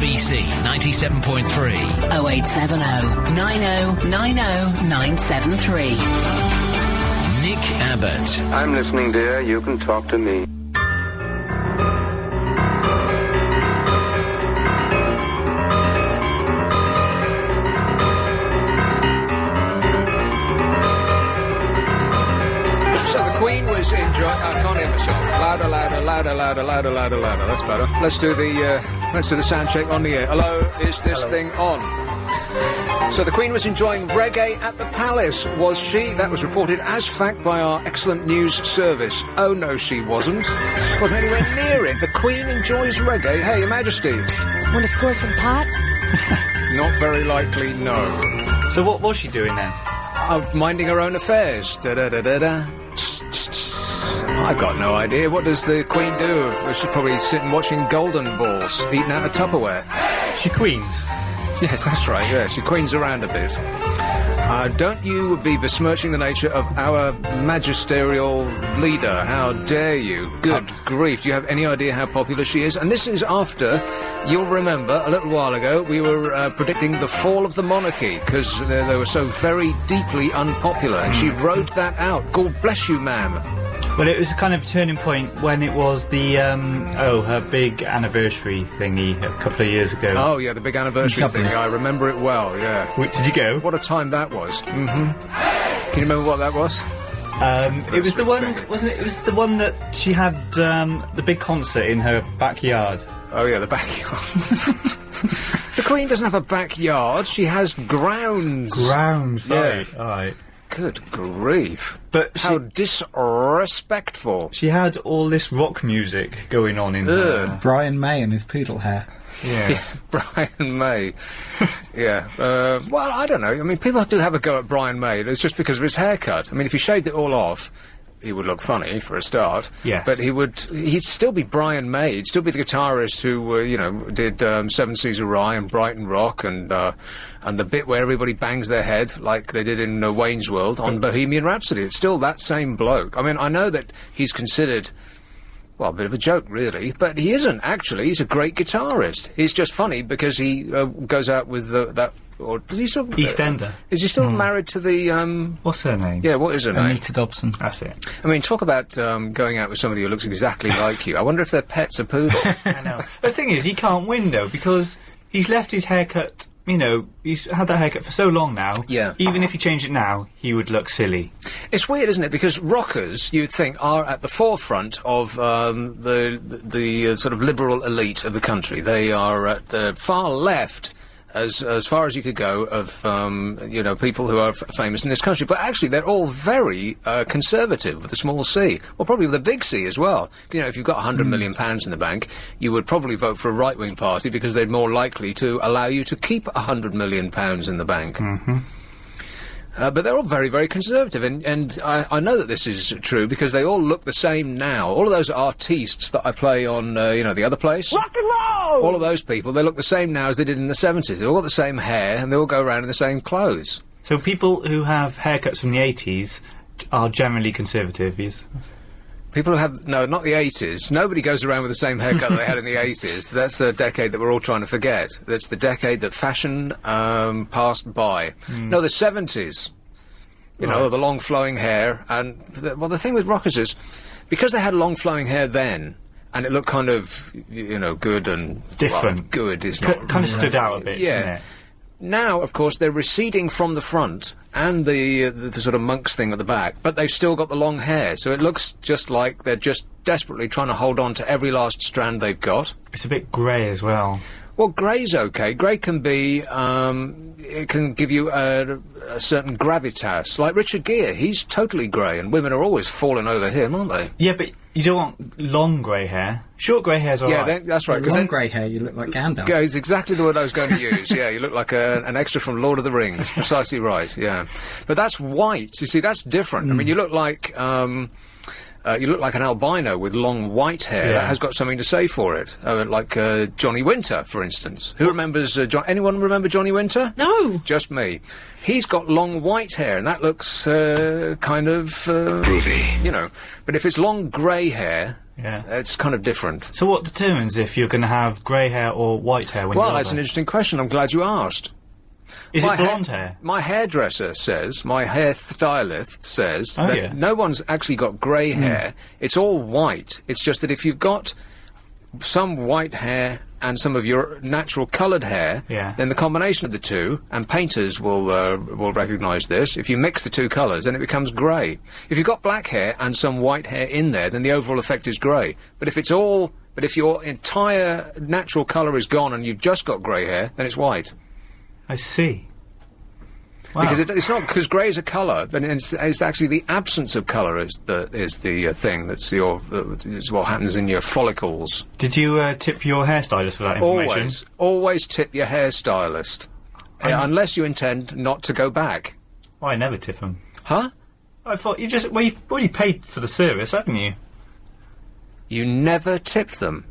LBC 97.3. 0870 90 90 973. Nick Abbott. I'm listening, dear. You can talk to me. Queen was enjoying. I can't hear myself. Louder, louder, louder, louder, louder, louder, louder. That's better. Let's do the sound check on the air. Hello, is this thing on? So the Queen was enjoying reggae at the Palace, was she? That was reported as fact by our excellent news service. Oh no, she wasn't. She wasn't anywhere near it. The Queen enjoys reggae. Hey, Your Majesty. Want to score some pot? Not very likely, no. So what was she doing then? Minding her own affairs. Da-da-da-da-da. I've got no idea. What does the Queen do? She's probably sitting watching Golden Balls, eating out of Tupperware. She queens. Yes, that's right, yeah. She queens around a bit. Don't you be besmirching the nature of our magisterial leader. How dare you? Good grief. Do you have any idea how popular she is? And this is after, you'll remember, a little while ago, we were predicting the fall of the monarchy, because they were so very deeply unpopular, and she rode that out. God bless you, ma'am. Well, it was a kind of turning point when it was the, her big anniversary thingy a couple of years ago. Oh, yeah, the big anniversary thingy. I remember it well, yeah. Did you go? What a time that was. Mm-hmm. Can you remember what that was? It was the one, wasn't it? It was the one that she had, the big concert in her backyard. Oh, yeah, the backyard. The Queen doesn't have a backyard. She has grounds. Grounds, sorry. Yeah. All right. Good grief. But how disrespectful. She had all this rock music going on in her. Brian May and his poodle hair. Yeah. Yes, Brian May. Yeah. Well, I don't know. I mean, people do have a go at Brian May. It's just because of his haircut. I mean, if he shaved it all off, he would look funny, for a start. Yes. But he'd still be Brian May. He'd still be the guitarist who, did Seven Seas of Rye and Brighton Rock and the bit where everybody bangs their head, like they did in Wayne's World, on Bohemian Rhapsody. It's still that same bloke. I mean, I know that he's considered, well, a bit of a joke, really, but he isn't, actually. He's a great guitarist. He's just funny because he goes out with that... Or does he still... EastEnder. Is he still married to the... What's her name? Yeah, what is her name? Anita Dobson. That's it. I mean, talk about going out with somebody who looks exactly like you. I wonder if their pet's a poodle. I know. The thing is, he can't win, though, because he's left his haircut... You know, he's had that haircut for so long now. Yeah. Even if he changed it now, he would look silly. It's weird, isn't it? Because rockers, you'd think, are at the forefront of the sort of liberal elite of the country. They are at the far left, as far as you could go, of people who are famous in this country. But actually, they're all very conservative with a small c. Well, probably with a big C as well. You know, if you've got £100 million in the bank, you would probably vote for a right-wing party because they're more likely to allow you to keep £100 million in the bank. Mm-hmm. But they're all very, very conservative, and I know that this is true because they all look the same now. All of those artistes that I play on, the other place. Rock and roll! All of those people, they look the same now as they did in the 70s. They've all got the same hair, and they all go around in the same clothes. So people who have haircuts from the 80s are generally conservative, yes? People who have... No, not the 80s. Nobody goes around with the same haircut that they had in the 80s. That's a decade that we're all trying to forget. That's the decade that fashion passed by. No, the 70s. You know, the long flowing hair. And, the thing with rockers is, because they had long flowing hair then, and it looked kind of, good and... Different. Well, good is not... kind of stood out a bit, didn't it? Now, of course, they're receding from the front and the sort of monk's thing at the back, but they've still got the long hair, so it looks just like they're just desperately trying to hold on to every last strand they've got. It's a bit grey as well. Well, grey's okay. Grey can be, it can give you a certain gravitas. Like Richard Gere, he's totally grey, and women are always falling over him, aren't they? Yeah, but you don't want long grey hair. Short grey hair's alright. Yeah, that's right. Long grey hair, you look like Gandalf. Yeah, it's exactly the word I was going to use. Yeah, you look like an extra from Lord of the Rings. Precisely right, yeah. But that's white. You see, that's different. I mean, you look like an albino with long white hair. Yeah. That has got something to say for it. Like Johnny Winter, for instance. Who remembers... anyone remember Johnny Winter? No. Just me. He's got long white hair, and that looks kind of... groovy. But if it's long grey hair... Yeah. It's kind of different. So what determines if you're going to have grey hair or white hair when you're Well, that's older? an interesting question. I'm glad you asked. Is My it blonde hair? My hairdresser says, my hair stylist says Oh, that yeah. no one's actually got grey hair. It's all white. It's just that if you've got some white hair and some of your natural coloured hair, Yeah. then the combination of the two, and painters will recognise this, if you mix the two colours, then it becomes grey. If you've got black hair and some white hair in there, then the overall effect is grey. But if your entire natural colour is gone and you've just got grey hair, then it's white. I see. Wow. Because it's not because grey is a colour, but it's actually the absence of colour is the thing that's is what happens in your follicles. Did you tip your hairstylist for that information? Always tip your hairstylist, unless you intend not to go back. Well, I never tip them. Huh? I thought you've already paid for the service, haven't you? You never tipped them.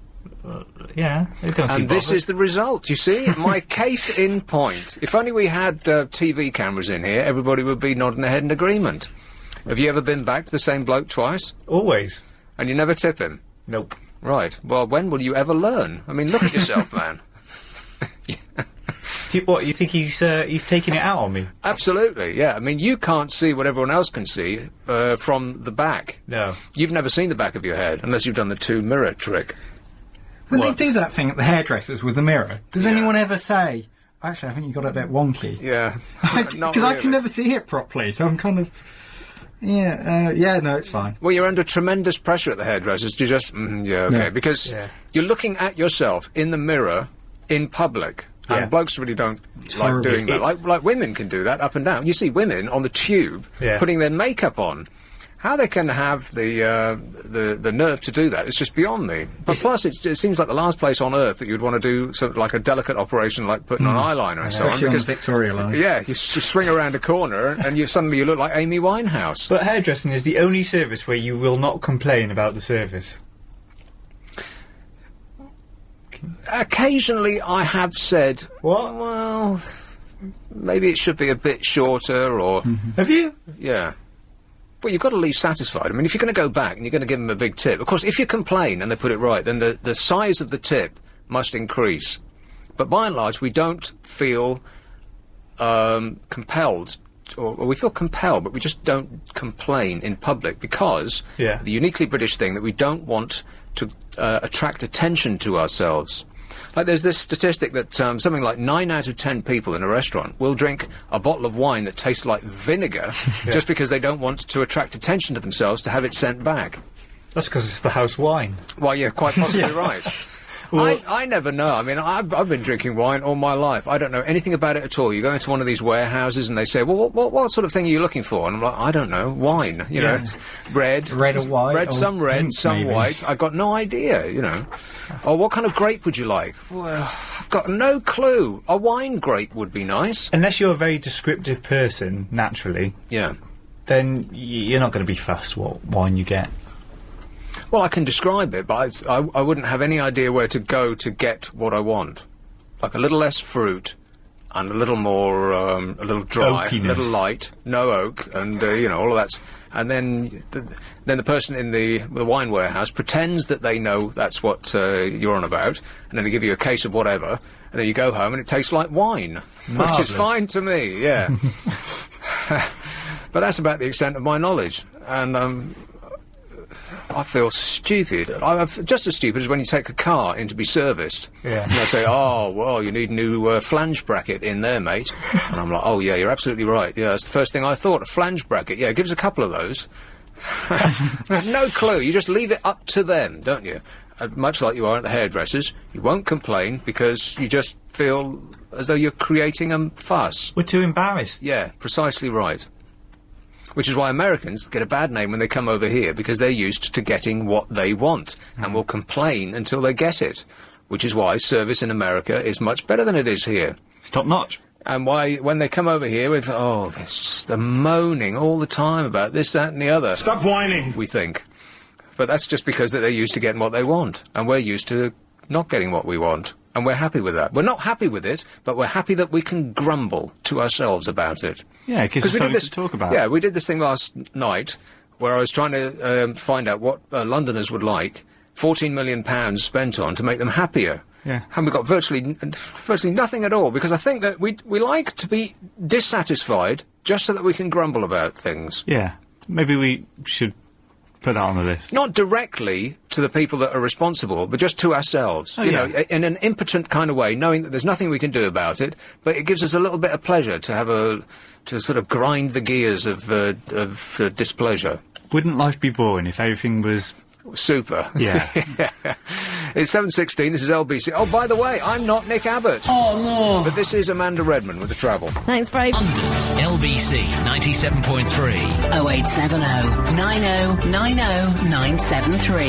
Yeah, they don't seem And this bothered. is the result, you see? My case in point. If only we had TV cameras in here, everybody would be nodding their head in agreement. Have you ever been back to the same bloke twice? Always. And you never tip him? Nope. Right. Well, when will you ever learn? I mean, look at yourself, man. What, you think he's taking it out on me? Absolutely, yeah. I mean, you can't see what everyone else can see from the back. No. You've never seen the back of your head, unless you've done the two-mirror trick. When What? they do that thing at the hairdressers with the mirror, does anyone ever say, actually, I think you got it a bit wonky? Yeah. Because I can never see it properly, so I'm kind of... no, it's fine. Well, you're under tremendous pressure at the hairdressers to just... Yeah. Because Yeah. you're looking at yourself in the mirror in public. Yeah. And blokes really don't like horrible. doing that. It's- Like women can do that up and down. You see women on the tube Yeah. putting their makeup on. How they can have the nerve to do that, it's just beyond me. But plus, it seems like the last place on earth that you'd want to do something like a delicate operation like putting on eyeliner and so on. Especially on Because, Victoria line. yeah, you swing around a corner and you suddenly look like Amy Winehouse. But hairdressing is the only service where you will not complain about the service. Occasionally I have said, What? well, maybe it should be a bit shorter or... Have you? Yeah. Well, you've got to leave satisfied. I mean, if you're going to go back and you're going to give them a big tip, of course, if you complain and they put it right, then the size of the tip must increase. But by and large, we don't feel compelled, or we feel compelled, but we just don't complain in public because Yeah. the uniquely British thing that we don't want to attract attention to ourselves. Like there's this statistic that something like 9 out of 10 people in a restaurant will drink a bottle of wine that tastes like vinegar just because they don't want to attract attention to themselves to have it sent back. That's because it's the house wine. Well, you're quite possibly right. I never know. I mean, I've been drinking wine all my life. I don't know anything about it at all. You go into one of these warehouses and they say, well, what sort of thing are you looking for? And I'm like, I don't know. Wine, you know, it's red. Red or white, Red, or some red, pink, some maybe. white. I've got no idea, you know. Or what kind of grape would you like? Well, I've got no clue. A wine grape would be nice. Unless you're a very descriptive person, naturally, Yeah. then you're not going to be fussed what wine you get. Well, I can describe it, but I wouldn't have any idea where to go to get what I want. Like a little less fruit and a little more, a little dry, a Oakiness. little light, no oak, and, you know, all of that. And then the person in the wine warehouse pretends that they know that's what you're on about, and then they give you a case of whatever, and then you go home and it tastes like wine, which Marvellous. is fine to me, yeah. But that's about the extent of my knowledge, and I feel stupid. I'm just as stupid as when you take a car in to be serviced. Yeah. And they say, oh, well, you need a new flange bracket in there, mate. And I'm like, oh, yeah, you're absolutely right. Yeah, that's the first thing I thought, a flange bracket. Yeah, give us a couple of those. No clue. You just leave it up to them, don't you? Much like you are at the hairdressers. You won't complain because you just feel as though you're creating a fuss. We're too embarrassed. Yeah, precisely right. Which is why Americans get a bad name when they come over here, because they're used to getting what they want, and will complain until they get it. Which is why service in America is much better than it is here. It's top notch. And why, when they come over here with, oh, they're moaning all the time about this, that, and the other. Stop whining. We think. But that's just because that they're used to getting what they want, and we're used to not getting what we want. And we're happy with that. We're not happy with it, but we're happy that we can grumble to ourselves about it. Yeah, it gives us we did something this, to talk about. Yeah, we did this thing last night where I was trying to find out what Londoners would like, £14 million spent on to make them happier. Yeah. And we got virtually nothing at all, because I think that we like to be dissatisfied just so that we can grumble about things. Yeah. Maybe we should put that on the list. Not directly to the people that are responsible, but just to ourselves. Oh, you yeah. know, in an impotent kind of way, knowing that there's nothing we can do about it, but it gives us a little bit of pleasure to sort of grind the gears of displeasure. Wouldn't life be boring if everything was... Super. Yeah. It's 7:16, this is LBC. Oh, by the way, I'm not Nick Abbott. Oh, no. But this is Amanda Redman with the travel. Thanks very much. London's LBC 97.3. 0870 90 90 973.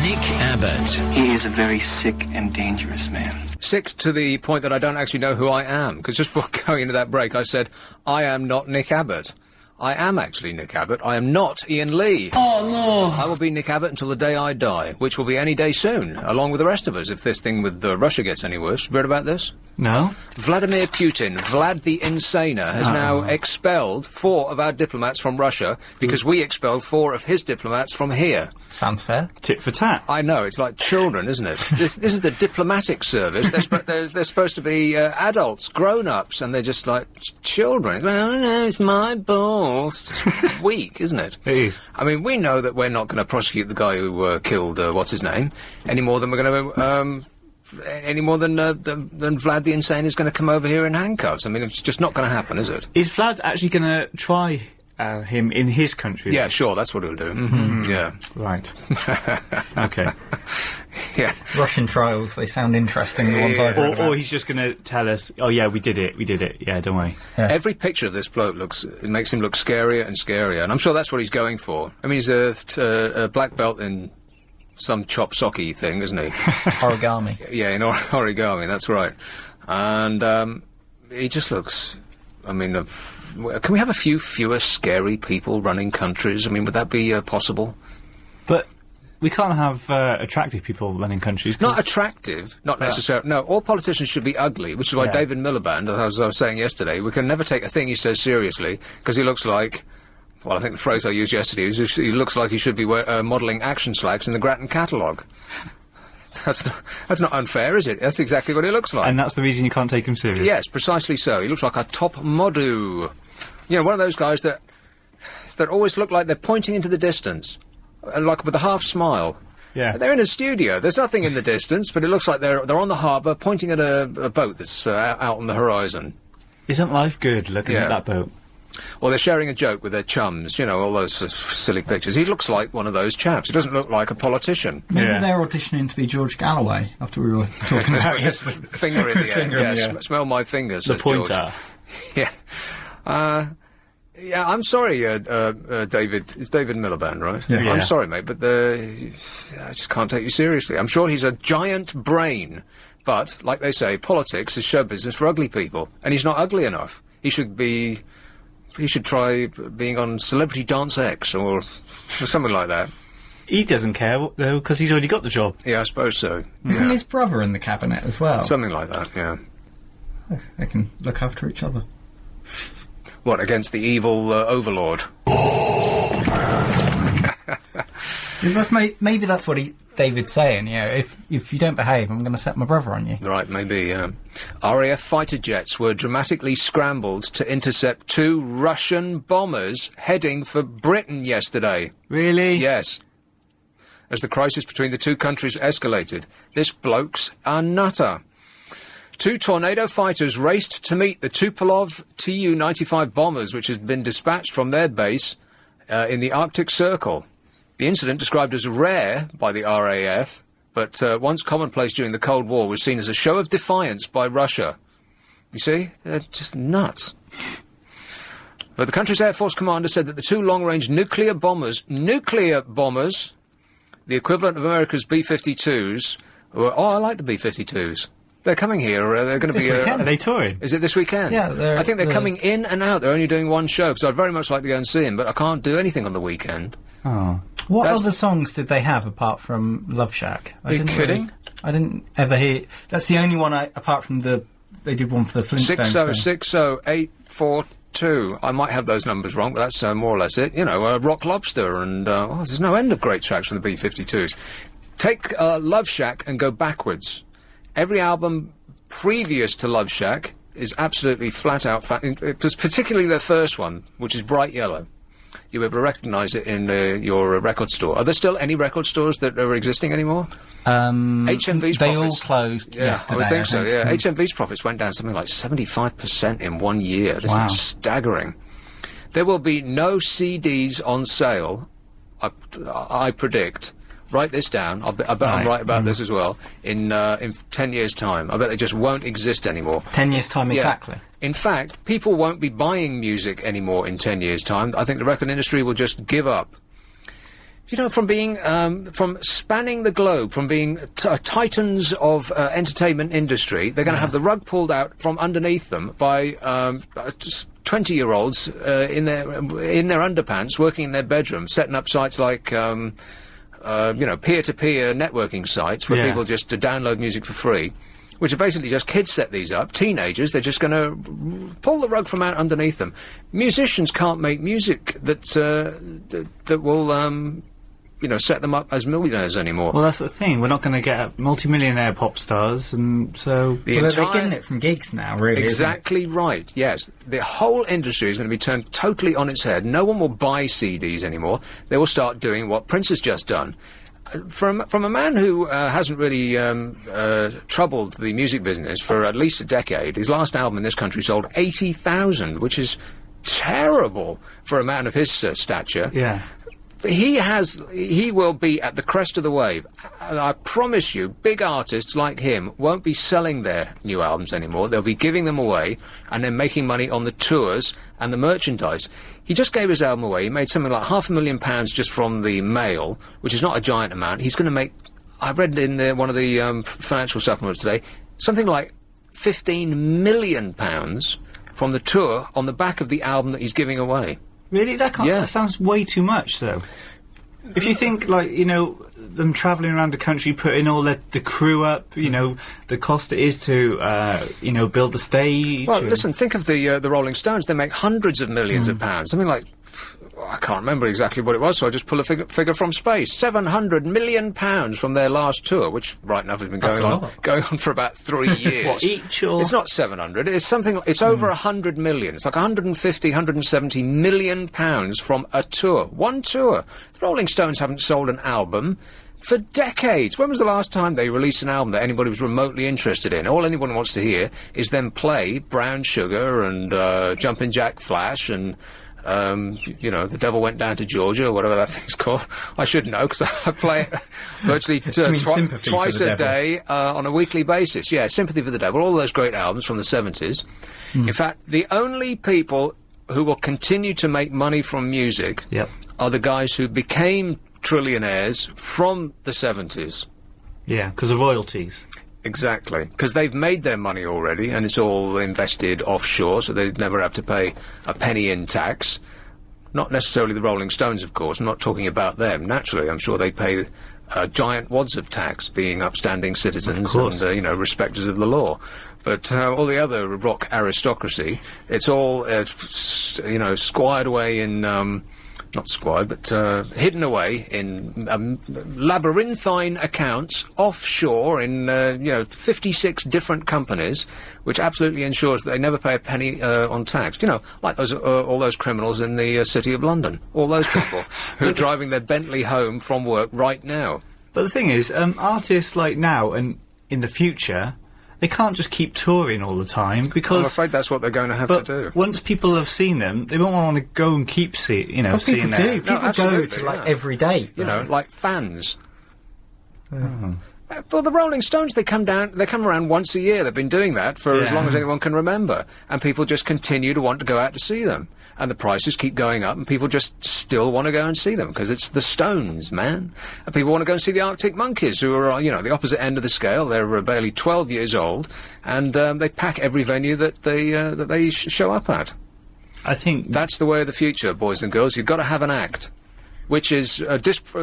Nick Abbott. He is a very sick and dangerous man. Sick to the point that I don't actually know who I am, because just before going into that break I said, I am not Nick Abbott. I am actually Nick Abbott. I am not Ian Lee. Oh, no. I will be Nick Abbott until the day I die, which will be any day soon, along with the rest of us, if this thing with Russia gets any worse. Have you heard about this? No? Vladimir Putin, Vlad the Insaner, has now expelled 4 of our diplomats from Russia because we expelled 4 of his diplomats from here. Sounds fair. Tit for tat. I know, it's like children, isn't it? This is the diplomatic service. They're supposed to be adults, grown-ups, and they're just like children. It's like, oh no, it's my balls. It's weak, isn't it? It is. I mean, we know that we're not going to prosecute the guy who killed, what's his name, any more than we're going to... any more than Vlad the Insane is going to come over here in handcuffs. I mean, it's just not going to happen, is it? Is Vlad actually going to try him in his country? Yeah, sure, that's what he'll do. Yeah. Right. Okay. Yeah. Russian trials, they sound interesting, the ones I've heard Or about. he's just going to tell us, oh yeah, we did it, yeah, don't worry. Every picture of this bloke makes him look scarier and scarier, and I'm sure that's what he's going for. I mean, he's a black belt in some chop socky thing, isn't he? Origami. Yeah, in origami, that's right. And he just looks... I mean, can we have a few fewer scary people running countries? I mean, would that be possible? But we can't have attractive people running countries. Not attractive, not necessarily. No, all politicians should be ugly, which is why David Miliband, as I was saying yesterday, we can never take a thing he says seriously, because he looks like... Well, I think the phrase I used yesterday is he looks like he should be modelling action slacks in the Grattan catalogue. That's not unfair, is it? That's exactly what he looks like. And that's the reason you can't take him serious? Yes, precisely so. He looks like a top modu. You know, one of those guys that always look like they're pointing into the distance, like with a half smile. Yeah. They're in a studio. There's nothing in the distance, but it looks like they're on the harbour, pointing at a boat that's out on the horizon. Isn't life good looking at that boat? Or they're sharing a joke with their chums, you know, all those silly pictures. He looks like one of those chaps. He doesn't look like a politician. Maybe they're auditioning to be George Galloway, after we were talking about his finger in the air. Yeah, smell my fingers. The says pointer. George. Yeah. Yeah, I'm sorry, David. It's David Miliband, right? Yeah. I'm sorry, mate, but I just can't take you seriously. I'm sure he's a giant brain, but, like they say, politics is show business for ugly people, and he's not ugly enough. He should try being on Celebrity Dance X or something like that. He doesn't care, though, because he's already got the job. Yeah, I suppose so. Isn't Yeah. his brother in the cabinet as well? Something like that, yeah. They can look after each other. What, against the evil overlord? Maybe that's what David's saying, you know, if you don't behave, I'm going to set my brother on you. Right, maybe, yeah. RAF fighter jets were dramatically scrambled to intercept 2 Russian bombers heading for Britain yesterday. Really? Yes. As the crisis between the two countries escalated, this bloke's a nutter. 2 Tornado fighters raced to meet the Tupolev Tu-95 bombers, which had been dispatched from their base in the Arctic Circle. The incident, described as rare by the RAF, but once commonplace during the Cold War, was seen as a show of defiance by Russia. You see? They're just nuts. But the country's Air Force commander said that the 2 long-range nuclear bombers, the equivalent of America's B-52s, were... Oh, I like the B-52s. They're coming here. They're going to be... Are they touring? Is it this weekend? Yeah, I think they're coming in and out. They're only doing one show, because I'd very much like to go and see them, but I can't do anything on the weekend. Oh. What other songs did they have apart from Love Shack? Are you kidding? I didn't ever hear... That's the only one apart from they did one for the Flintstones. 606084 too. I might have those numbers wrong, but that's more or less it. You know, Rock Lobster and there's no end of great tracks from the B-52s. Take Love Shack and go backwards. Every album previous to Love Shack is absolutely flat out particularly their first one, which is Bright Yellow. You would recognise it in your record store. Are there still any record stores that are existing anymore? HMV's they profits... all closed yesterday. I would think so, yeah. HMV's profits went down something like 75% in 1 year. This is staggering. There will be no CDs on sale, I predict. Write this down. I bet I'm right about this as well. In 10 years' time, I bet they just won't exist anymore. 10 years' time, exactly. In fact, people won't be buying music anymore in 10 years' time. I think the record industry will just give up. You know, from being, from spanning the globe, from being titans of entertainment industry, they're going to have the rug pulled out from underneath them by 20-year-olds in their underpants, working in their bedroom, setting up sites like, you know, peer-to-peer networking sites where people just download music for free, which are basically just kids set these up, teenagers. They're just going to pull the rug from out underneath them. Musicians can't make music that will, you know, set them up as millionaires anymore. Well, that's the thing. We're not going to get multi-millionaire pop stars, and so... They're getting it from gigs now, really. Exactly right, yes. The whole industry is going to be turned totally on its head. No one will buy CDs anymore. They will start doing what Prince has just done. From a man who hasn't really troubled the music business for at least a decade, his last album in this country sold 80,000, which is terrible for a man of his stature. Yeah. He will be at the crest of the wave. And I promise you, big artists like him won't be selling their new albums anymore. They'll be giving them away and then making money on the tours and the merchandise. He just gave his album away. He made something like £500,000 just from the mail, which is not a giant amount. He's going to make, I read in one of the financial supplements today, something like £15 million from the tour on the back of the album that he's giving away. Really? That sounds way too much, though. If you think, like, you know, them travelling around the country, putting all the crew up, you know, the cost it is to, you know, build the stage... Well, listen, think of the Rolling Stones. They make hundreds of millions of pounds. Something like... I can't remember exactly what it was, so I just pull a figure from space. £700 million from their last tour, which, right enough, has been going on for about 3 years. What, each, or...? It's not 700, it's something... It's over 100 million. It's like 150, 170 million pounds from a tour. One tour. The Rolling Stones haven't sold an album for decades. When was the last time they released an album that anybody was remotely interested in? All anyone wants to hear is them play Brown Sugar and Jumpin' Jack Flash and... you know, The Devil Went Down to Georgia, or whatever that thing's called. I should know, because I play it virtually twice a day on a weekly basis. Yeah, Sympathy for the Devil, all those great albums from the 70s. In fact, the only people who will continue to make money from music are the guys who became trillionaires from the 70s. Yeah, because of royalties. Exactly, because they've made their money already, and it's all invested offshore, so they'd never have to pay a penny in tax. Not necessarily the Rolling Stones, of course. I'm not talking about them. Naturally, I'm sure they pay giant wads of tax, being upstanding citizens and, you know, respecters of the law. But all the other rock aristocracy, it's all, you know, squired away in... not squad, but hidden away in labyrinthine accounts offshore in, you know, 56 different companies, which absolutely ensures that they never pay a penny on tax. You know, like those all those criminals in the City of London. All those people who are driving their Bentley home from work right now. But the thing is, artists like now and in the future... They can't just keep touring all the time, because... I'm afraid that's what they're going to have to do. Once people have seen them, they won't want to go and keep seeing them. People do. People go to, like, every day. You know, like fans. Well, the Rolling Stones, they come around once a year. They've been doing that for as long as anyone can remember. And people just continue to want to go out to see them. And the prices keep going up, and people just still want to go and see them, because it's the Stones, man. And people want to go and see the Arctic Monkeys, who are, you know, the opposite end of the scale. They're barely 12 years old, and they pack every venue that they show up at. I think... That's the way of the future, boys and girls. You've got to have an act. Which is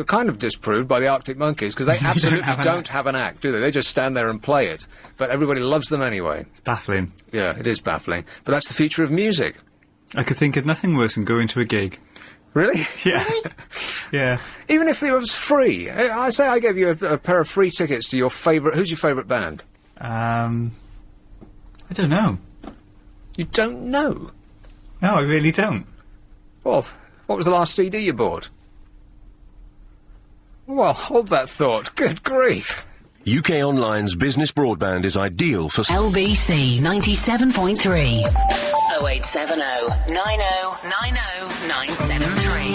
kind of disproved by the Arctic Monkeys, because they absolutely don't have an act, do they? They just stand there and play it. But everybody loves them anyway. It's baffling. Yeah, it is baffling. But that's the future of music. I could think of nothing worse than going to a gig. Really? Yeah. Yeah. Even if it was free. I say I gave you a pair of free tickets to your favourite... Who's your favourite band? I don't know. You don't know? No, I really don't. Well, what was the last CD you bought? Well, hold that thought. Good grief. UK Online's business broadband is ideal for... LBC 97.3 0870 90 90 973.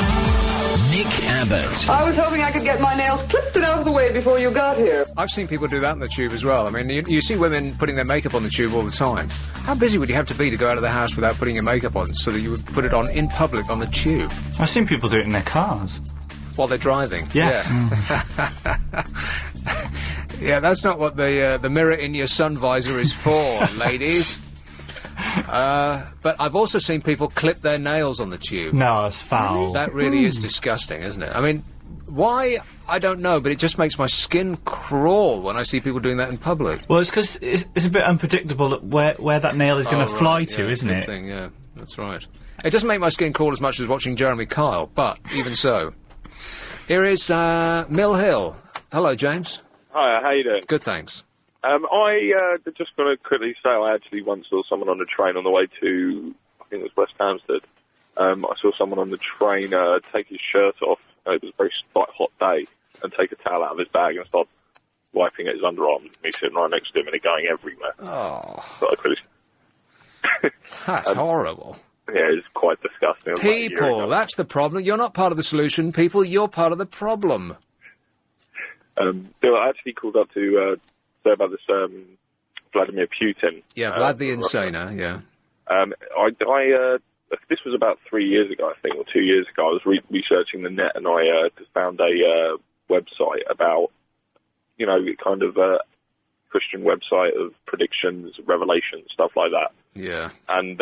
Nick Abbott. I was hoping I could get my nails clipped and out of the way before you got here. I've seen people do that in the tube as well. I mean, you see women putting their makeup on the tube all the time. How busy would you have to be to go out of the house without putting your makeup on so that you would put it on in public on the tube? I've seen people do it in their cars. While they're driving? Yes. Yeah, yeah, that's not what the mirror in your sun visor is for, ladies. But I've also seen people clip their nails on the tube. No, it's foul. That really is disgusting, isn't it? I mean, why? I don't know, but it just makes my skin crawl when I see people doing that in public. Well, it's because it's a bit unpredictable where that nail is going to fly to, isn't it? Thing, yeah, that's right. It doesn't make my skin crawl as much as watching Jeremy Kyle, but even so. Here is Mill Hill. Hello, James. Hi, how you doing? Good, thanks. I just going to quickly say I actually once saw someone on a train on the way to, I think it was West Hampstead. I saw someone on the train take his shirt off. It was a very hot day, and take a towel out of his bag and start wiping at his underarm. Me sitting right next to him and it going everywhere. Oh, so I quickly... that's horrible. Yeah, it's quite disgusting. People, that's the problem. You're not part of the solution, people. You're part of the problem. Bill, I actually called up to say about this Vladimir Putin. Yeah, Vlad the Insaner, yeah. This was about 3 years ago, I think, or 2 years ago. I was researching the net, and I found a website about, kind of a Christian website of predictions, revelations, stuff like that. Yeah. And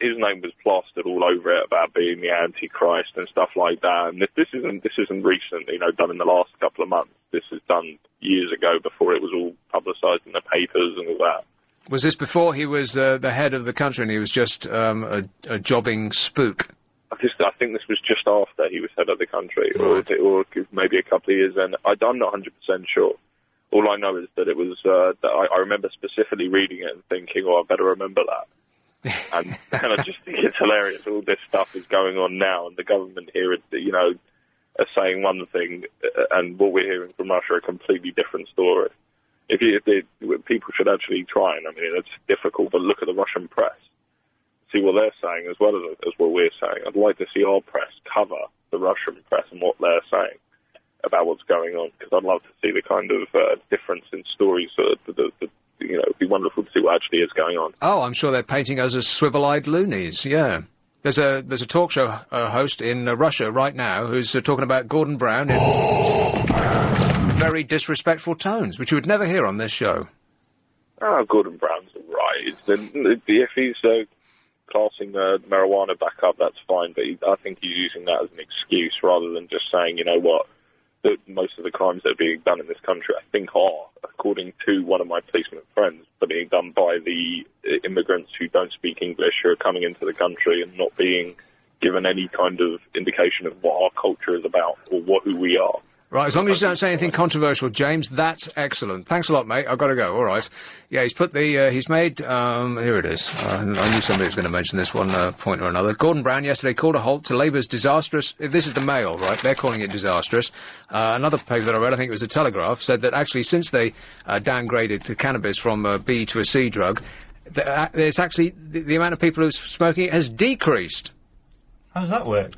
his name was plastered all over it about being the Antichrist and stuff like that. And this isn't recent, done in the last couple of months. This is done years ago before it was all publicised in the papers and all that. Was this before he was the head of the country and he was just a jobbing spook? I think this was just after he was head of the country, right. or maybe a couple of years in. I'm not 100% sure. All I know is that it was, that I remember specifically reading it and thinking, I better remember that. and I just think it's hilarious. All this stuff is going on now, and the government here, are saying one thing, and what we're hearing from Russia, a completely different story. People should actually try, and I mean, it's difficult, but look at the Russian press. See what they're saying as well as what we're saying. I'd like to see our press cover the Russian press and what they're saying about what's going on, because I'd love to see the kind of difference in stories. It'd be wonderful to see what actually is going on. Oh, I'm sure they're painting us as swivel-eyed loonies. Yeah, there's a talk show host in Russia right now who's talking about Gordon Brown in very disrespectful tones, which you would never hear on this show. Oh, Gordon Brown's all right. If he's classing marijuana back up, that's fine. But I think he's using that as an excuse rather than just saying, you know what. That most of the crimes that are being done in this country, I think, are, according to one of my policeman friends, are being done by the immigrants who don't speak English, who are coming into the country and not being given any kind of indication of what our culture is about or who we are. Right, as long as you don't say anything controversial, James, that's excellent. Thanks a lot, mate. I've got to go. All right. Yeah, he's made, here it is. I knew somebody was going to mention this one point or another. Gordon Brown yesterday called a halt to Labour's disastrous, this is the Mail, right? They're calling it disastrous. Another paper that I read, I think it was the Telegraph, said that actually since they downgraded cannabis from a B to a C drug, there's actually, the amount of people who are smoking it has decreased. How does that work?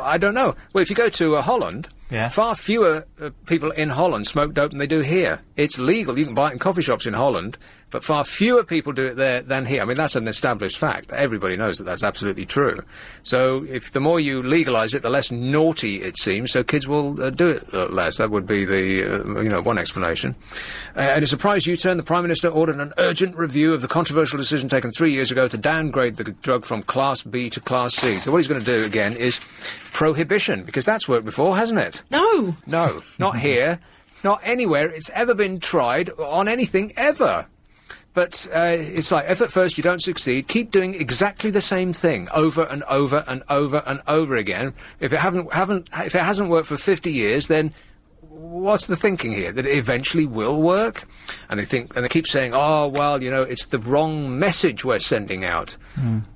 I don't know. Well, if you go to Holland... Yeah. Far fewer people in Holland smoke dope than they do here. It's legal. You can buy it in coffee shops in Holland, but far fewer people do it there than here. I mean, that's an established fact. Everybody knows that that's absolutely true. So if the more you legalise it, the less naughty it seems, so kids will do it less. That would be the, one explanation. In a surprise U-turn, the Prime Minister ordered an urgent review of the controversial decision taken 3 years ago to downgrade the drug from Class B to Class C. So what he's going to do, again, is prohibition, because that's worked before, hasn't it? No, not here, not anywhere it's ever been tried on anything ever. But it's like, if at first you don't succeed, keep doing exactly the same thing over and over and over and over again. If it if it hasn't worked for 50 years, then what's the thinking here? That it eventually will work? And they keep saying, oh, well, you know, it's the wrong message we're sending out.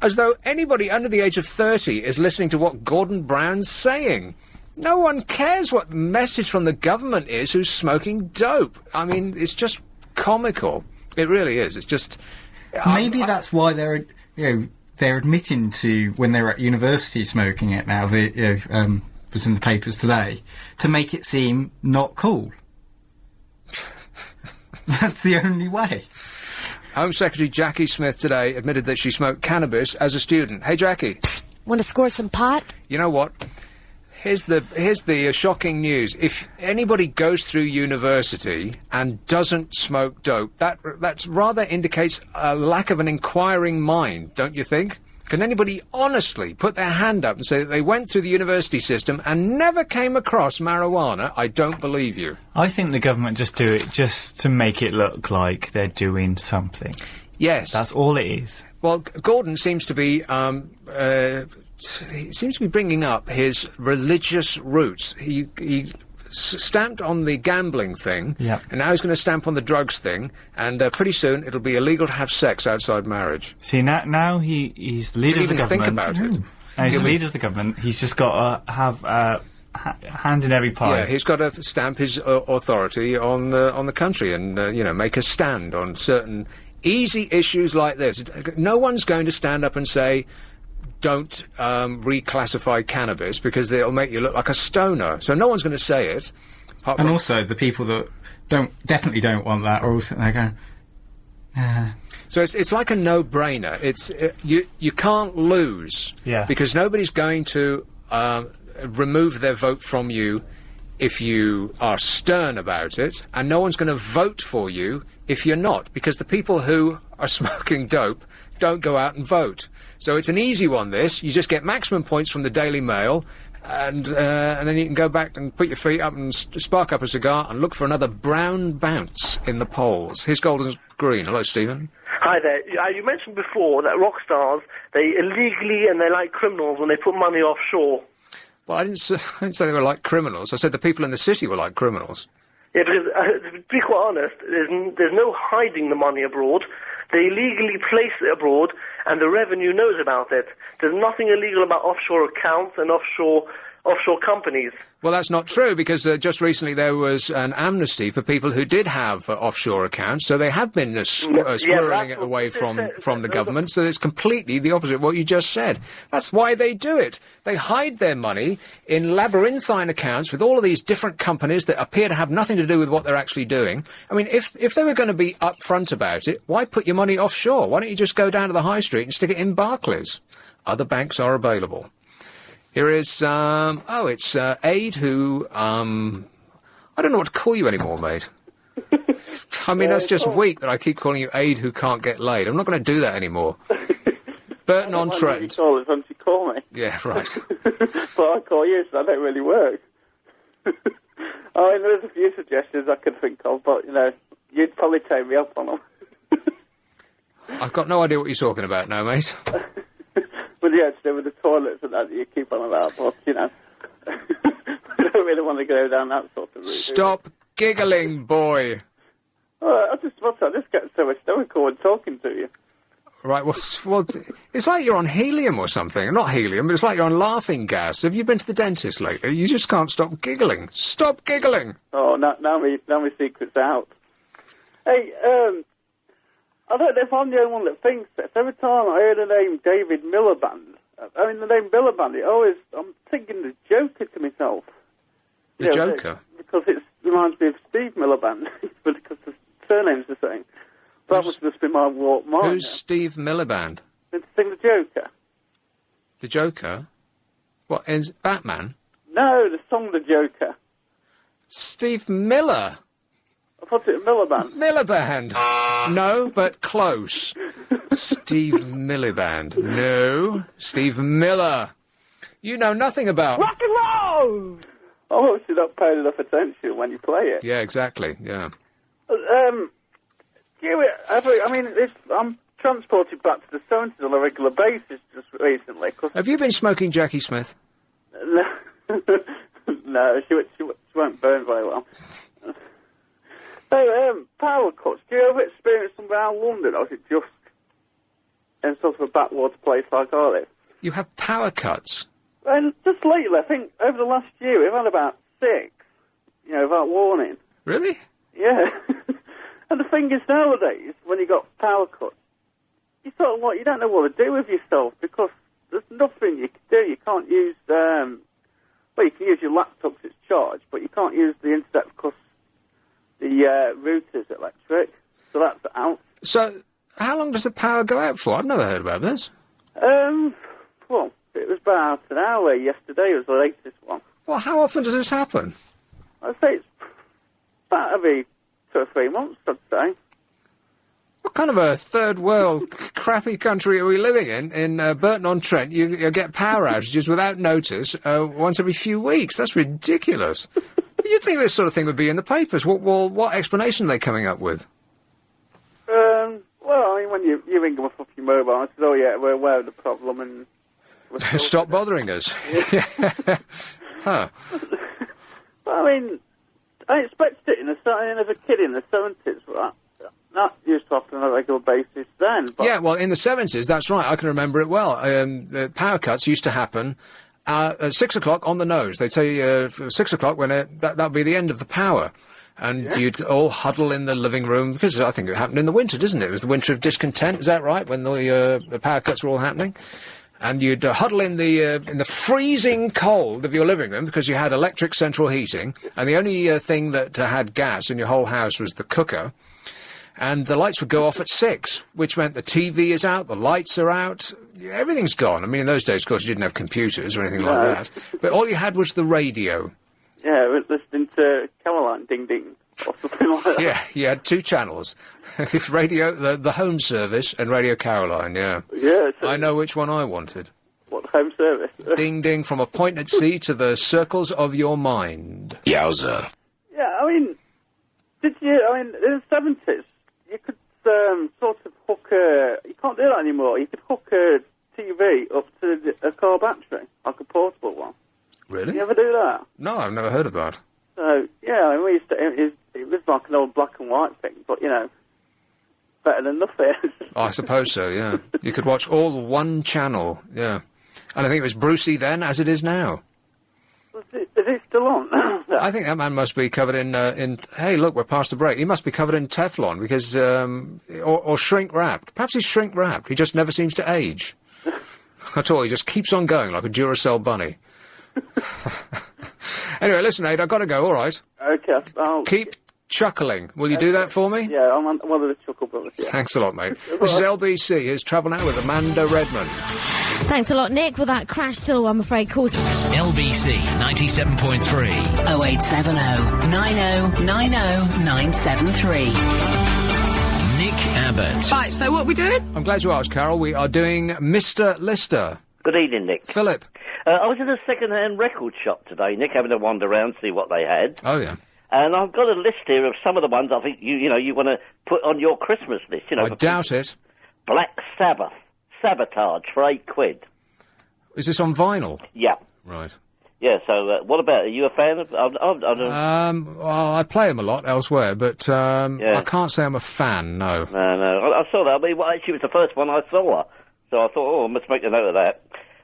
As though anybody under the age of 30 is listening to what Gordon Brown's saying. No one cares what the message from the government is who's smoking dope. I mean, it's just comical. It really is. It's just... Maybe that's why they're admitting to, when they're at university, smoking it now. Was in the papers today, to make it seem not cool. That's the only way. Home Secretary Jackie Smith today admitted that she smoked cannabis as a student. Hey, Jackie. Want to score some pot? You know what? Here's the shocking news. If anybody goes through university and doesn't smoke dope, that rather indicates a lack of an inquiring mind, don't you think? Can anybody honestly put their hand up and say that they went through the university system and never came across marijuana? I don't believe you. I think the government just do it just to make it look like they're doing something. Yes. That's all it is. Well, Gordon seems to be... he seems to be bringing up his religious roots. He stamped on the gambling thing, and now he's going to stamp on the drugs thing, and pretty soon it'll be illegal to have sex outside marriage. See, now he's the leader of the government. Didn't even think about it. Now he's the leader of the government. He's just got to have hand in every pie. Yeah, he's got to stamp his authority on the country and make a stand on certain easy issues like this. No one's going to stand up and say, don't reclassify cannabis, because it'll make you look like a stoner. So no one's going to say it. And also, the people that definitely don't want that are also going, So it's like a no-brainer. You can't lose, because nobody's going to remove their vote from you if you are stern about it, and no one's going to vote for you if you're not, because the people who are smoking dope don't go out and vote. So it's an easy one, this. You just get maximum points from the Daily Mail, and then you can go back and put your feet up and spark up a cigar and look for another brown bounce in the polls. Here's Golden Green. Hello, Stephen. Hi there. You mentioned before that rock stars, they illegally and they're like criminals when they put money offshore. Well, I didn't say they were like criminals. I said the people in the city were like criminals. Yeah, because to be quite honest, there's no hiding the money abroad. They illegally place it abroad, and the revenue knows about it. There's nothing illegal about offshore accounts and offshore companies. Well, that's not true, because just recently there was an amnesty for people who did have offshore accounts, so they have been squirreling it away from the government, so it's completely the opposite of what you just said. That's why they do it. They hide their money in labyrinthine accounts with all of these different companies that appear to have nothing to do with what they're actually doing. I mean, if they were going to be upfront about it, why put your money offshore? Why don't you just go down to the high street and stick it in Barclays? Other banks are available. Here is, it's Aid, who, I don't know what to call you anymore, mate. I mean, that's just weak that I keep calling you Aid who can't get laid. I'm not going to do that anymore. Burton on Trent. You call it once you call me. Yeah, right. But I call you, so that don't really work. I mean, there's a few suggestions I could think of, but, you'd probably take me up on them. I've got no idea what you're talking about now, mate. But yeah, to do with the toilets and that you keep on about, but, I don't really want to go down that sort of route. Stop giggling, boy. I just get so hysterical when talking to you. Right, well, it's like you're on helium or something. Not helium, but it's like you're on laughing gas. Have you been to the dentist lately? You just can't stop giggling. Stop giggling! Oh, now my secret's out. Hey, I don't know if I'm the only one that thinks this. Every time I hear the name David Miliband, the name Miliband, I'm thinking the Joker to myself. The Joker? Because it reminds me of Steve Miliband, but because the surname's the same. That must just be my warped mind. Who's Steve Miliband? The Joker. The Joker? What, is Batman? No, the song The Joker. Steve Miller? I thought it was Miliband. Miliband. No, but close. Steve Miliband. No, Steve Miller. You know nothing about... Rock and roll! Oh, you're not paying enough attention when you play it. Yeah, exactly, yeah. I'm transported back to the 70s on a regular basis just recently. Have you been smoking Jackie Smith? No, she won't burn very well. So, power cuts, do you ever experience them around London, or is it just in sort of a backwards place like I live? You have power cuts? And just lately, I think over the last year, we've had about 6, without warning. Really? Yeah. And the thing is, nowadays, when you got power cuts, you sort of you don't know what to do with yourself because there's nothing you can do. You can't use, you can use your laptop 'cause it's charged, but you can't use the internet because the router's electric, so that's out. So, how long does the power go out for? I've never heard about this. Well, it was about an hour yesterday, was the latest one. Well, how often does this happen? I'd say it's about every 2 or 3 months, I'd say. What kind of a third world crappy country are we living in? In Burton-on-Trent, you get power outages without notice once every few weeks. That's ridiculous. You'd think this sort of thing would be in the papers. What explanation are they coming up with? Well, I mean, when you ring them off your mobile, and say, oh yeah, we're aware of the problem and... Stop bothering us. Huh. But, I mean, I expected it as a kid in the 70s, right? That used to happen on a regular basis then. But yeah, well, in the 70s, that's right. I can remember it well. The power cuts used to happen at 6 o'clock on the nose. They'd say 6 o'clock when that'd be the end of the power. And you'd all huddle in the living room, because I think it happened in the winter, didn't it? It was the winter of discontent, is that right, when the power cuts were all happening? And you'd huddle in the freezing cold of your living room, because you had electric central heating, and the only thing that had gas in your whole house was the cooker. And the lights would go off at 6, which meant the TV is out, the lights are out, everything's gone. I mean, in those days, of course, you didn't have computers or anything like that. But all you had was the radio. Yeah, we're listening to Caroline Ding Ding or something like that. Yeah, you had 2 channels. This radio, the home service, and Radio Caroline, yeah. Yeah. I know which one I wanted. What home service? Ding Ding, from a point at sea to the circles of your mind. Yowza. Yeah, I mean, in the 70s, you could sort of hook you can't do that anymore, you could hook a TV up to a car battery, like a portable one. Really? You ever do that? No, I've never heard of that. So, yeah, I mean, we used to, it was like an old black and white thing, but, better than nothing. I suppose so, yeah. You could watch all one channel, yeah. And I think it was Brucey then, as it is now. Is it still on? I think that man must be covered in hey, look, we're past the break. He must be covered in Teflon, because, or shrink-wrapped. Perhaps he's shrink-wrapped. He just never seems to age. At all, he just keeps on going like a Duracell bunny. Anyway, listen, Aid, I've got to go, all right? Okay, Keep chuckling. Will you do that for me? Yeah, I'm one of the Chuckle Brothers, yeah. Thanks a lot, mate. This is LBC. Here's Travel Now with Amanda Redmond. Thanks a lot, Nick. Well, that crash still, I'm afraid, caused... LBC 97.3. 0870 90 90 973. Nick Abbott. Right, so what are we doing? I'm glad you asked, Carol. We are doing Mr. Lister. Good evening, Nick. Philip. I was in a second-hand record shop today, Nick, having a wander around, see what they had. Oh, yeah. And I've got a list here of some of the ones I think you want to put on your Christmas list. I doubt it. Black Sabbath, Sabotage for £8. Is this on vinyl? Yeah. Right. Yeah, so what about, are you a fan of... Well, I play them a lot elsewhere, but I can't say I'm a fan, no. No, I saw that. I mean, actually, it was the first one I saw. So I thought, I must make a note of that.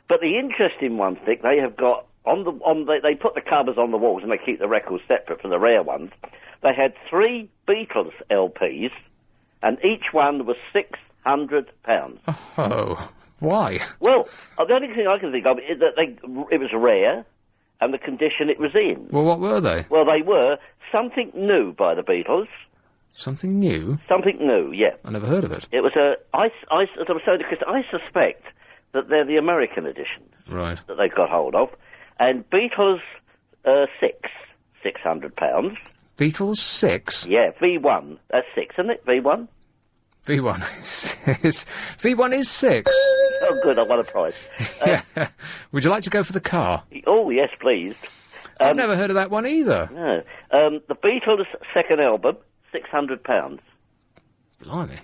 But the interesting ones, Nick, they have got... They put the covers on the walls and they keep the records separate from the rare ones. They had 3 Beatles LPs, and each one was £600. Oh, why? Well, the only thing I can think of is that it was rare, and the condition it was in. Well, what were they? Well, they were Something New by the Beatles. Something new? Something New, yeah. I never heard of it. It was as I was saying to Chris, I suspect that they're the American editions. Right. That they've got hold of. And Beatles 6, £600. Beatles 6? Yeah, V1. That's 6, isn't it? V1? V1 is 6. Oh, good, I won a prize. Yeah. Would you like to go for the car? Oh, yes, please. I've never heard of that one either. No. The Beatles' second album, £600. Blimey.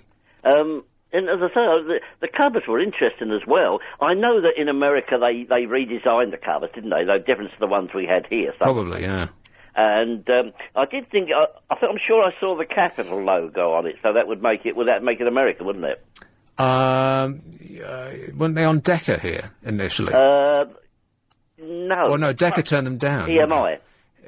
And as I say, the covers were interesting as well. I know that in America they redesigned the covers, didn't they? They're different to the ones we had here. Probably, yeah. And I did think, I'm sure I saw the Capitol logo on it, so that would make it America, wouldn't it? Weren't they on Decca here initially? No. Well, no, Decca turned them down. EMI.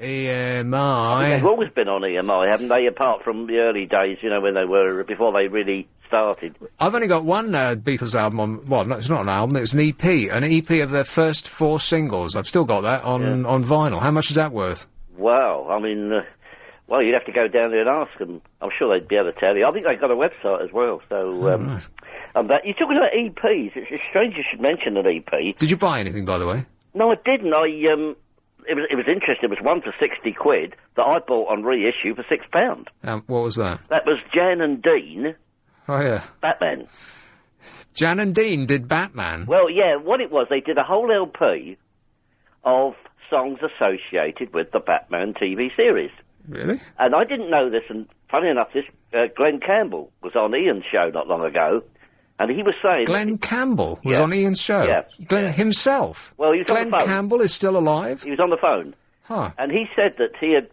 EMI. I think they've always been on EMI, haven't they? Apart from the early days, when they were before they really started. I've only got one Beatles album on. Well, no, it's not an album. It's an EP of their first 4 singles. I've still got that on vinyl. How much is that worth? Wow, I mean, you'd have to go down there and ask them. I'm sure they'd be able to tell you. I think they've got a website as well. So, right. But you're talking about EPs. It's strange you should mention an EP. Did you buy anything, by the way? No, I didn't. It was interesting. It was one for £60 that I bought on reissue for £6. What was that? That was Jan and Dean. Oh yeah, Batman. Jan and Dean did Batman. Well, yeah. What it was, they did a whole LP of songs associated with the Batman TV series. Really? And I didn't know this. And funny enough, this Glenn Campbell was on Ian's show not long ago. And he was saying... Glenn Campbell was on Ian's show? Yeah. Glenn himself? Well, he was Glenn on the phone. Campbell is still alive? He was on the phone. Huh. And he said that he had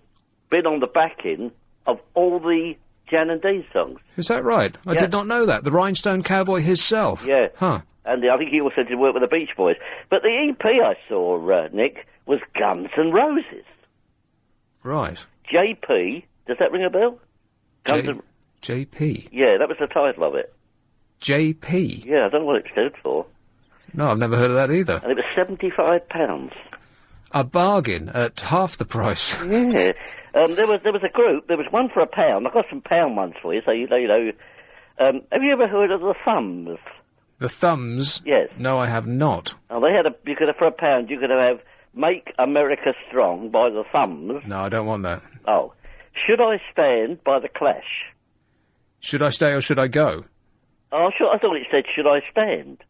been on the backing of all the Jan and Dean songs. Is that right? I did not know that. The Rhinestone Cowboy himself? Yeah. Huh. And I think he also did work with the Beach Boys. But the EP I saw, Nick, was Guns N' Roses. Right. JP, does that ring a bell? JP? Yeah, that was the title of it. JP? Yeah, I don't know what it stood for. No, I've never heard of that either. And it was £75. A bargain at half the price. Yeah. There was a group, there was one for £1. I've got some pound ones for you, so you know. Have you ever heard of the Thumbs? The Thumbs? Yes. No, I have not. Oh, they had you could have, for £1, you could have Make America Strong by the Thumbs. No, I don't want that. Oh. Should I Stand by the Clash? Should I stay or should I go? Oh, sure, I thought it said, Should I Stand?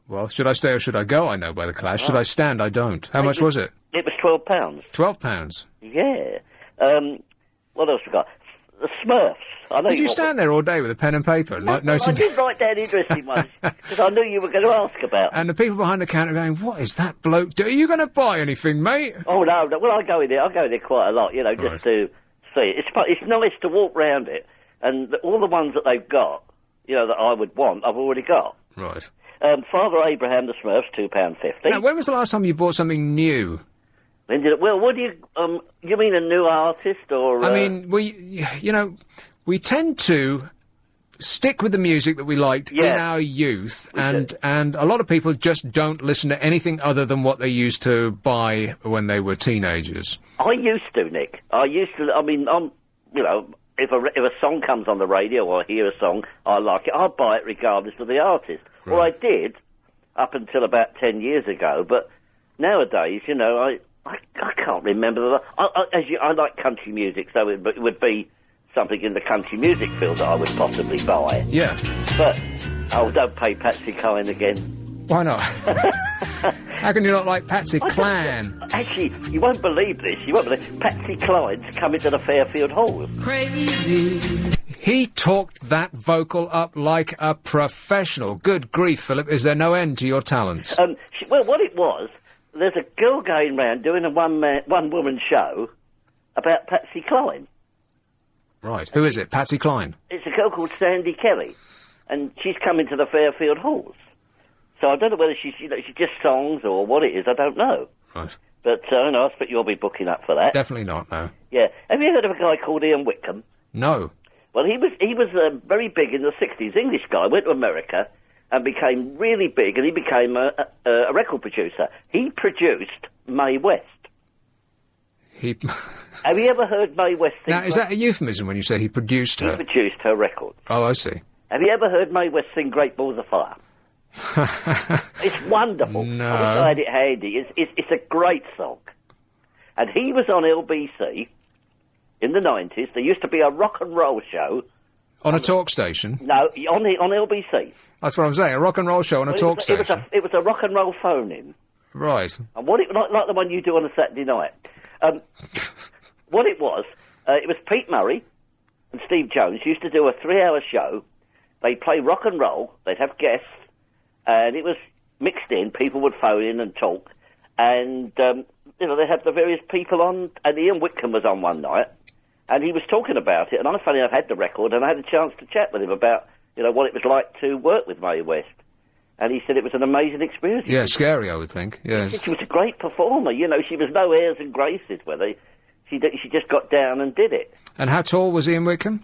Well, Should I Stay or Should I Go, I know by the Clash. Should I Stand, I don't. How much was it? It was £12. £12? Yeah. What else we got? The Smurfs. I know Did you stand there all day with a pen and paper? I did write down interesting ones, because I knew you were going to ask about them. And the people behind the counter going, what is that bloke doing? Are you going to buy anything, mate? Oh, no. Well, I go in there quite a lot, just to see it. It's nice to walk round it, and all the ones that they've got, that I would want, I've already got. Right. Father Abraham, the Smurfs, £2.50. Now, when was the last time you bought something new? When did it? Well, what do you mean a new artist, or... I mean, we tend to stick with the music that we liked in our youth, and a lot of people just don't listen to anything other than what they used to buy when they were teenagers. I used to, Nick. I mean, if a song comes on the radio or I hear a song, I like it, I'll buy it regardless of the artist. Right. Well, I did up until about 10 years ago, but nowadays, I can't remember. I like country music, so it would be something in the country music field that I would possibly buy. Yeah. But, don't pay Patsy Cline again. Why not? How can you not like Patsy Cline? Actually, you won't believe this. Patsy Cline's coming to the Fairfield Halls. Crazy. He talked that vocal up like a professional. Good grief, Philip. Is there no end to your talents? Well, what it was, there's a girl going round doing a one-woman show about Patsy Cline. Right. Who is it? Patsy Cline? It's a girl called Sandy Kelly, and she's coming to the Fairfield Halls. So I don't know whether she's just songs or what it is. I don't know. Right. But I expect you'll be booking up for that. Definitely not. No. Yeah. Have you heard of a guy called Ian Whitcomb? No. Well, he was very big in the 60s. English guy, went to America and became really big, and he became a record producer. He produced Mae West. Have you ever heard Mae West sing? Now, is that a euphemism when you say he produced her? He produced her record. Oh, I see. Have you ever heard Mae West sing Great Balls of Fire? It's wonderful. No. I wish I had it handy. It's a great song. And he was on LBC in the 90s. There used to be a rock and roll show. On a talk station? No, on LBC. That's what I'm saying, a rock and roll show on a talk station. It was a rock and roll phone-in. Right. And like the one you do on a Saturday night. What it was Pete Murray, and Steve Jones used to do a 3-hour show. They'd play rock and roll, they'd have guests, and it was mixed in. People would phone in and talk, and, they'd have the various people on, and Ian Whitcomb was on one night, and he was talking about it, and I funny enough had the record, and I had a chance to chat with him about, what it was like to work with Mae West. And he said it was an amazing experience. Yeah, scary, I would think. Yes. She was a great performer. She was no airs and graces with her. She just got down and did it. And how tall was Ian Whitcomb?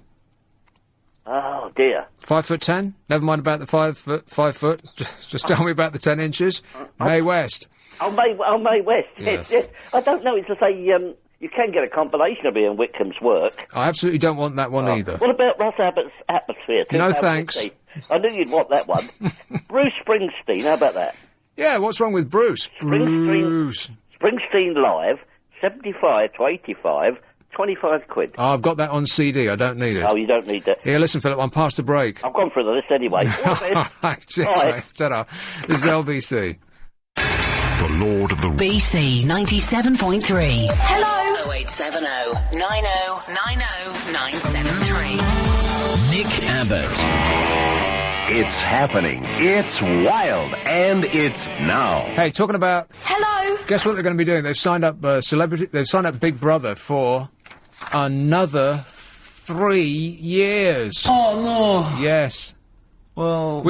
Oh, dear. 5'10"? Never mind about the 5 foot. Just tell me about the 10 inches. Mae West. Mae West. Yes. Yes. I don't know. It's to say, you can get a compilation of Ian Whitcomb's work. I absolutely don't want that one either. What about Russ Abbott's Atmosphere? No thanks. I knew you'd want that one. Bruce Springsteen, how about that? Yeah, what's wrong with Bruce? Bruce. Springsteen Live, 75 to 85, 25 quid. Oh, I've got that on CD, I don't need it. Oh, you don't need that. Here, listen, Philip, I'm past the break. I've gone through the list anyway. Cheers, mate. Ta-ra. This is LBC. The Lord of the... BC 97.3. Hello. 0870 90 90 973. Nick Abbott. It's happening. It's wild. And it's now. Hey, talking about... Hello. Guess what they're going to be doing? They've signed up They've signed up Big Brother for another 3 years. Oh, no. Yes. Well...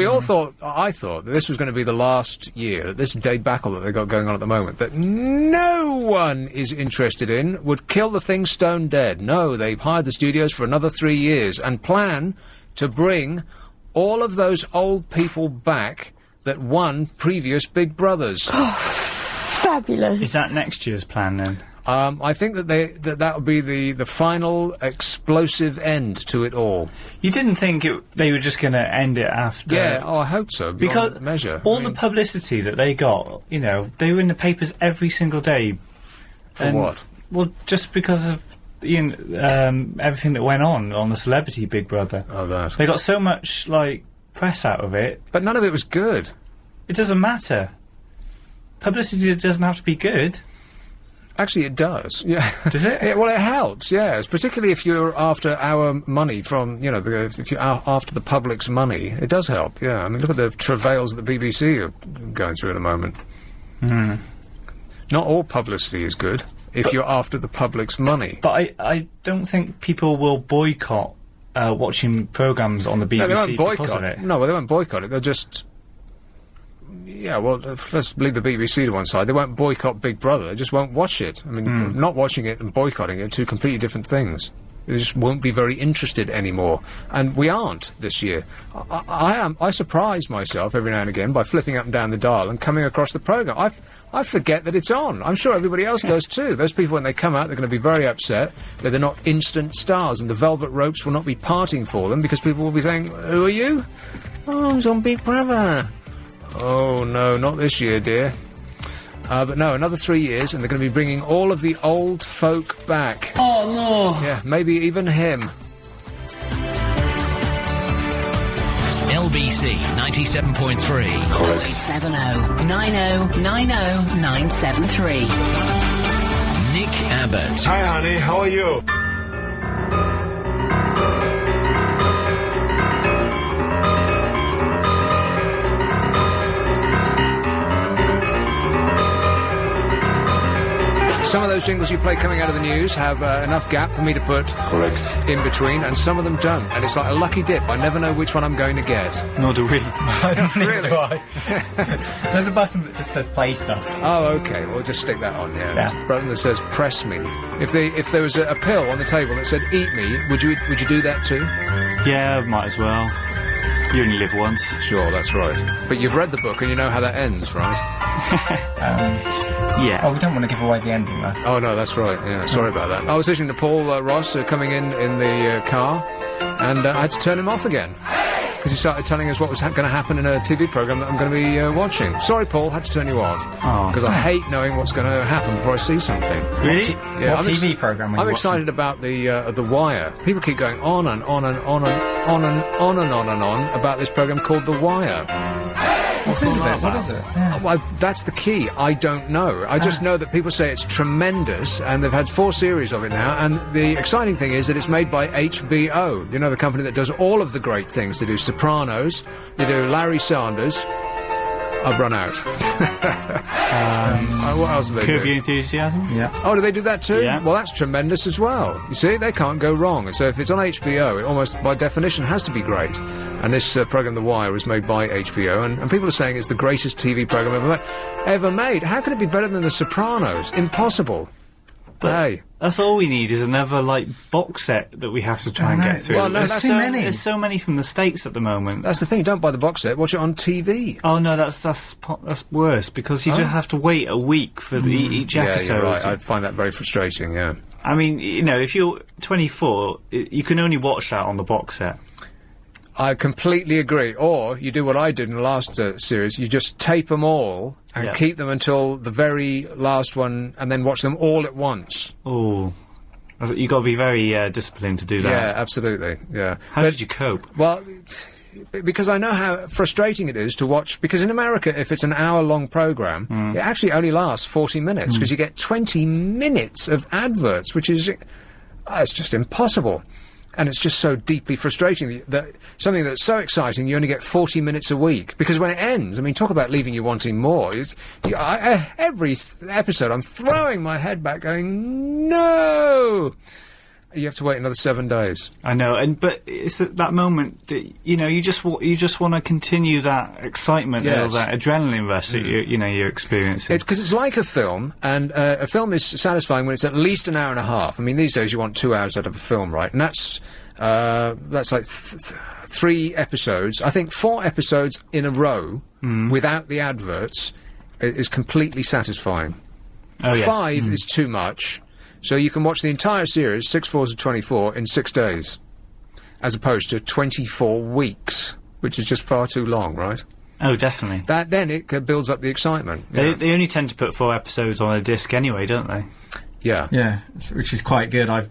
I thought that this was going to be the last year, that this debacle that they've got going on at the moment, that no one is interested in, would kill the thing stone dead. No, they've hired the studios for another 3 years and plan to bring all of those old people back that won previous Big Brothers. Fabulous. Is that next year's plan, then? I think that that would be the final explosive end to it all. You didn't think they were just going to end it after... Yeah, I hope so, because measure. All the publicity that they got, they were in the papers every single day. For what? Well, just because of everything that went on the Celebrity Big Brother. Oh, that. They got so much, press out of it. But none of it was good. It doesn't matter. Publicity doesn't have to be good. Actually, it does. Yeah. Does it? Yeah, well, it helps. Yes, particularly if you're after our money from, if you're after the public's money, it does help. Yeah. I mean, look at the travails that the BBC are going through at the moment. Mm. Not all publicity is good if you're after the public's money. But I don't think people will boycott watching programmes on the BBC because of it. No, well, they won't boycott it. They'll just... Yeah, well, let's leave the BBC to one side. They won't boycott Big Brother. They just won't watch it. I mean, not watching it and boycotting it are two completely different things. They just won't be very interested anymore. And we aren't this year. I surprise myself every now and again by flipping up and down the dial and coming across the programme. I forget that it's on. I'm sure everybody else does too. Those people, when they come out, they're going to be very upset that they're not instant stars, and the velvet ropes will not be parting for them because people will be saying, "Who are you?" "Oh, I'm on Big Brother." "Oh, no, not this year, dear." But no, another 3 years, and they're going to be bringing all of the old folk back. Oh, no. Yeah, maybe even him. LBC 97.3. 0870 90 90 973. Nick Abbott. Hi, honey. How are you? Some of those jingles you play coming out of the news have enough gap for me to put in between, and some of them don't. And it's like a lucky dip. I never know which one I'm going to get. Nor do we. Really? There's a button that just says play stuff. Oh, okay. We'll just stick that on, yeah. There's a button that says press me. If there was a pill on the table that said eat me, would you do that too? Yeah, might as well. You only live once. Sure, that's right. But you've read the book and you know how that ends, right? Yeah. Oh, we don't want to give away the ending, though. Oh, no, that's right. Yeah, sorry about that. I was listening to Paul Ross coming in the car, and I had to turn him off again. Because he started telling us what was going to happen in a TV programme that I'm going to be watching. Sorry, Paul, had to turn you off. Because I hate knowing what's going to happen before I see something. Really? Yeah, what TV programme I'm excited about the Wire. People keep going on and on and on and on and on and on and on about this programme called The Wire. What's all that What about? is it? Well, that's the key. I don't know. I just know that people say it's tremendous, and they've had 4 series of it now. And the exciting thing is that it's made by HBO. You know, the company that does all of the great things. They do Sopranos. They do Larry Sanders. I've run out. What else do they Curb do? Your Enthusiasm? Yeah. Oh, do they do that too? Yeah. Well, that's tremendous as well. You see, they can't go wrong. And so if it's on HBO, it almost, by definition, has to be great. And this programme, The Wire, was made by HBO, and people are saying it's the greatest TV programme ever made. How can it be better than The Sopranos? Impossible. But hey. That's all we need is another, box set that we have to try and get through. Well, no, there's that's so so many. There's so many from the States at the moment. That's the thing, don't buy the box set, watch it on TV. Oh, no, that's worse, because you just have to wait a week for each episode. Yeah, you're right. I'd find that very frustrating, yeah. I mean, you know, if you're 24, you can only watch that on the box set. I completely agree. Or you do what I did in the last series, you just tape them all and keep them until the very last one and then watch them all at once. Oh, you got to be very disciplined to do that. Yeah, absolutely, yeah. How did you cope? Well, because I know how frustrating it is to watch, because in America, if it's an hour-long programme, it actually only lasts 40 minutes, because you get 20 minutes of adverts, which is... it's just impossible. And it's just so deeply frustrating that something that's so exciting, you only get 40 minutes a week. Because when it ends, I mean, talk about leaving you wanting more. Every episode, I'm throwing my head back going, no! You have to wait another 7 days. I know, but it's at that moment that, you know, you just want to continue that excitement or that adrenaline rush that you're experiencing. It's because it's like a film, and a film is satisfying when it's at least an hour and a half. I mean, these days you want 2 hours out of a film, right? And that's like 3 episodes. I think 4 episodes in a row without the adverts is completely satisfying. Oh, yes. 5 is too much. So you can watch the entire series, 6 4s of 24, in 6 days, as opposed to 24 weeks, which is just far too long, right? Oh, definitely. Then it builds up the excitement. They only tend to put 4 episodes on a disc anyway, don't they? Yeah. Yeah, which is quite good. I've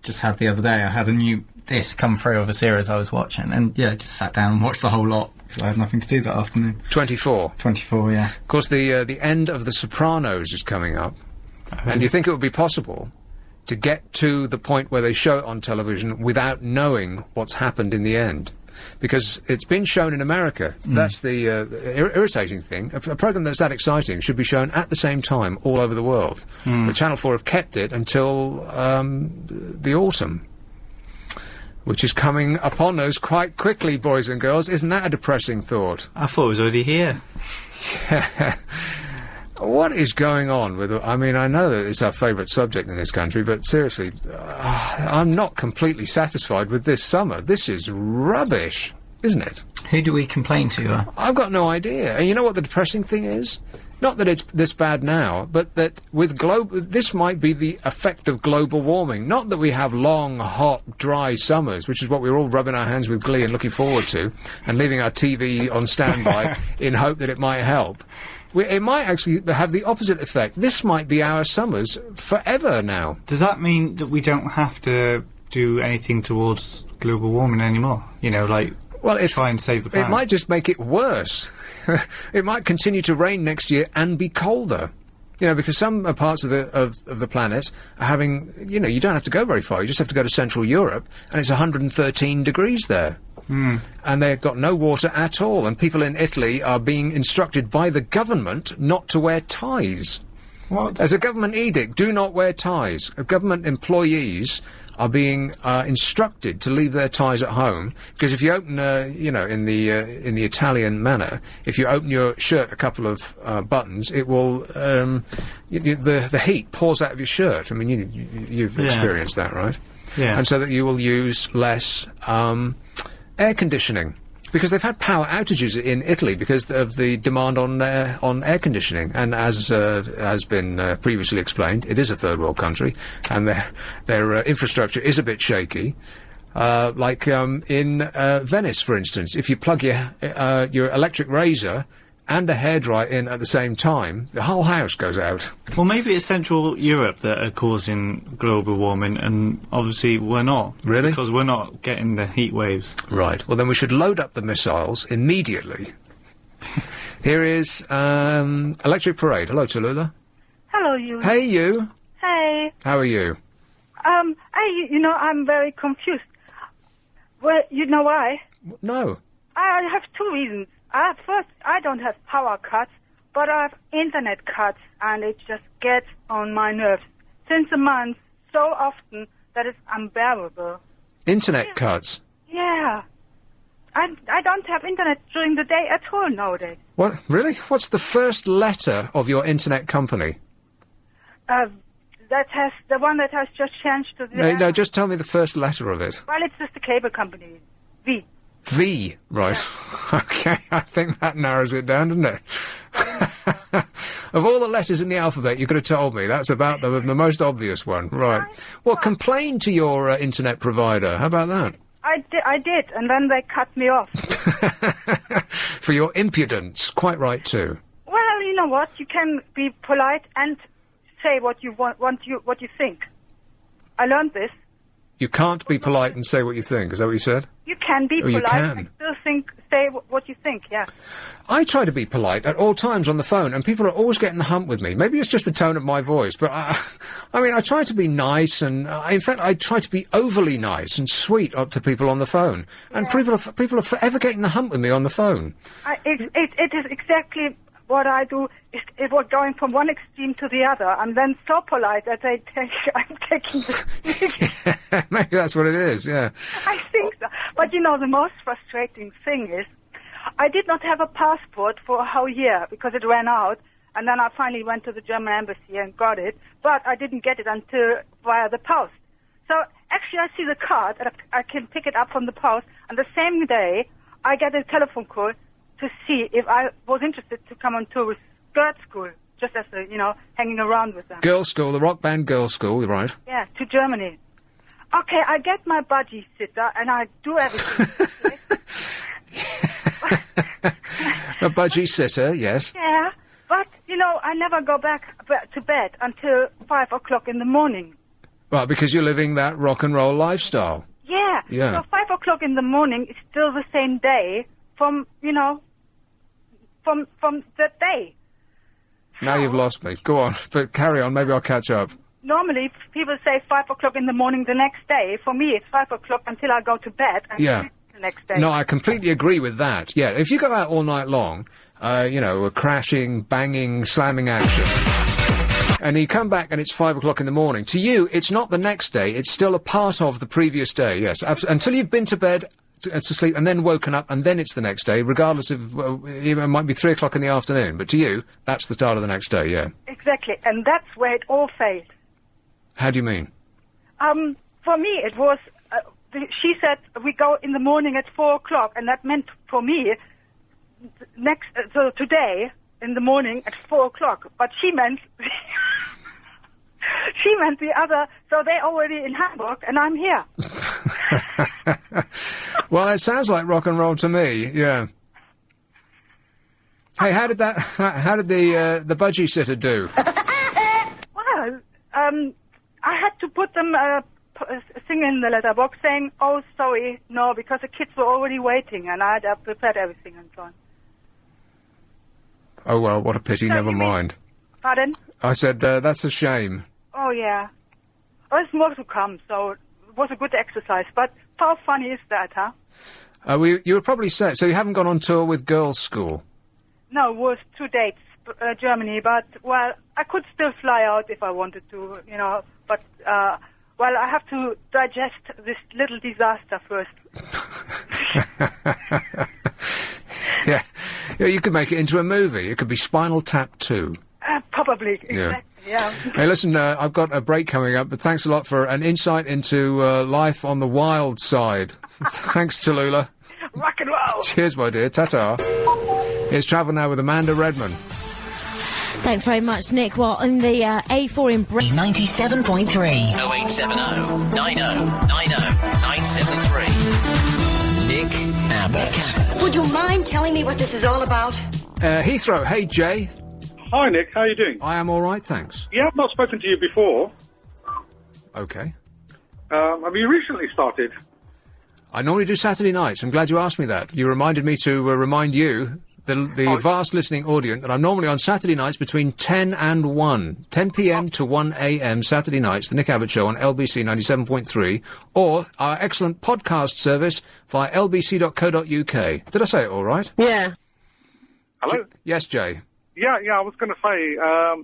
just had the other day, I had a new disc come through of a series I was watching, and just sat down and watched the whole lot, because I had nothing to do that afternoon. 24? 24, yeah. Of course, the end of The Sopranos is coming up. And you think it would be possible to get to the point where they show it on television without knowing what's happened in the end? Because it's been shown in America. That's the irritating thing. A programme that's that exciting should be shown at the same time all over the world. But Channel 4 have kept it until the autumn, which is coming upon us quite quickly, boys and girls. Isn't that a depressing thought? I thought it was already here. Yeah. What is going on with... I mean, I know that it's our favourite subject in this country, but seriously, I'm not completely satisfied with this summer. This is rubbish, isn't it? Who do we complain to? I've got no idea. And you know what the depressing thing is? Not that it's this bad now, but that with this might be the effect of global warming. Not that we have long, hot, dry summers, which is what we're all rubbing our hands with glee and looking forward to, and leaving our TV on standby in hope that it might help. It might actually have the opposite effect. This might be our summers forever now. Does that mean that we don't have to do anything towards global warming anymore? You know, try and save the planet? It might just make it worse. It might continue to rain next year and be colder. You know, because some parts of the planet are having... You know, you don't have to go very far. You just have to go to Central Europe, and it's 113 degrees there. And they've got no water at all, and people in Italy are being instructed by the government not to wear ties. What? As a government edict, do not wear ties. Government employees are being instructed to leave their ties at home, because if you open, you know, in the Italian manner, if you open your shirt a couple of buttons, it will the heat pours out of your shirt. I mean, you've experienced that, right? Yeah. And so that you will use less air conditioning, because they've had power outages in Italy because of the demand on air conditioning, and as has been previously explained, it is a third world country, and their infrastructure is a bit shaky. Like in Venice, for instance, if you plug your electric razor and a hairdryer in at the same time, the whole house goes out. Well, maybe it's Central Europe that are causing global warming, and obviously we're not. Really? Because we're not getting the heat waves. Right. Well, then we should load up the missiles immediately Here is Electric Parade. Hello, Tallulah. Hello, you. Hey, you. Hey. How are you? I'm very confused. Well, you know why? No. I have two reasons. First, I don't have power cuts, but I have internet cuts, and it just gets on my nerves. Since a month, so often that it's unbearable. Internet cuts? Yeah. I don't have internet during the day at all nowadays. What? Really? What's the first letter of your internet company? The one that has just changed to the... No, just tell me the first letter of it. Well, it's just a cable company. V. V, right. Okay, I think that narrows it down, doesn't it? Of all the letters in the alphabet you could have told me, that's about the most obvious one. Right. Well, complain to your internet provider. How about that? I did, and then they cut me off. For your impudence. Quite right, too. Well, you know what? You can be polite and say what you what you think. I learned this. You can't be polite and say what you think. Is that what you said? You can be you polite can. and still say what you think, yeah. I try to be polite at all times on the phone, and people are always getting the hump with me. Maybe it's just the tone of my voice, but I try to be nice, and in fact, I try to be overly nice and sweet up to people on the phone. And people are forever getting the hump with me on the phone. It is exactly what I do. It was going from one extreme to the other. I'm then so polite that I'm taking the... Maybe that's what it is, yeah. I think so. But you know, the most frustrating thing is, I did not have a passport for a whole year because it ran out, and then I finally went to the German embassy and got it, but I didn't get it until via the post. So actually I see the card, and I can pick it up from the post, and the same day I get a telephone call to see if I was interested to come on tour with Skirt School, just as hanging around with them. Girls' School, the rock band Girls' School, right? Yeah, to Germany. Okay, I get my budgie sitter, and I do everything. A budgie sitter, yes. Yeah, but, I never go back to bed until 5 o'clock in the morning. Right, because you're living that rock and roll lifestyle. Yeah. Yeah. So 5 o'clock in the morning is still the same day from that day. Now you've lost me. Go on, but carry on. Maybe I'll catch up. Normally, people say 5 o'clock in the morning the next day. For me, it's 5 o'clock until I go to bed and sleep the next day. No, I completely agree with that. Yeah, if you go out all night long, a crashing, banging, slamming action, and you come back and it's 5 o'clock in the morning, to you, it's not the next day. It's still a part of the previous day, yes. Until you've been to bed... to sleep and then woken up and then it's the next day, regardless of it might be 3 o'clock in the afternoon, but to you that's the start of the next day. Yeah, exactly. And that's where it all failed. How do you mean? For me it was she said we go in the morning at 4 o'clock, and that meant for me today in the morning at 4 o'clock, but she meant she meant the other, so they're already in Hamburg and I'm here. Well, it sounds like rock and roll to me, yeah. Hey, how did the budgie sitter do? Well, I had to put them a thing in the letterbox saying, oh, sorry, no, because the kids were already waiting and I had prepared everything and so on. Oh, well, what a pity, So never you mean- mind. Pardon? I said, that's a shame. Oh, yeah. There's more to come, so it was a good exercise, but how funny is that, huh? You were probably set, so you haven't gone on tour with Girls' School? No, it was 2 dates, Germany, but, well, I could still fly out if I wanted to, but, well, I have to digest this little disaster first. Yeah, you could make it into a movie. It could be Spinal Tap 2. Probably, exactly, yeah. Hey, listen, I've got a break coming up, but thanks a lot for an insight into life on the wild side. Thanks, Tallulah. Rock and roll! Cheers, my dear. Ta-ta. Here's Travel Now with Amanda Redman. Thanks very much, Nick. Well, in the A4 in Britain... 97.3. 0870 90 90 973. Nick Abbott. Would you mind telling me what this is all about? Heathrow. Hey, Jay. Hi, Nick. How are you doing? I am all right, thanks. Yeah, I've not spoken to you before. Okay. Have you recently started? I normally do Saturday nights. I'm glad you asked me that. You reminded me to remind you the vast listening audience that I'm normally on Saturday nights between 10 and 1. 10 p.m. to 1 a.m. Saturday nights, The Nick Abbott Show on LBC 97.3, or our excellent podcast service via lbc.co.uk. Did I say it all right? Yeah. Hello? Yes, Jay. Yeah, I was going to say,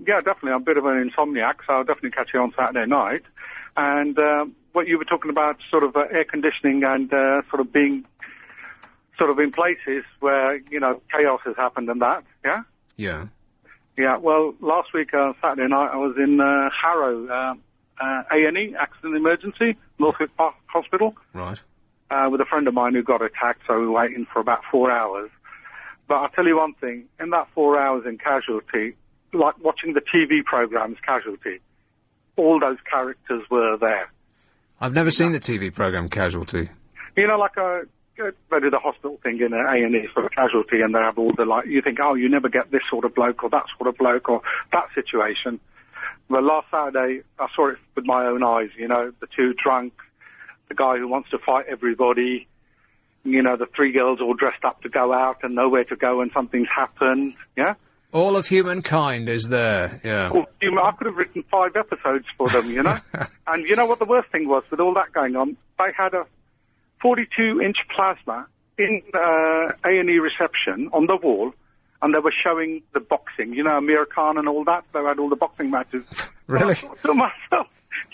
yeah, definitely. I'm a bit of an insomniac, so I'll definitely catch you on Saturday night. And what you were talking about, sort of air conditioning and sort of being sort of in places where, you know, chaos has happened and that, yeah? Yeah. Yeah, well, last week, Saturday night, I was in Harrow, A&E, Accident Emergency, Northwick Park Hospital. Right. With a friend of mine who got attacked, so we were waiting for about 4 hours. But I'll tell you one thing, in that 4 hours in Casualty, like watching the TV programmes Casualty, all those characters were there. I've never seen the TV programme Casualty. You know, like they do the hospital thing in A&E for Casualty, and they have all the, like, you think, oh, you never get this sort of bloke or that sort of bloke or that situation. Well, last Saturday, I saw it with my own eyes, you know, the two drunk, the guy who wants to fight everybody, you know, the three girls all dressed up to go out and nowhere to go and something's happened, yeah? All of humankind is there, yeah. Well, I could have written 5 episodes for them, you know? And you know what the worst thing was with all that going on? They had a 42-inch plasma in A&E reception on the wall, and they were showing the boxing, you know, Amir Khan and all that. They had all the boxing matches. Really? I thought to myself,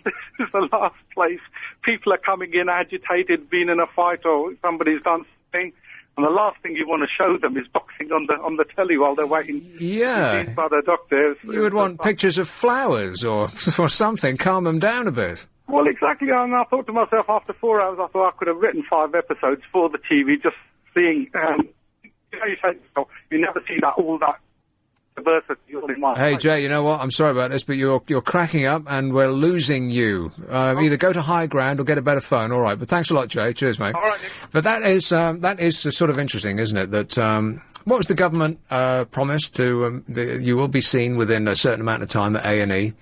this is the last place. People are coming in agitated, being in a fight, or somebody's done something, and the last thing you want to show them is boxing on the telly while they're waiting to be seen by the doctors. You would want pictures of flowers or something, calm them down a bit. Well, exactly, and I thought to myself, after 4 hours, I thought I could have written 5 episodes for the TV, just seeing, you know, you say, you never see that, all that diversity all in one Hey, place. Jay, you know what? I'm sorry about this, but you're cracking up and we're losing you. Either go to high ground or get a better phone, all right. But thanks a lot, Jay. Cheers, mate. All right, Nick. But that is sort of interesting, isn't it? That, what was the government promised to, you will be seen within a certain amount of time at A&E.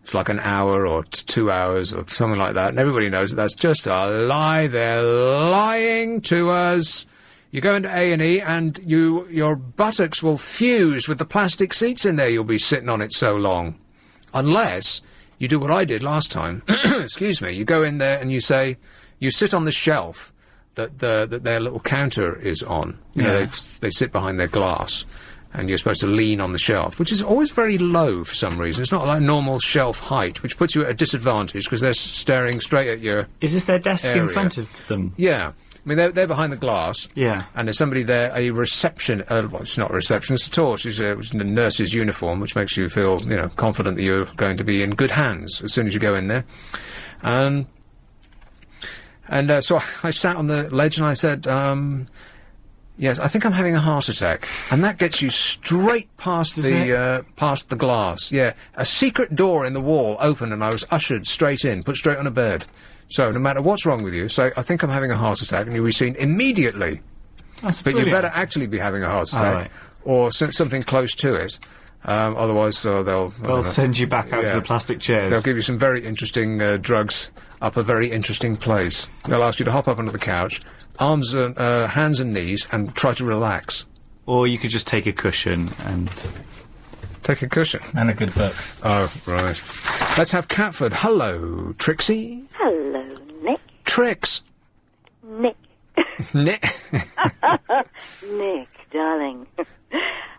It's like an hour or 2 hours or something like that. And everybody knows that that's just a lie. They're lying to us. You go into A&E and your buttocks will fuse with the plastic seats in there. You'll be sitting on it so long. Unless you do what I did last time. Excuse me. You go in there and you sit on the shelf that their little counter is on. You know, they sit behind their glass. And you're supposed to lean on the shelf, which is always very low for some reason. It's not like normal shelf height, which puts you at a disadvantage because they're staring straight at your Is this their desk area. in front of them? Yeah. I mean, they're behind the glass. Yeah. And there's somebody there, a reception... well, it's not a receptionist at all. She's in a nurse's uniform, which makes you feel, you know, confident that you're going to be in good hands as soon as you go in there. And so I sat on the ledge and I said... yes, I think I'm having a heart attack, and that gets you straight past the glass. Yeah, a secret door in the wall opened, and I was ushered straight in, put straight on a bed. So no matter what's wrong with you, say I think I'm having a heart attack, and you'll be seen immediately. That's but brilliant. you better actually be having a heart attack, right. or something close to it. Otherwise, they'll send you back out to the plastic chairs. They'll give you some very interesting drugs up a very interesting place. They'll ask you to hop up onto the couch. Arms and hands and knees, and try to relax. Or you could just take a cushion and... Take a cushion? And a good book. Oh, right. Let's have Catford. Hello, Trixie. Hello, Nick. Trix. Nick. Nick. Nick, darling.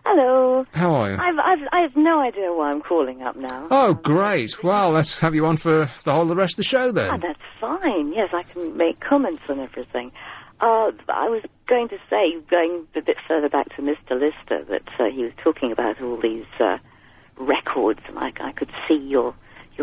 Hello. How are you? I have no idea why I'm calling up now. Oh, great. Well, let's have you on for the rest of the show, then. Ah, that's fine. Yes, I can make comments on everything. I was going to say, going a bit further back to Mr. Lister, that he was talking about all these records, and I could see your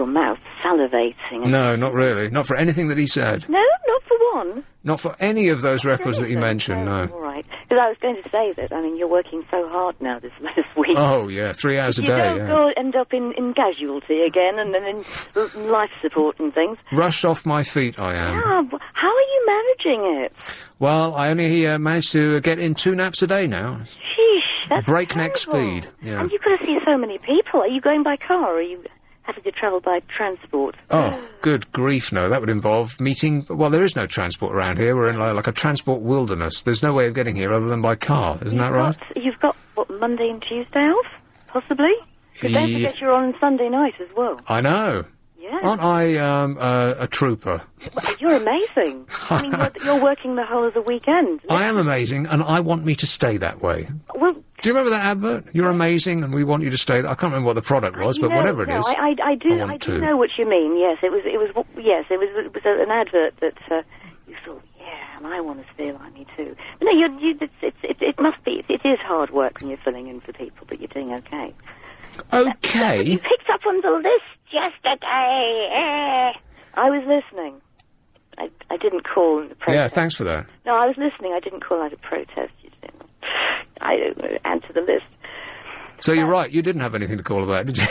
mouth salivating. No, not really. Not for anything that he said. No, not for one. Not for any of those records that you mentioned, no. All right. Because I was going to say that, I mean, you're working so hard now this week. Oh, yeah, 3 hours a day, You don't end up in casualty again and then in life support and things. Rushed off my feet, I am. Yeah, how are you managing it? Well, I only managed to get in 2 naps a day now. Sheesh, that's breakneck terrible. speed, yeah. And you've got to see so many people. Are you going by car, or are you having to travel by transport? Oh, good grief, no. That would involve meeting... Well, there is no transport around here. We're in like a transport wilderness. There's no way of getting here other than by car. Isn't that right? You've got Monday and Tuesday off, possibly. Because don't forget you're on Sunday night as well. I know. Yeah. Aren't I a trooper? You're amazing. I mean, you're working the whole of the weekend. I am amazing, and I want me to stay that way. Well, do you remember that advert? You're amazing, and we want you to stay. I can't remember what the product was, but whatever it is. I do know what you mean. Yes, it was an advert that you thought, yeah, and I want to feel like me too. But no, it must be. It is hard work when you're filling in for people, but you're doing okay. Okay. You picked up on the list yesterday. I was listening. I didn't call and protest. Yeah, thanks for that. No, I was listening. I didn't call out a protest. You didn't. I don't know. Add to the list. So you're right. You didn't have anything to call about, did you?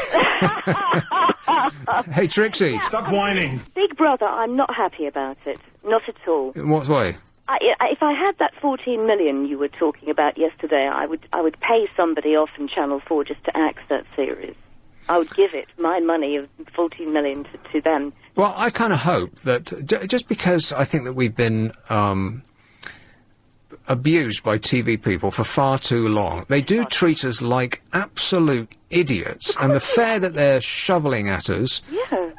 Hey, Trixie. Stop whining. Big Brother, I'm not happy about it. Not at all. In what way? If I had that 14 million you were talking about yesterday, I would pay somebody off in Channel 4 just to act that series. I would give it, my money of 14 million to them. Well, I kind of hope that, just because I think that we've been abused by TV people for far too long, they do treat us like absolute idiots, and the fare that they're shoveling at us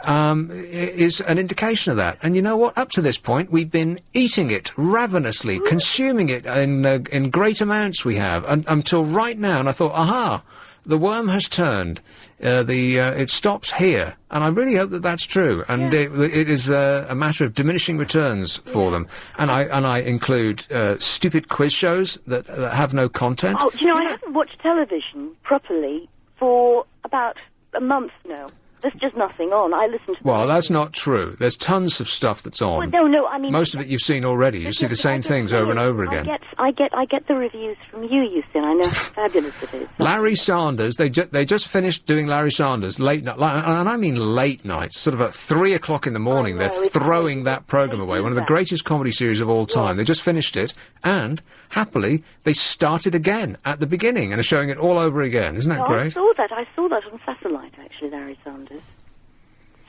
is an indication of that. And you know what? Up to this point, we've been eating it ravenously, consuming it in great amounts we have, until right now, and I thought, aha, the worm has turned. It stops here, and I really hope that that's true. And it is a matter of diminishing returns for them. And I include stupid quiz shows that have no content. Oh, do you know, I haven't watched television properly for about a month now. There's just nothing on. I listen to... Well, that's not true. There's tons of stuff that's on. Well, no, I mean... Most of it you've seen already. You see the same things over and over again. I get the reviews from you see, and I know how fabulous it is. Larry Sanders, they just finished doing Larry Sanders late night, and I mean late night, sort of at 3 o'clock in the morning. They're throwing that programme away, one of the greatest comedy series of all time. They just finished it, and, happily, they started again at the beginning and are showing it all over again. Isn't that great? I saw that on satellite, actually, Larry Sanders.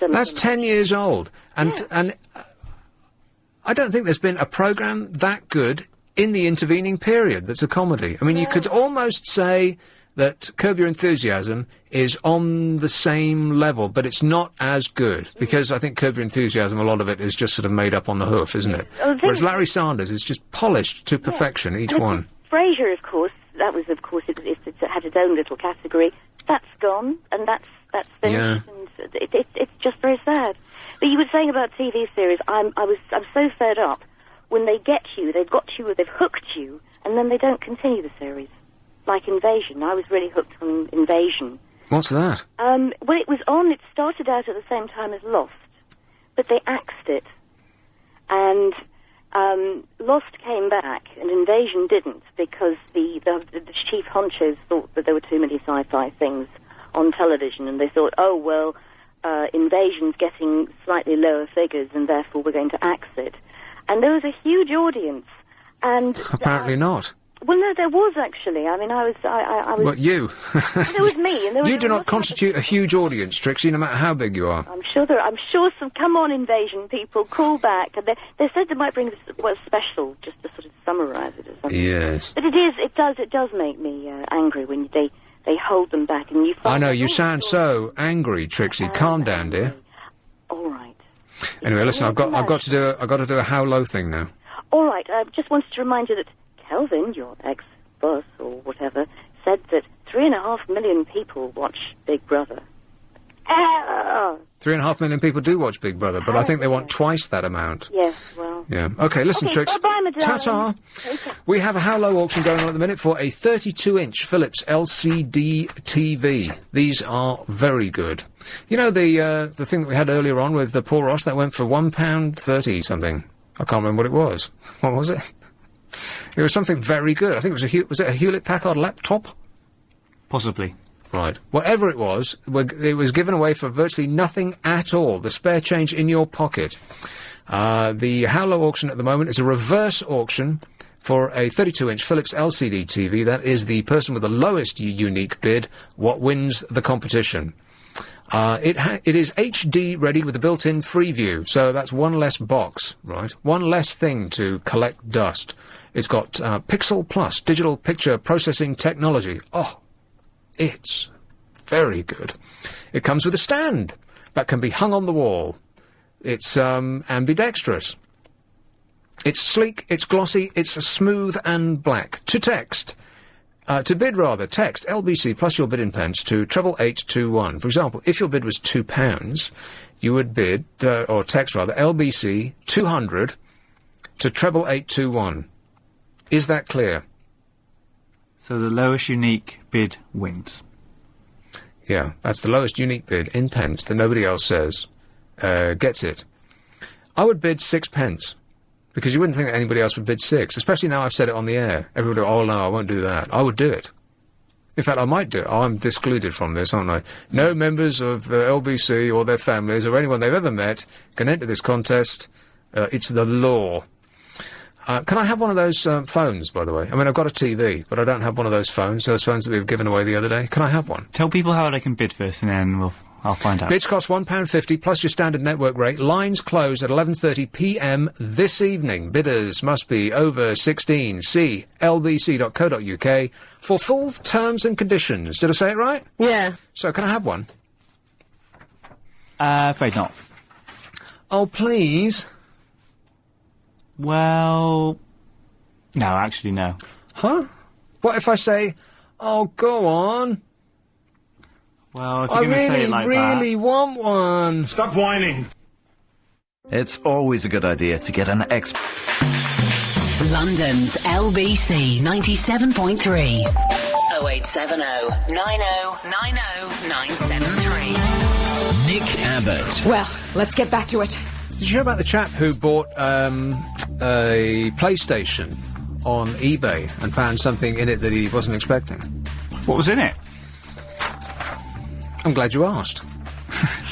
That's 10 years old, and I don't think there's been a programme that good in the intervening period that's a comedy. I mean, you could almost say that Curb Your Enthusiasm is on the same level, but it's not as good, because I think Curb Your Enthusiasm, a lot of it is just sort of made up on the hoof, isn't it? Whereas Larry Sanders is just polished to perfection, each one. Frasier, of course, that was, of course, it had its own little category. That's gone, and that's finished, and it's just very sad. But you were saying about TV series, I'm so fed up when they get you, they've hooked you, and then they don't continue the series. Like Invasion, I was really hooked on Invasion. What's that? Well, it started out at the same time as Lost, but they axed it, and Lost came back, and Invasion didn't, because the chief honchos thought that there were too many sci-fi things on television, and they thought, oh, well, Invasion's getting slightly lower figures, and therefore we're going to axe it. And there was a huge audience, and... Apparently not. Well, no, there was, actually. I mean, I was... But you? There was me, and there was... You do not constitute a huge audience, Trixie, no matter how big you are. I'm sure some... Come on, Invasion people, call back. And they said they might bring a special, just to sort of summarise it or something. Yes. But it does make me angry when they hold them back, and you find... I know, you sound so angry, Trixie. Calm down, dear. All right. Anyway, listen, I've got to do a how low thing now. All right, I just wanted to remind you that Kelvin, your ex-boss or whatever, said that 3.5 million people watch Big Brother. 3.5 million people do watch Big Brother, but I think they want twice that amount. Yes, well... Yeah. OK, listen, Trix. Bye-bye, madame. Ta-ta. We have a How Low auction going on at the minute for a 32-inch Philips LCD TV. These are very good. You know the thing that we had earlier on with Paul Ross, that went for £1.30 something? I can't remember what it was. What was it? It was something very good. I think it was was it a Hewlett-Packard laptop? Possibly. Right. Whatever it was given away for virtually nothing at all. The spare change in your pocket. The How Low auction at the moment is a reverse auction for a 32-inch Philips LCD TV. That is the person with the lowest unique bid what wins the competition. It is HD ready with a built-in free view, so that's one less box, right? One less thing to collect dust. It's got Pixel Plus digital picture processing technology. Oh, it's very good. It comes with a stand that can be hung on the wall. It's ambidextrous. It's sleek, it's glossy, it's smooth and black. To bid, text LBC plus your bid in pence to 88821. For example, if your bid was £2, you would bid, or text rather, LBC 200 to 88821. Is that clear? So the lowest unique bid wins. Yeah, that's the lowest unique bid in pence that nobody else says gets it. I would bid 6 pence. Because you wouldn't think that anybody else would bid 6, especially now I've said it on the air. Everybody, oh no, I won't do that. I would do it. In fact, I might do it. I'm excluded from this, aren't I? No members of LBC or their families or anyone they've ever met can enter this contest. It's the law. Can I have one of those phones, by the way? I mean, I've got a TV, but I don't have one of those phones that we were given away the other day. Can I have one? Tell people how they can bid first, and then I'll find out. Bids cost £1.50 plus your standard network rate. Lines close at 11:30 p.m. this evening. Bidders must be over 16. See lbc.co.uk for full terms and conditions. Did I say it right? Yeah. So can I have one? Afraid not. Oh, please. Well, no, actually no. Huh? What if I say, oh, go on? Well, if you're going to say it like that... I really want one. Stop whining. It's always a good idea to get an London's LBC 97.3. 0870 9090 973. Nick Abbott. Well, let's get back to it. Did you hear about the chap who bought a PlayStation on eBay and found something in it that he wasn't expecting? What was in it? I'm glad you asked.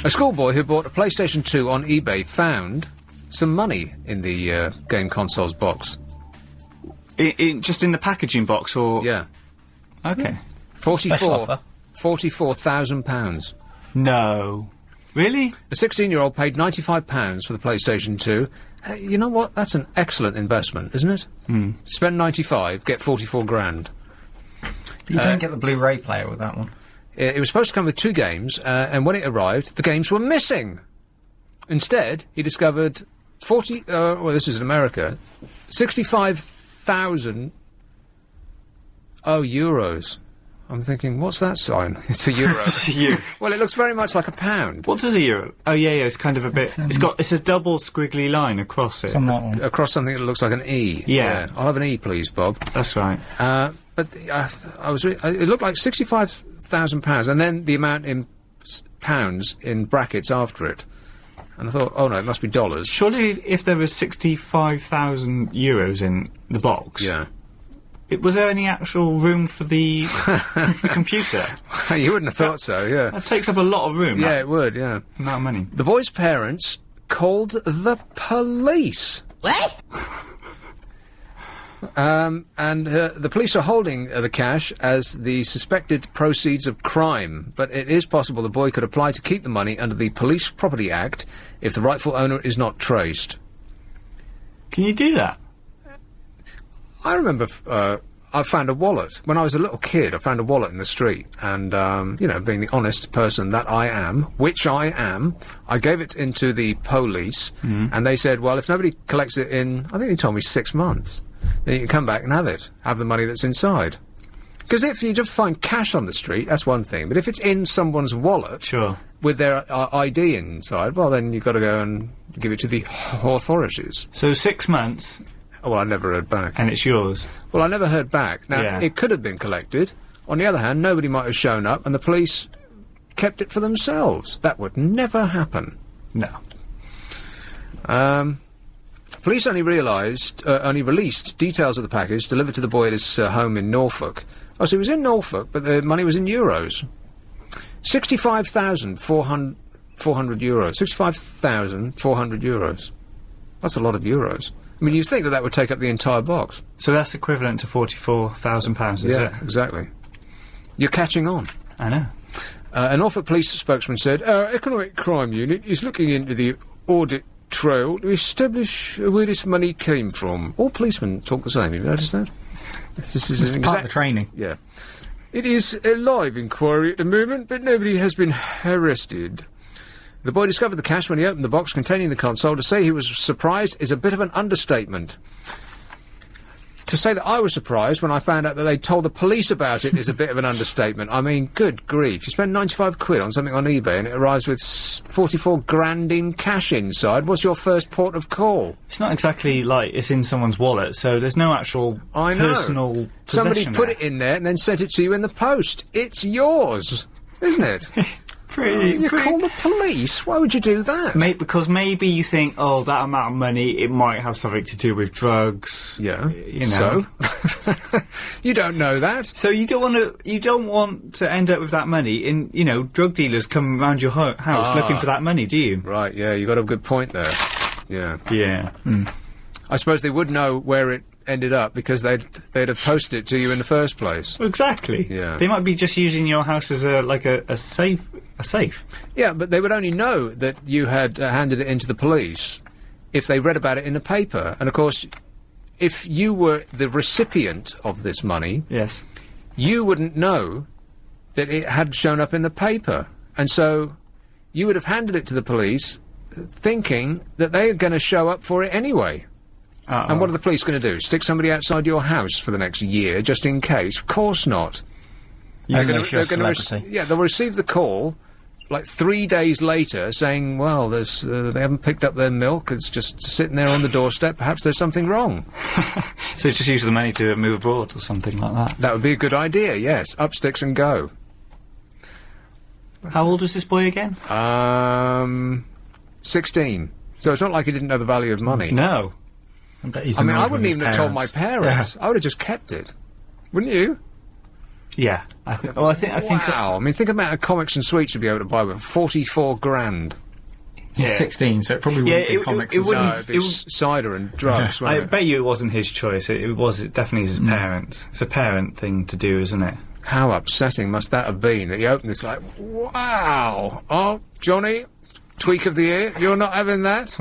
A schoolboy who bought a PlayStation 2 on eBay found some money in the game console's box. Just in the packaging box, or...? Yeah. Okay. £44,000. No. Really? A 16-year-old paid £95 for the PlayStation 2. You know what? That's an excellent investment, isn't it? Spend 95, get 44 grand. But you don't get the Blu-ray player with that one. It was supposed to come with 2 games, and when it arrived, the games were missing. Instead, he discovered well, this is in America, 65,000 euros. I'm thinking, what's that sign? It's a euro. It's a euro. Well, it looks very much like a pound. What does a euro? Oh, yeah, it's kind of a bit... It's a double squiggly line across it. Across something that looks like an E. Yeah. I'll have an E, please, Bob. That's right. But it looked like £65,000, and then the amount in pounds in brackets after it. And I thought, oh no, it must be dollars. Surely if there was 65,000 euros in the box... Yeah. Was there any actual room for the computer? You wouldn't have thought so, yeah. That takes up a lot of room. Yeah, it would, yeah. Not money. The boy's parents called the police. What? The police are holding the cash as the suspected proceeds of crime, but it is possible the boy could apply to keep the money under the Police Property Act if the rightful owner is not traced. Can you do that? I remember I found a wallet. When I was a little kid, I found a wallet in the street, and, being the honest person that I am, which I am, I gave it into the police, and they said, well, if nobody collects it in, I think they told me 6 months, then you can come back and have the money that's inside. Because if you just find cash on the street, that's one thing, but if it's in someone's wallet... Sure. With their ID inside, well, then you've got to go and give it to the authorities. So 6 months... Oh, well, I never heard back. And it's yours? Well, I never heard back. Now, It could have been collected. On the other hand, nobody might have shown up, and the police kept it for themselves. That would never happen. No. Police only released details of the package delivered to the boy at his home in Norfolk. Oh, so he was in Norfolk, but the money was in euros. 65,400 euros. 65,400 euros. That's a lot of euros. I mean, you'd think that would take up the entire box. So that's equivalent to £44,000, is it? Yeah, exactly. You're catching on. I know. An Norfolk police spokesman said, our economic crime unit is looking into the audit trail to establish where this money came from. All policemen talk the same, have you noticed that? This is It's part of the training. Yeah. It is a live inquiry at the moment, but nobody has been arrested. The boy discovered the cash when he opened the box containing the console. To say he was surprised is a bit of an understatement. To say that I was surprised when I found out that they told the police about it is a bit of an understatement. I mean, good grief. You spend 95 quid on something on eBay and it arrives with 44 grand in cash inside. What's your first port of call? It's not exactly like it's in someone's wallet, so there's no actual personal Somebody possession put there. it in there and then sent it to you in the post. It's yours, isn't it? You call the police? Why would you do that? Because maybe you think, oh, that amount of money, it might have something to do with drugs. Yeah. You know. So? You don't know that. So you don't want to end up with that money in, drug dealers come around your house looking for that money, do you? Right, yeah, you got a good point there. Yeah. Yeah. I suppose they would know where it ended up because they'd have posted it to you in the first place. Exactly. Yeah. They might be just using your house as a safe. Yeah, but they would only know that you had handed it into the police if they read about it in the paper. And of course, if you were the recipient of this money, yes, you wouldn't know that it had shown up in the paper. And so you would have handed it to the police thinking that they are going to show up for it anyway. And what are the police going to do? Stick somebody outside your house for the next year just in case? Of course not. They'll receive the call like 3 days later saying, well, there's they haven't picked up their milk, it's just sitting there on the doorstep, perhaps there's something wrong. So just use the money to move abroad or something like that. That would be a good idea, yes. Up sticks and go. How old was this boy again? 16. So it's not like he didn't know the value of money. No. I wouldn't even have told my parents. Yeah. I would have just kept it. Wouldn't you? Yeah, I think. Well, I think. Wow! I mean, think about a comics and sweets you'd be able to buy with 44 grand. He's 16, so it probably wouldn't be comics. It wouldn't. It'd be cider and drugs. I bet you it wasn't his choice. It was definitely his parents. It's a parent thing to do, isn't it? How upsetting must that have been that he opened this like, wow! Oh, Johnny, tweak of the ear. You're not having that.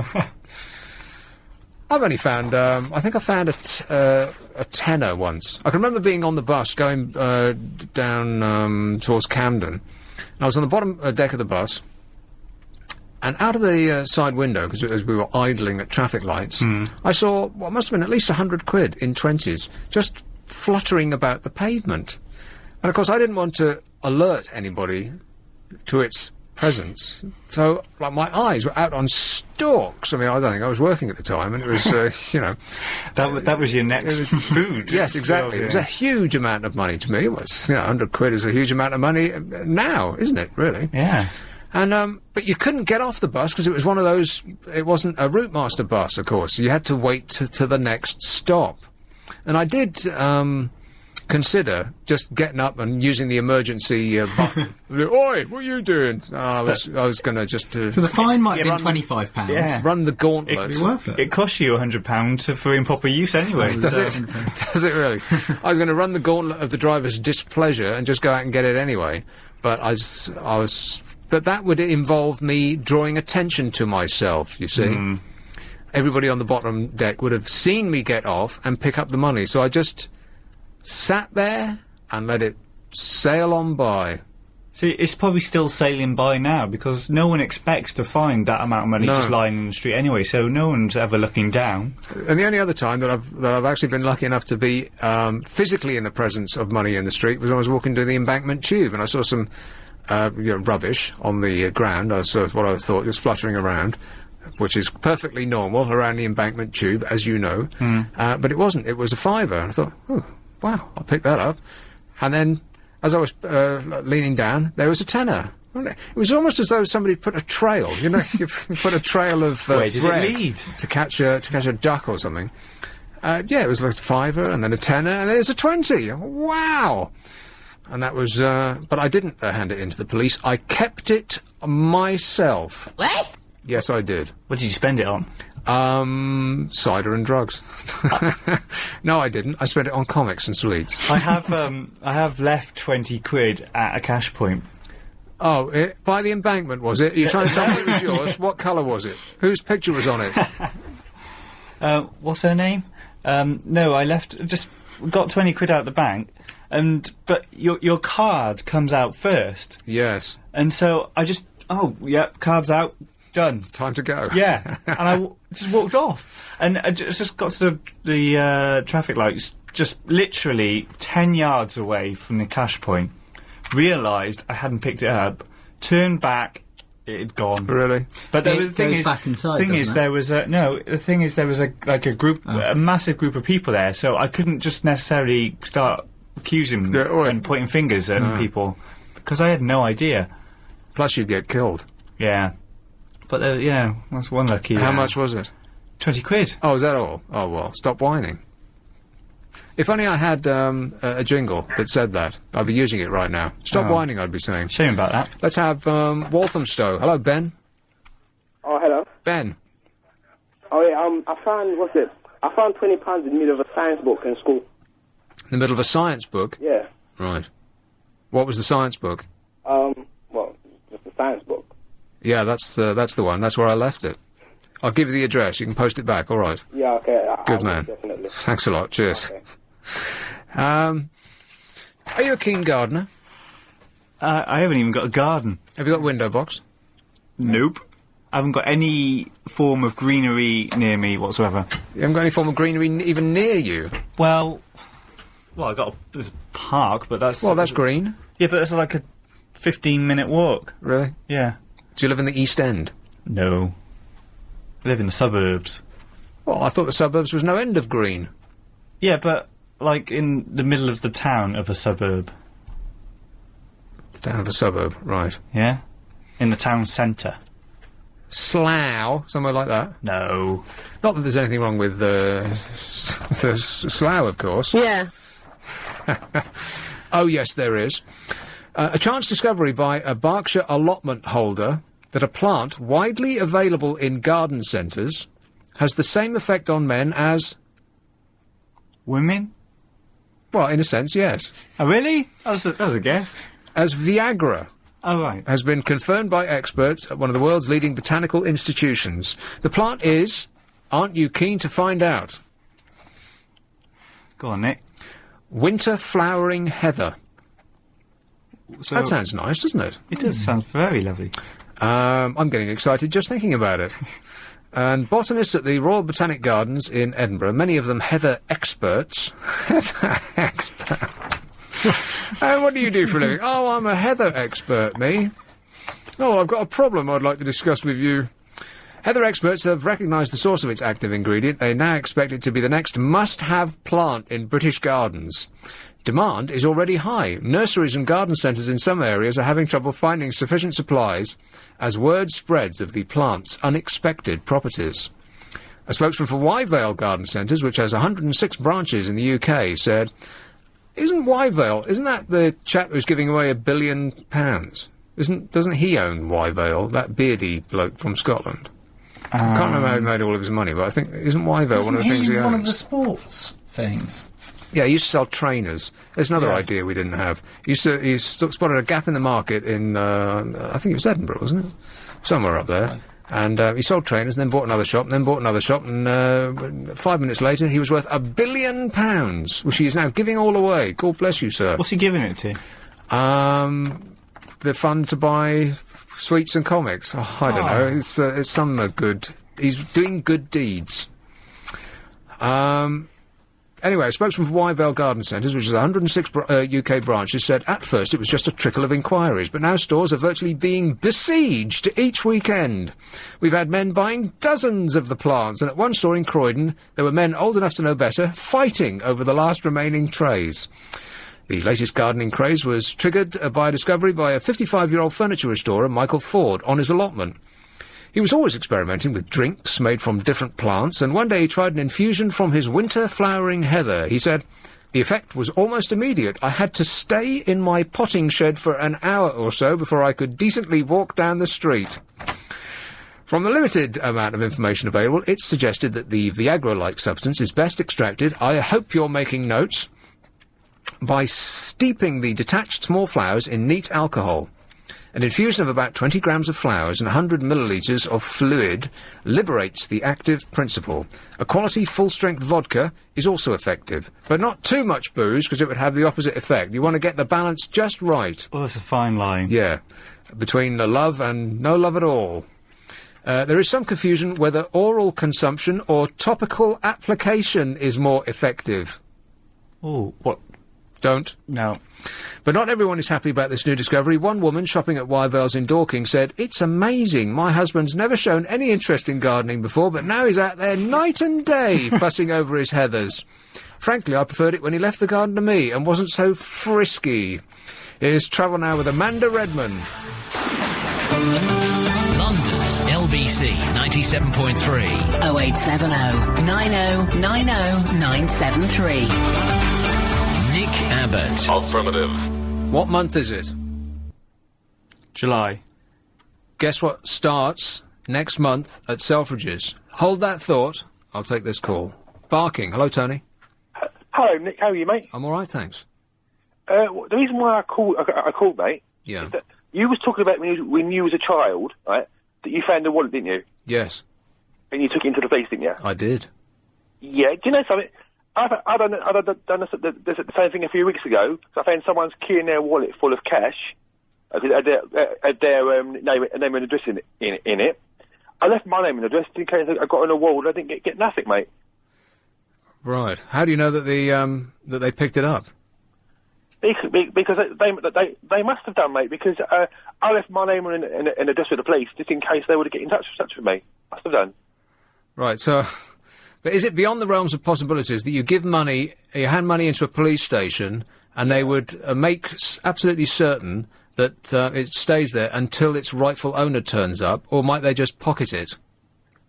I've only found, I think I found a tenner once. I can remember being on the bus going down towards Camden. And I was on the bottom deck of the bus, and out of the side window, because as we were idling at traffic lights, I saw what must have been at least 100 quid in 20s, just fluttering about the pavement. And of course I didn't want to alert anybody to its presence, so like my eyes were out on stalks. I mean, I don't think I was working at the time, and it was that was your next food. Yes, exactly. Well, yeah. It was a huge amount of money to me. It was 100 quid is a huge amount of money now, isn't it? Really? Yeah. And but you couldn't get off the bus because it was one of those. It wasn't a route master bus, of course. You had to wait to the next stop, and I did. Consider just getting up and using the emergency button. Oi, what are you doing? I was going to just... so the fine might have been £25. Yeah. Run the gauntlet. It'd be worth it. It costs you £100 for improper use anyway. Does it? Does it really? I was going to run the gauntlet of the driver's displeasure and just go out and get it anyway. But but that would involve me drawing attention to myself, you see. Everybody on the bottom deck would have seen me get off and pick up the money, so I just sat there and let it sail on by. See, it's probably still sailing by now because no one expects to find that amount of money just lying in the street anyway, so no one's ever looking down. And the only other time that I've actually been lucky enough to be physically in the presence of money in the street was when I was walking down the Embankment Tube and I saw some rubbish on the ground. I saw what I thought just fluttering around, which is perfectly normal around the Embankment Tube, as you know. But it wasn't. It was a fiver. And I thought, oh, wow, I'll pick that up. And then, as I was leaning down, there was a tenner. It was almost as though somebody put a trail, you put a trail of Where did bread it lead? to catch a duck or something. Yeah, it was like a fiver, and then a tenner, and then there's a 20. Wow! And that was, but I didn't hand it into the police. I kept it myself. What? Yes, I did. What did you spend it on? Cider and drugs. No, I didn't. I spent it on comics and sweets. I have left 20 quid at a cash point. Oh, by the embankment, was it? You're trying to tell me it was yours? What colour was it? Whose picture was on it? What's her name? No, I just got 20 quid out the bank, but your card comes out first. Yes. And so I just, card's out, done. Time to go. Yeah. And I just walked off. And I just got to the traffic lights, just literally 10 yards away from the cash point, realised I hadn't picked it up, turned back, it had gone. Really? But the thing is, there was a group, a massive group of people there, so I couldn't just necessarily start accusing and pointing fingers at people, because I had no idea. Plus you'd get killed. Yeah. But, that's one lucky. How much was it? 20 quid. Oh, is that all? Oh, well, stop whining. If only I had a jingle that said that. I'd be using it right now. Stop whining, I'd be saying. Shame about that. Let's have Walthamstow. Hello, Ben. Oh, hello. Ben. Oh, yeah, I found £20 in the middle of a science book in school. In the middle of a science book? Yeah. Right. What was the science book? Just a science book. Yeah, that's the one. That's where I left it. I'll give you the address. You can post it back. All right. Yeah, okay. Good man. Definitely. Thanks a lot. Cheers. Okay. Are you a keen gardener? I haven't even got a garden. Have you got a window box? Nope. I haven't got any form of greenery near me whatsoever. You haven't got any form of greenery even near you? Well, there's a park, but that's... Well, that's green. Yeah, but it's like a 15-minute walk. Really? Yeah. Do you live in the East End? No. I live in the suburbs. Well, I thought the suburbs was no end of green. Yeah, but, like, in the middle of the town of a suburb. The town of a suburb, right. Yeah? In the town centre. Slough, somewhere like that? No. Not that there's anything wrong with the Slough, of course. Yeah. Oh, yes, there is. A chance discovery by a Berkshire allotment holder that a plant widely available in garden centres has the same effect on men as... Women? Well, in a sense, yes. Oh, really? That was a guess. As Viagra. Oh, right. Has been confirmed by experts at one of the world's leading botanical institutions. The plant is... Aren't you keen to find out? Go on, Nick. Winter flowering heather. So that sounds nice, doesn't it? It does sound very lovely. I'm getting excited just thinking about it. And botanists at the Royal Botanic Gardens in Edinburgh, many of them heather experts. Heather experts. And what do you do for a living? Oh, I'm a heather expert, me. Oh, I've got a problem I'd like to discuss with you. Heather experts have recognised the source of its active ingredient. They now expect it to be the next must-have plant in British gardens. Demand is already high. Nurseries and garden centres in some areas are having trouble finding sufficient supplies as word spreads of the plant's unexpected properties. A spokesman for Wyvale Garden Centres, which has 106 branches in the UK, said, isn't that the chap who's giving away £1 billion? Doesn't he own Wyvale, that beardy bloke from Scotland? I can't remember how he made all of his money, but I think, isn't Wyvale one of the things he owns? One of the sports things? Yeah, he used to sell trainers. There's another idea we didn't have. He spotted a gap in the market in, I think it was Edinburgh, wasn't it? Somewhere up there. Right. And he sold trainers, and then bought another shop, and then bought another shop, and 5 minutes later he was worth £1 billion, which he is now giving all away. God bless you, sir. What's he giving it to? The fund to buy sweets and comics. Oh, I don't know. It's some good... He's doing good deeds. Anyway, a spokesman for Wyvale Garden Centres, which is 106 UK branches, said at first it was just a trickle of inquiries, but now stores are virtually being besieged each weekend. We've had men buying dozens of the plants, and at one store in Croydon, there were men old enough to know better fighting over the last remaining trays. The latest gardening craze was triggered by a discovery by a 55-year-old furniture restorer, Michael Ford, on his allotment. He was always experimenting with drinks made from different plants, and one day he tried an infusion from his winter-flowering heather. He said, the effect was almost immediate. I had to stay in my potting shed for an hour or so before I could decently walk down the street. From the limited amount of information available, it's suggested that the Viagra-like substance is best extracted, I hope you're making notes, by steeping the detached small flowers in neat alcohol. An infusion of about 20 grams of flowers and 100 millilitres of fluid liberates the active principle. A quality full-strength vodka is also effective, but not too much booze because it would have the opposite effect. You want to get the balance just right. Oh, that's a fine line. Yeah, between the love and no love at all. There is some confusion whether oral consumption or topical application is more effective. Oh, what? Don't? No. But not everyone is happy about this new discovery. One woman shopping at Wyvales in Dorking said, "It's amazing. My husband's never shown any interest in gardening before, but now he's out there night and day fussing over his heathers. Frankly, I preferred it when he left the garden to me and wasn't so frisky." Here's Travel Now with Amanda Redman. London's LBC 97.3. 0870 90 90 973. Nick Abbott. Affirmative. What month is it? July. Guess what starts next month at Selfridges? Hold that thought. I'll take this call. Barking. Hello, Tony. Hello, Nick. How are you, mate? I'm all right, thanks. The reason why I called, mate, Yeah. is that you was talking about when you was a child, right, that you found a wallet, didn't you? Yes. And you took it into the police, didn't you? I did. Yeah. Do you know something? I've done the same thing a few weeks ago. So I found someone's key in their wallet full of cash. Had their name and address in it. I left my name and address in case I got an award. I didn't get nothing, mate. Right. How do you know that that they picked it up? Because they must have done, mate. Because I left my name and address with the police just in case they would get in touch with me. Must have done. Right. So, but is it beyond the realms of possibilities that you give money, you hand money into a police station, and they would make absolutely certain that it stays there until its rightful owner turns up, or might they just pocket it?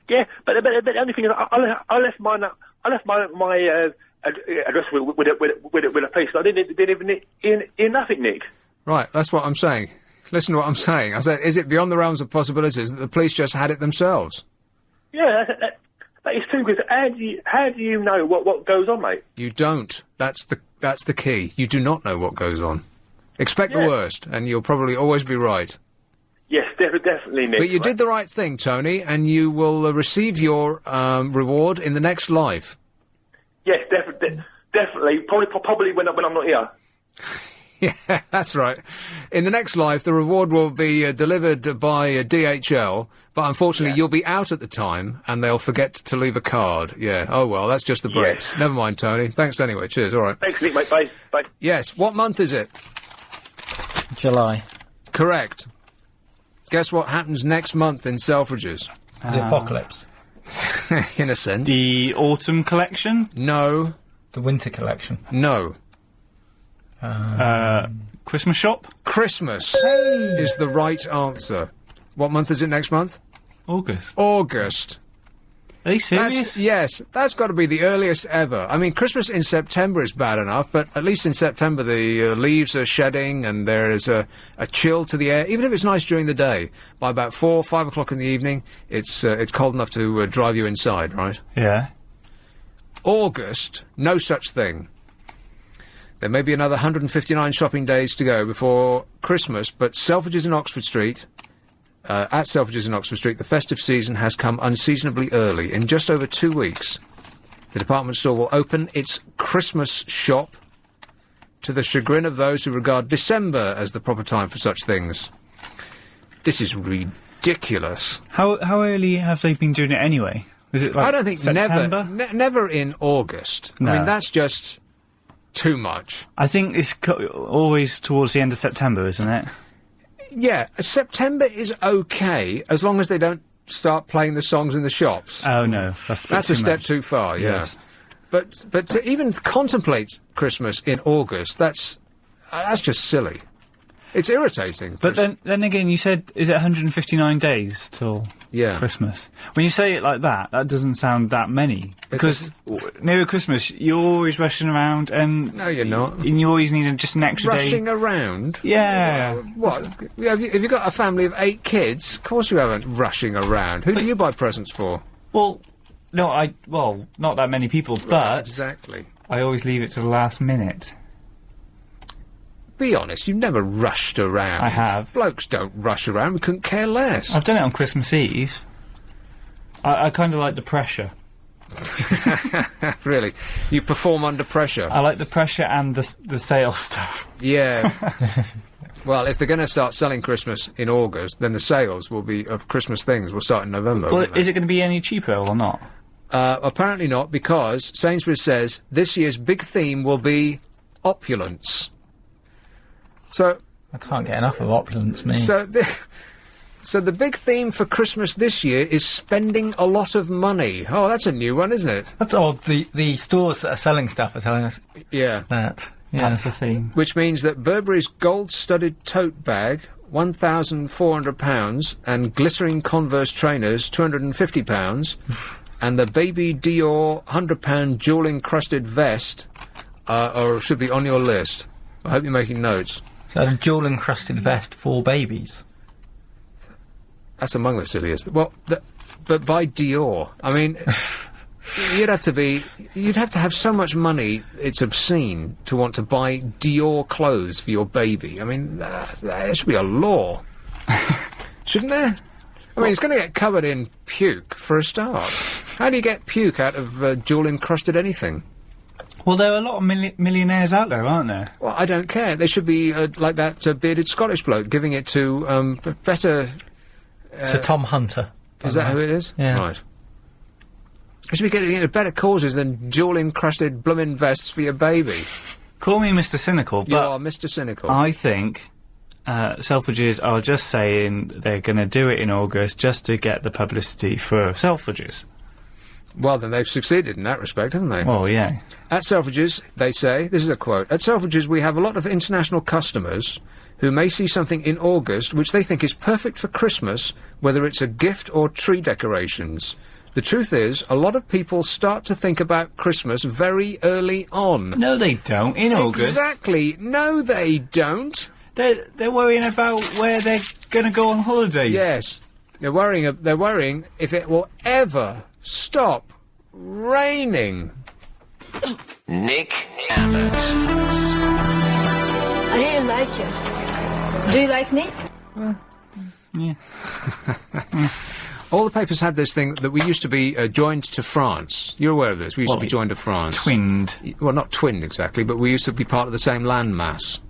Yeah, but the only thing is, I left my address with a police. I didn't even hear nothing, Nick. Right, that's what I'm saying. Listen to what I'm saying. I said, is it beyond the realms of possibilities that the police just had it themselves? Yeah, that is true. Because how do you know what goes on, mate? You don't. That's the key. You do not know what goes on. Expect the worst, and you'll probably always be right. Yes, definitely, Nick. But you did the right thing, Tony, and you will receive your reward in the next life. Yes, definitely. Probably when I'm not here. Yeah, that's right. In the next life, the reward will be delivered by DHL, but unfortunately you'll be out at the time, and they'll forget to leave a card. Yeah, oh well, that's just the breaks. Yes. Never mind, Tony. Thanks anyway. Cheers, all right. Thanks, Nick, mate. Bye. Bye. Yes, what month is it? July. Correct. Guess what happens next month in Selfridges? The apocalypse. In a sense. The autumn collection? No. The winter collection? No. Christmas shop? Christmas is the right answer. What month is it next month? August. August. Are you serious? Yes, that's got to be the earliest ever. I mean, Christmas in September is bad enough, but at least in September the leaves are shedding and there is a chill to the air. Even if it's nice during the day, by about 4, 5 o'clock in the evening, it's cold enough to drive you inside, right? Yeah. August, no such thing. There may be another 159 shopping days to go before Christmas, but Selfridges in Oxford Street... at Selfridges in Oxford Street, the festive season has come unseasonably early. In just over 2 weeks, the department store will open its Christmas shop to the chagrin of those who regard December as the proper time for such things. This is ridiculous. How early have they been doing it anyway? Is it like I don't think September? never in August. No. I mean, that's just too much. I think it's always towards the end of September, isn't it? Yeah, September is okay, as long as they don't start playing the songs in the shops. Oh, no. That's a step too far, yeah. Yes. But to even contemplate Christmas in August, that's just silly. It's irritating. But then again, you said, is it 159 days till Christmas? When you say it like that, that doesn't sound that many. Because near Christmas, you're always rushing around and... No, you're not. And you always need just an extra day. Rushing around? Yeah. What? Have you got a family of 8 kids? Of course you haven't rushing around. Who do you buy presents for? Well, no, not that many people, but... Exactly. I always leave it to the last minute. Be honest, you've never rushed around. I have. Blokes don't rush around, we couldn't care less. I've done it on Christmas Eve. I kind of like the pressure. Really? You perform under pressure? I like the pressure and the sales stuff. Yeah. Well, if they're going to start selling Christmas in August, then the sales will be of Christmas things will start in November. Well, is it going to be any cheaper or not? Apparently not, because Sainsbury's says this year's big theme will be opulence. So I can't get enough of opulence, me. So the big theme for Christmas this year is spending a lot of money. Oh, that's a new one, isn't it? That's odd. The stores that are selling stuff are telling us that. Yeah. That's the theme. Which means that Burberry's gold-studded tote bag, £1,400, and glittering Converse trainers, £250, and the Baby Dior £100 jewel-encrusted vest should be on your list. I hope you're making notes. So a jewel-encrusted vest for babies? That's among the silliest. Well, but by Dior. I mean, you'd have to have so much money, it's obscene, to want to buy Dior clothes for your baby. I mean, there should be a law. Shouldn't there? I mean, it's going to get covered in puke, for a start. How do you get puke out of jewel-encrusted anything? Well, there are a lot of millionaires out there, aren't there? Well, I don't care. They should be like that bearded Scottish bloke, giving it to better... Sir Tom Hunter. Is that who it is? Yeah. Right. You should be getting into better causes than jewel-encrusted bloomin' vests for your baby. Call me Mr. Cynical, but... You are Mr. Cynical. I think Selfridges are just saying they're going to do it in August just to get the publicity for Selfridges. Well, then they've succeeded in that respect, haven't they? Well, yeah. At Selfridges, they say, this is a quote, "At Selfridges we have a lot of international customers who may see something in August which they think is perfect for Christmas, whether it's a gift or tree decorations. The truth is, a lot of people start to think about Christmas very early on." No, they don't. In August. Exactly. No, they don't. They're worrying about where they're going to go on holiday. Yes. They're worrying if it will ever stop raining. Nick Abbott. I really like you. Do you like me? Yeah. All the papers had this thing that we used to be joined to France. You're aware of this? We used to be joined to France. Twinned. Well, not twinned exactly, but we used to be part of the same landmass.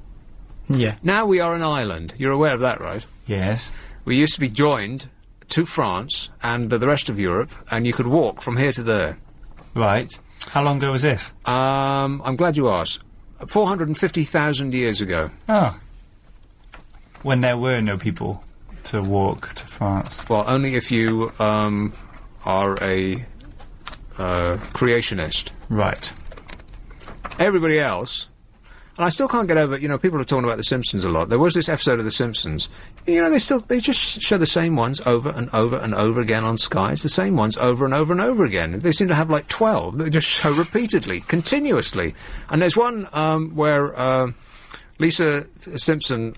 Yeah. Now we are an island. You're aware of that, right? Yes. We used to be joined to France and the rest of Europe, and you could walk from here to there. Right. How long ago was this? I'm glad you asked. 450,000 years ago. Oh. When there were no people to walk to France. Well, only if you are a creationist. Right. Everybody else, and I still can't get over, people are talking about The Simpsons a lot. There was this episode of The Simpsons. They just show the same ones over and over and over again on Sky. It's the same ones over and over and over again. They seem to have like 12. They just show repeatedly, continuously. And there's one where Lisa Simpson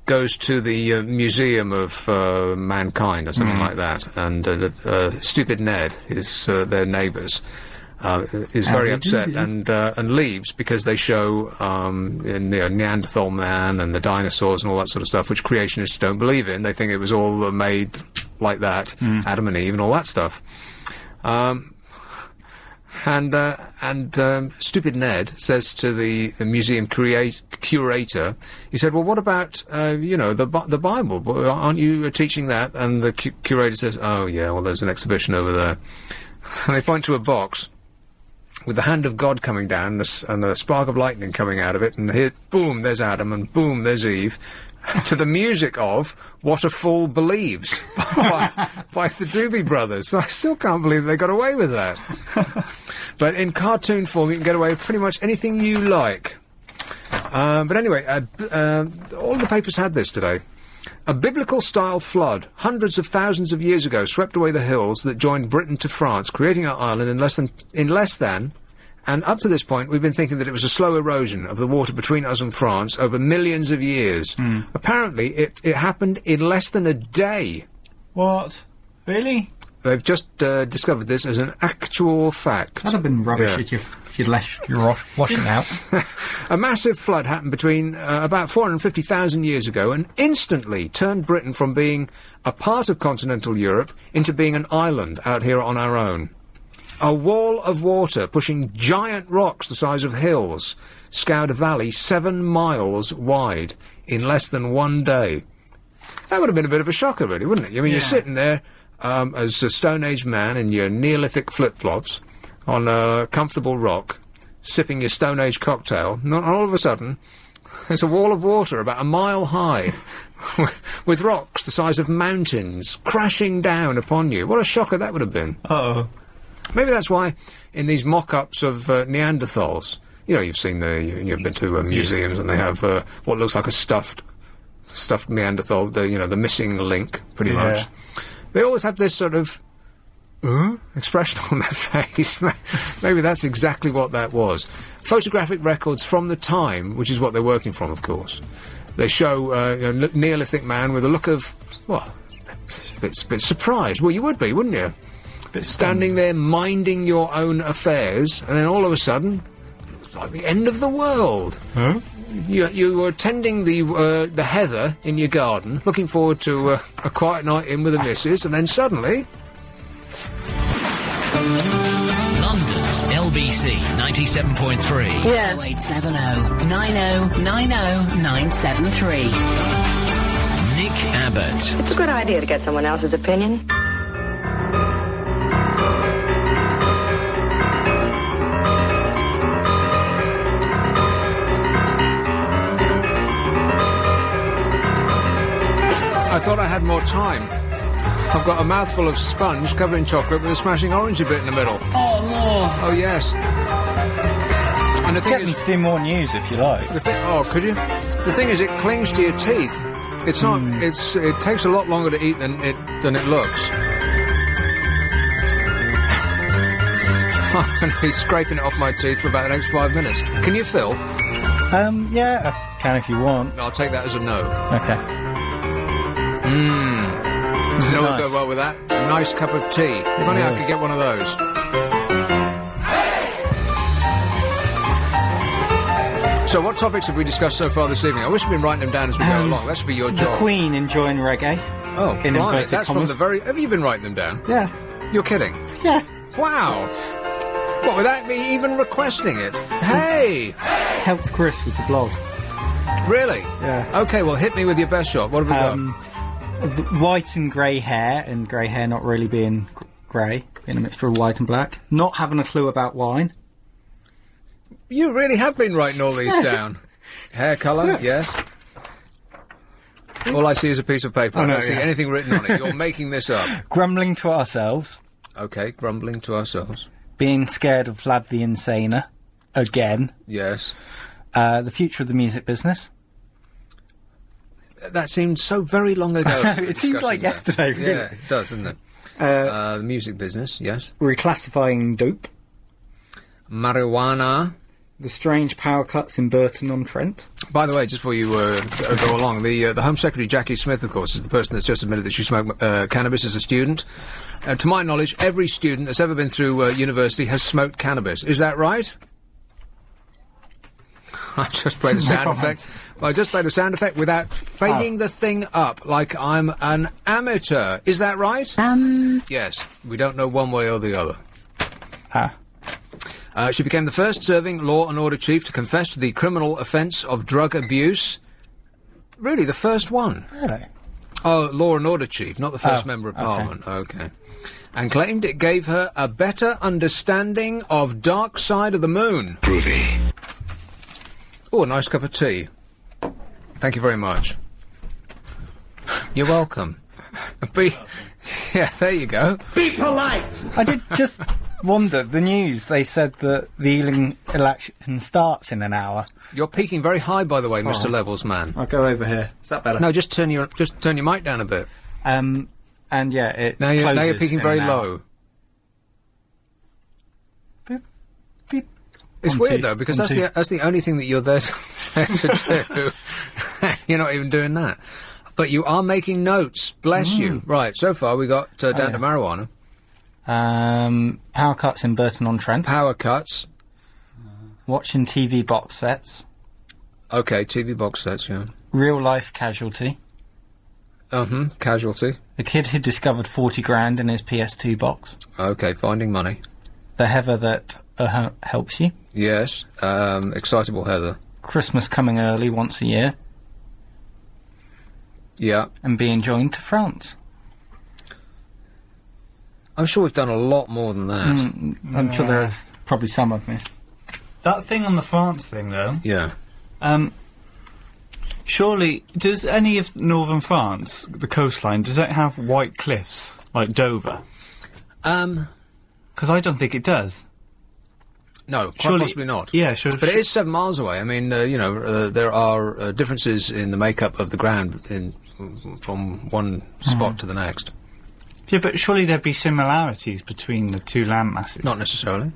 goes to the Museum of Mankind or something like that, and Stupid Ned is their neighbours. Is very upset and leaves because they show Neanderthal man and the dinosaurs and all that sort of stuff, which creationists don't believe in. They think it was all made like that, Adam and Eve and all that stuff. Stupid Ned says to the museum curator, he said, "Well, what about the Bible? Aren't you teaching that?" And the curator says, "Oh yeah, well, there's an exhibition over there." And they point to a box with the hand of God coming down and the spark of lightning coming out of it, and here, boom, there's Adam, and boom, there's Eve, to the music of "What a Fool Believes" by the Doobie Brothers. So I still can't believe they got away with that. But in cartoon form, you can get away with pretty much anything you like. But anyway, all the papers had this today. A biblical-style flood, hundreds of thousands of years ago, swept away the hills that joined Britain to France, creating our island in less than, and up to this point, we've been thinking that it was a slow erosion of the water between us and France over millions of years. Apparently, it happened in less than a day. What? Really? They've just discovered this as an actual fact. That'd have been rubbish if you'd left your washing out. A massive flood happened between about 450,000 years ago and instantly turned Britain from being a part of continental Europe into being an island out here on our own. A wall of water pushing giant rocks the size of hills scoured a valley 7 miles wide in less than one day. That would have been a bit of a shocker, really, wouldn't it? I mean, you're sitting there as a Stone Age man in your Neolithic flip-flops on a comfortable rock, sipping your Stone Age cocktail, and all of a sudden, there's a wall of water about a mile high, with rocks the size of mountains crashing down upon you. What a shocker that would have been. Uh-oh. Maybe that's why in these mock-ups of Neanderthals, you know, you've seen you've been to museums and they have what looks like a stuffed Neanderthal, the missing link, pretty much. They always have this sort of expression on their face. Maybe that's exactly what that was. Photographic records from the time, which is what they're working from, of course. They show a Neolithic man with a look of, well, a bit surprised. Well, you would be, wouldn't you? Standing there minding your own affairs, and then all of a sudden, it's like the end of the world. Huh? You were tending the heather in your garden, looking forward to a quiet night in with the missus, and then suddenly... London's LBC 97.3. Yeah. 0870 90 90 973. Nick Abbott. It's a good idea to get someone else's opinion. I thought I had more time. I've got a mouthful of sponge covered in chocolate with a smashing orangey bit in the middle. Oh, no. Oh, yes. And the thing Get is... them to do more news if you like. Could you? The thing is, it clings to your teeth. It's not... It takes a lot longer to eat than it looks. I'm going to be scraping it off my teeth for about the next 5 minutes. Can you fill? Yeah, I can if you want. I'll take that as a no. Okay. You know what would go well with that? A nice cup of tea. If only I could get one of those. So what topics have we discussed so far this evening? I wish we'd been writing them down as we go along. That should be your job. The Queen enjoying reggae. Oh, in blimey, inverted that's commas. from the very... Have you been writing them down? Yeah. You're kidding? Yeah. Wow. What, without me even requesting it? Hey! Helps Chris with the blog. Really? Yeah. Okay, well, hit me with your best shot. What have we got? White and grey hair, and grey hair not really being grey, being a mixture of white and black. Not having a clue about wine. You really have been writing all these down. Hair colour, yes. All I see is a piece of paper. I don't see anything written on it. You're making this up. Grumbling to ourselves. Okay, grumbling to ourselves. Being scared of Vlad the Insaner. Again. Yes. The future of the music business. That seemed so very long ago. It seems like yesterday, really. Yeah, it does, doesn't it? The music business, yes. Reclassifying dope. Marijuana. The strange power cuts in Burton-on-Trent. By the way, just before you go along, the Home Secretary, Jackie Smith, of course, is the person that's just admitted that she smoked cannabis as a student. To my knowledge, every student that's ever been through university has smoked cannabis. Is that right? I just played the sound effect. Well, I just played a sound effect without fading the thing up like I'm an amateur. Is that right? Yes. We don't know one way or the other. She became the first serving law and order chief to confess to the criminal offence of drug abuse. Really, the first one? Really? Oh, law and order chief, not the first member of parliament. Okay. And claimed it gave her a better understanding of Dark Side of the Moon. Groovy. Oh, a nice cup of tea. Thank you very much. You're welcome. Yeah, there you go. Be polite! I did just wonder, the news, they said that the Ealing election starts in an hour. You're peaking very high, by the way, Mr. Levels man. I'll go over here. Is that better? No, just turn your mic down a bit. And yeah, it now you're peaking very an low. It's weird though, because that's the only thing that you're there to do. You're not even doing that. But you are making notes. Bless you. Right, so far we got down to marijuana. Power cuts in Burton-on-Trent. Power cuts. Watching TV box sets. Okay, TV box sets, yeah. Real life casualty. Casualty. The kid who discovered 40 grand in his PS2 box. Okay, finding money. The Heather that helps you. Yes, excitable Heather. Christmas coming early once a year. Yeah. And being joined to France. I'm sure we've done a lot more than that. I'm sure there are probably some I've missed. That thing on the France thing, though. Yeah. Surely, does any of northern France, the coastline, does it have white cliffs like Dover? Because I don't think it does. No, quite Surely, possibly not. Yeah, sure. But it is 7 miles away. I mean, there are differences in the makeup of the ground from one spot to the next. Yeah, but surely there'd be similarities between the two land masses. Not necessarily.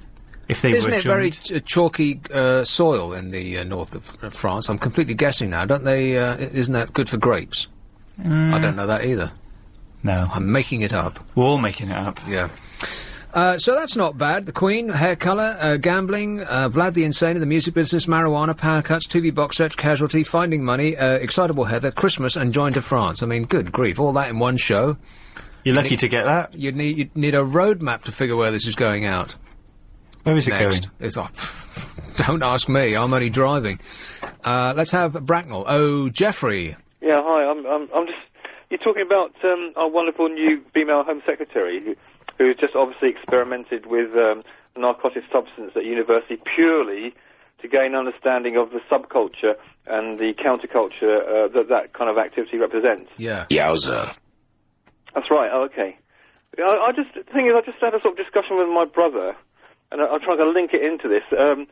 If they Isn't were it joined. very chalky soil in the north of France? I'm completely guessing now. Don't they? Isn't that good for grapes? I don't know that either. No. I'm making it up. We're all making it up. Yeah. So that's not bad. The Queen, hair colour, gambling, Vlad the Insane in the music business, marijuana, power cuts, TV box sets, casualty, finding money, excitable Heather, Christmas, and join to France. I mean, good grief, all that in one show. You're lucky to get that. You'd need a road map to figure where this is going out. Where is it Next. going? It's don't ask me. I'm only driving. Let's have Bracknell. Oh, Jeffrey. Yeah, hi. I'm just. You're talking about our wonderful new female Home Secretary who's just obviously experimented with a narcotic substance at university purely to gain understanding of the subculture and the counterculture that kind of activity represents. Yeah. Yowza. That's right. Oh, okay. I just the thing is, I just had a sort of discussion with my brother. And I'm trying to link it into this, in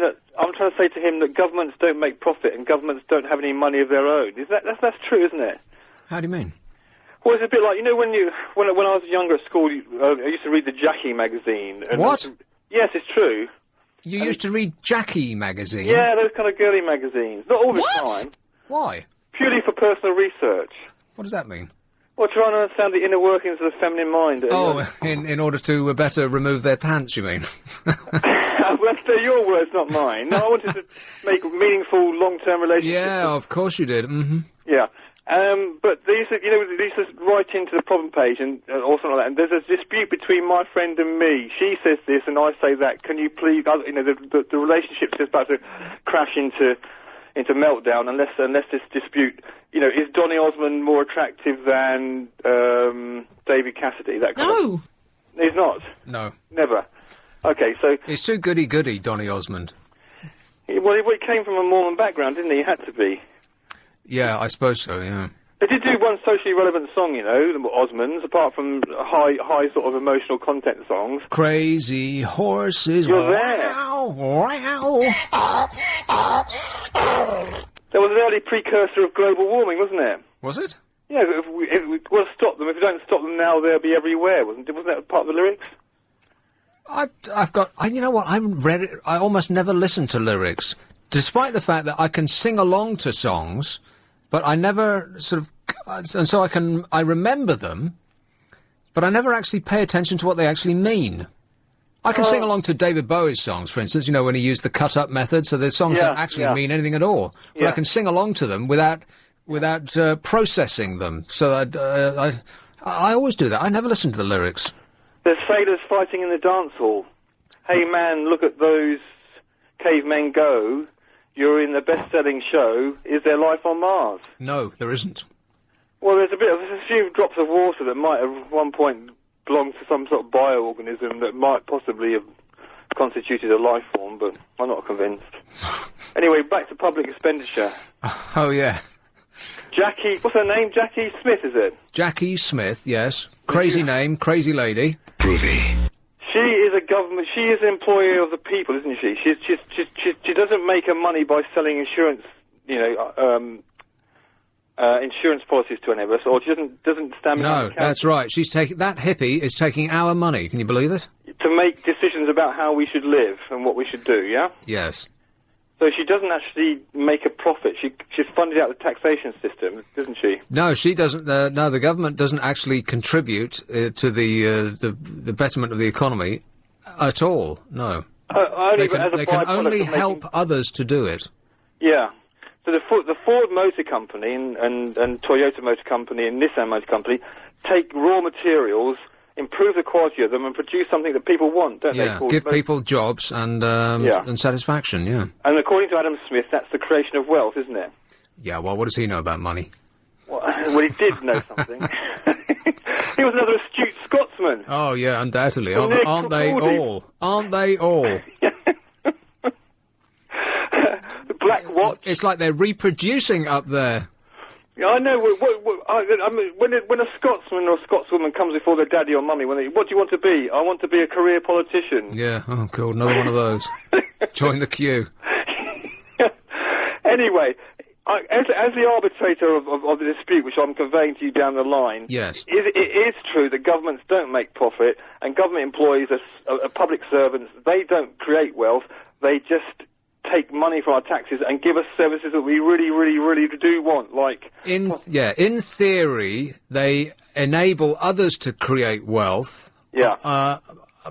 that I'm trying to say to him that governments don't make profit and governments don't have any money of their own. That's true, isn't it? How do you mean? Well, it's a bit like, you know, when I was younger at school, I used to read the Jackie magazine. And What? Yes, it's true. You used to read Jackie magazine? Yeah, those kind of girly magazines. Not all the time. Why? Purely for personal research. What does that mean? Well, trying to understand the inner workings of the feminine mind. In order to better remove their pants, you mean? Well, they're your words, not mine. No, I wanted to make meaningful, long-term relationships. Yeah, of course you did. Mm-hmm. Yeah. But these are right into the problem page and or something like that. And there's a dispute between my friend and me. She says this and I say that. Can you please, the relationship's just about to crash into meltdown unless this dispute, is Donny Osmond more attractive than David Cassidy? That kind of. He's not. No. Never. Okay, so he's too goody-goody, Donny Osmond. Well, he came from a Mormon background, didn't he? He had to be. Yeah, I suppose so. Yeah. They did do one socially relevant song, the Osmonds, apart from high sort of emotional content songs. Crazy horses. You're there. Wow. There was an early precursor of global warming, wasn't it? Was it? Yeah, if we want to stop them. If we don't stop them now, they'll be everywhere, wasn't that part of the lyrics? You know what, I almost never listen to lyrics, despite the fact that I can sing along to songs, but I never and so I remember them, but I never actually pay attention to what they actually mean. I can sing along to David Bowie's songs, for instance, when he used the cut-up method, so the songs don't actually mean anything at all. But I can sing along to them without processing them. So I always do that. I never listen to the lyrics. There's sailors fighting in the dance hall. Hey man, look at those cavemen go. You're in the best-selling show. Is there life on Mars? No, there isn't. Well, there's a few drops of water that might have at one point belonged to some sort of bioorganism that might possibly have constituted a life form, but I'm not convinced. Anyway, back to public expenditure. Oh, yeah. Jackie, what's her name? Jackie Smith, is it? Jackie Smith, yes. Crazy name, crazy lady. Groovy. She is she is an employee of the people, isn't she? She doesn't make her money by selling insurance, insurance policies to any of us, or she doesn't stand behind No, the counter. that's right. That hippie is taking our money. Can you believe it? To make decisions about how we should live and what we should do, yeah? Yes. So she doesn't actually make a profit. She's funded out the taxation system, doesn't she? No, she doesn't. No, the government doesn't actually contribute to the betterment of the economy at all. No, only they can only help others to do it. Yeah. So the Ford Motor Company and Toyota Motor Company and Nissan Motor Company take raw materials, improve the quality of them, and produce something that people want, don't they? Yeah, give people jobs and satisfaction. Yeah. And according to Adam Smith, that's the creation of wealth, isn't it? Yeah. Well, what does he know about money? Well, he did know something. He was another astute Scotsman. Oh yeah, undoubtedly. Aren't they all? Aren't they all? Black Watch. It's like they're reproducing up there. Yeah, I know. I mean, when a Scotsman or a Scotswoman comes before their daddy or mummy, what do you want to be? I want to be a career politician. Yeah. Oh, cool. Another one of those. Join the queue. Anyway, as the arbitrator of the dispute, which I'm conveying to you down the line, yes, it is true that governments don't make profit, and government employees are public servants. They don't create wealth. They just take money from our taxes and give us services that we really, really, really do want, like... In theory, they enable others to create wealth. Yeah.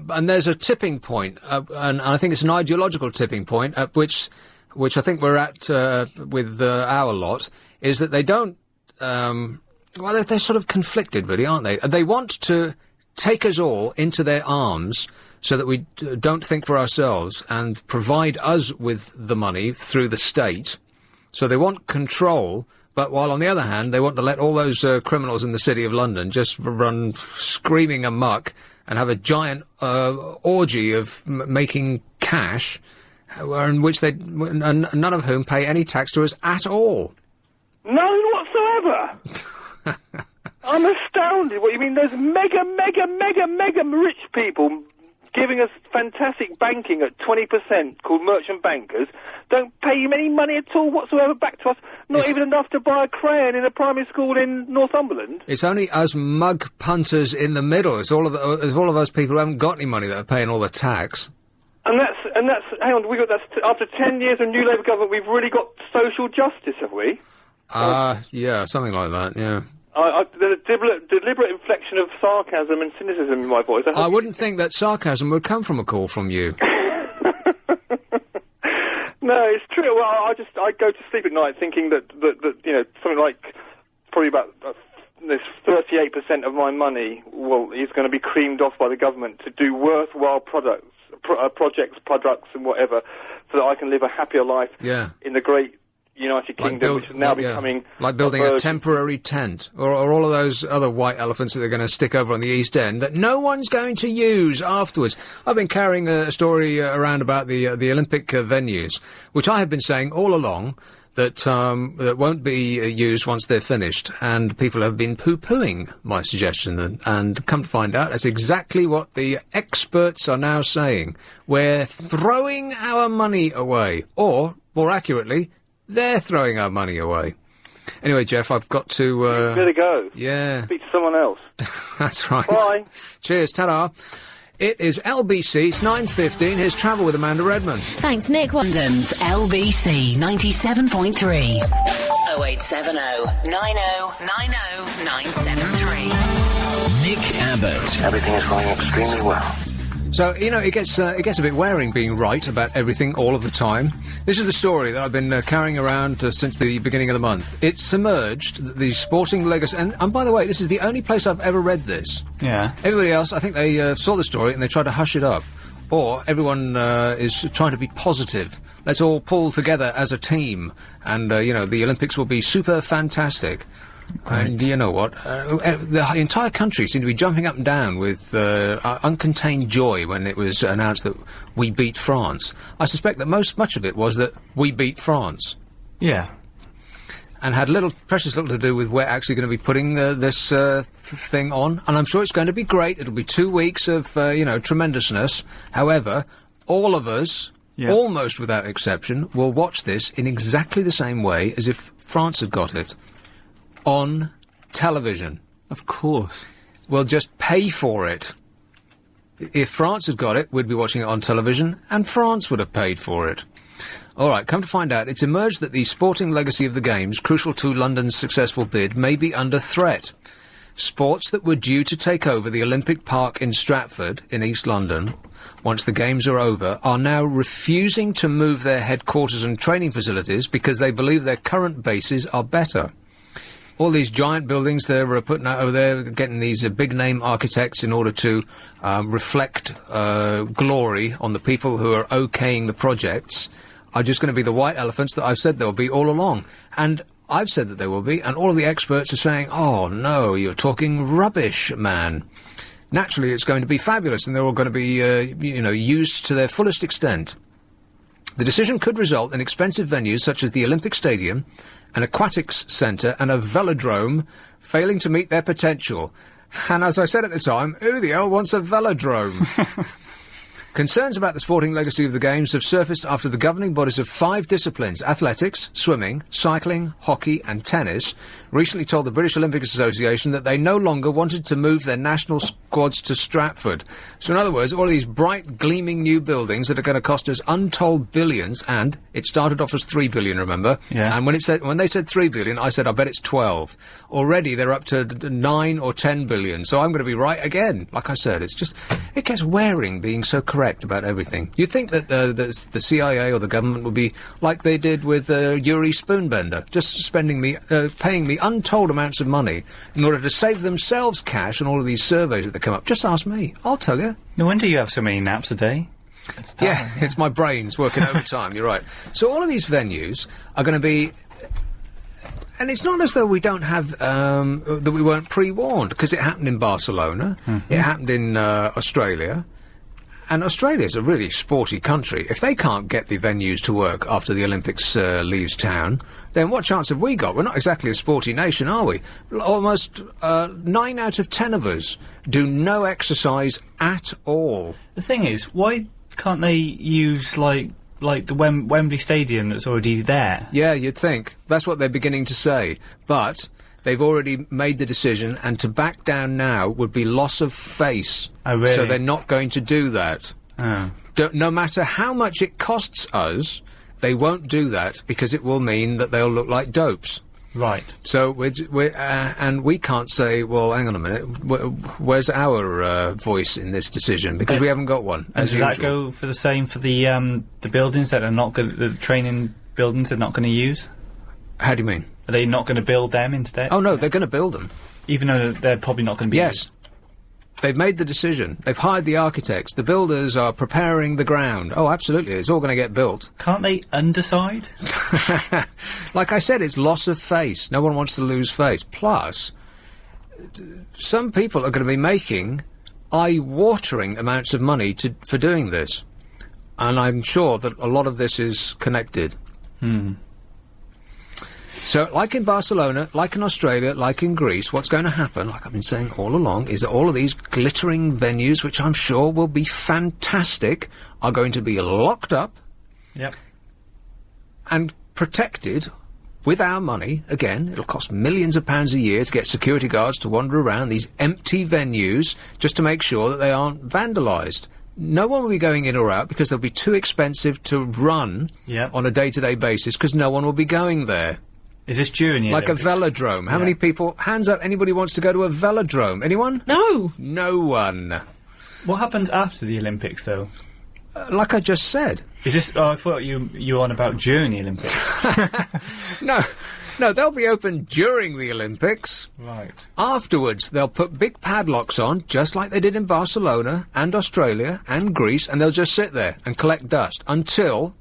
And there's a tipping point, and I think it's an ideological tipping point, at which I think we're at with our lot, is that they don't... well, they're sort of conflicted, really, aren't they? They want to take us all into their arms so that we don't think for ourselves and provide us with the money through the state. So they want control, but while on the other hand, they want to let all those criminals in the City of London just run screaming amok and have a giant orgy of making cash, in which none of whom pay any tax to us at all. None whatsoever! I'm astounded. What you mean? There's mega rich people giving us fantastic banking at 20% called merchant bankers, don't pay you any money at all whatsoever back to us, not even enough to buy a crayon in a primary school in Northumberland. It's only us mug punters in the middle. It's all of us people who haven't got any money that are paying all the tax. And that's hang on, after 10 years of New Labour government, we've really got social justice, have we? Yeah, something like that, yeah. There's a deliberate inflection of sarcasm and cynicism in my voice. I wouldn't think that sarcasm would come from a call from you. No, it's true. Well, I go to sleep at night thinking that something like probably about this 38% of my money is going to be creamed off by the government to do worthwhile projects, and whatever, so that I can live a happier life in the great United Kingdom, which is now becoming... Like building a temporary tent, or all of those other white elephants that they're going to stick over on the East End that no one's going to use afterwards. I've been carrying a story around about the Olympic venues, which I have been saying all along that won't be used once they're finished, and people have been poo-pooing my suggestion, and come to find out that's exactly what the experts are now saying. We're throwing our money away, or, more accurately, they're throwing our money away. Anyway, Jeff, I've got to... You better go. Yeah. Speak to someone else. That's right. Bye. Cheers, ta-da. It is LBC, it's 9:15. Here's Travel with Amanda Redmond. Thanks, Nick. London's LBC 97.3. 0870 90 90 973. Nick Abbott. Everything is going extremely well. So, it gets a bit wearing being right about everything all of the time. This is the story that I've been carrying around since the beginning of the month. It's submerged the sporting legacy... And by the way, this is the only place I've ever read this. Yeah. Everybody else, I think they saw the story and they tried to hush it up. Or everyone is trying to be positive. Let's all pull together as a team. And, the Olympics will be super fantastic. Right. And you know what? The entire country seemed to be jumping up and down with uncontained joy when it was announced that we beat France. I suspect that much of it was that we beat France. Yeah. And had precious little to do with we're actually going to be putting this thing on. And I'm sure it's going to be great. It'll be 2 weeks of, tremendousness. However, all of us, almost without exception, will watch this in exactly the same way as if France had got it. On television. Of course. We'll just pay for it. If France had got it, we'd be watching it on television, and France would have paid for it. All right, come to find out, it's emerged that the sporting legacy of the Games, crucial to London's successful bid, may be under threat. Sports that were due to take over the Olympic Park in Stratford, in East London, once the Games are over, are now refusing to move their headquarters and training facilities because they believe their current bases are better. All these giant buildings they're putting out over there, getting these big-name architects in order to reflect glory on the people who are okaying the projects, are just going to be the white elephants that I've said there will be all along. And I've said that there will be, and all of the experts are saying, oh, no, you're talking rubbish, man. Naturally, it's going to be fabulous, and they're all going to be, used to their fullest extent. The decision could result in expensive venues such as the Olympic Stadium, an aquatics centre, and a velodrome failing to meet their potential. And as I said at the time, who the hell wants a velodrome? Concerns about the sporting legacy of the Games have surfaced after the governing bodies of 5 disciplines, athletics, swimming, cycling, hockey and tennis, recently told the British Olympic Association that they no longer wanted to move their national squads to Stratford. So in other words, all of these bright, gleaming new buildings that are going to cost us untold billions, and it started off as 3 billion, remember? Yeah. And when they said 3 billion, I said, I bet it's 12. Already they're up to 9 or 10 billion, so I'm going to be right again. Like I said, it gets wearing being so correct about everything. You'd think that the CIA or the government would be like they did with Yuri Spoonbender, just paying me untold amounts of money in order to save themselves cash on all of these surveys that come up. Just ask me. I'll tell you. No wonder you have so many naps a day. Yeah, it's my brains working overtime, you're right. So all of these venues are going to be... And it's not as though we don't have, that we weren't pre-warned, because it happened in Barcelona, it happened in Australia, and Australia's a really sporty country. If they can't get the venues to work after the Olympics leaves town, then what chance have we got? We're not exactly a sporty nation, are we? Almost 9 out of 10 of us do no exercise at all. The thing is, why can't they use, like the Wembley Stadium that's already there? Yeah, you'd think. That's what they're beginning to say. But they've already made the decision, and to back down now would be loss of face. Oh, really? So they're not going to do that. Oh. No matter how much it costs us, they won't do that, because it will mean that they'll look like dopes. Right. So and we can't say, well, hang on a minute, where's our voice in this decision? Because we haven't got one. And does that go for the same for the buildings that are not going, the training buildings they're not going to use? How do you mean? Are they not going to build them instead? Oh no, they're going to build them. Even though they're probably not going to be used? They've made the decision. They've hired the architects. The builders are preparing the ground. Oh, absolutely. It's all going to get built. Can't they underside? Like I said, it's loss of face. No one wants to lose face. Plus, some people are going to be making eye-watering amounts of money for doing this. And I'm sure that a lot of this is connected. So, like in Barcelona, like in Australia, like in Greece, what's going to happen, like I've been saying all along, is that all of these glittering venues, which I'm sure will be fantastic, are going to be locked up and protected with our money. Again, it'll cost millions of pounds a year to get security guards to wander around these empty venues just to make sure that they aren't vandalised. No one will be going in or out because they'll be too expensive to run on a day-to-day basis because no one will be going there. Is this during the Olympics? Like a velodrome. How many people... Hands up, anybody wants to go to a velodrome? Anyone? No. No one. What happens after the Olympics, though? Like I just said. Is this... Oh, I thought you were on about during the Olympics. No, they'll be open during the Olympics. Right. Afterwards, they'll put big padlocks on, just like they did in Barcelona and Australia and Greece, and they'll just sit there and collect dust until...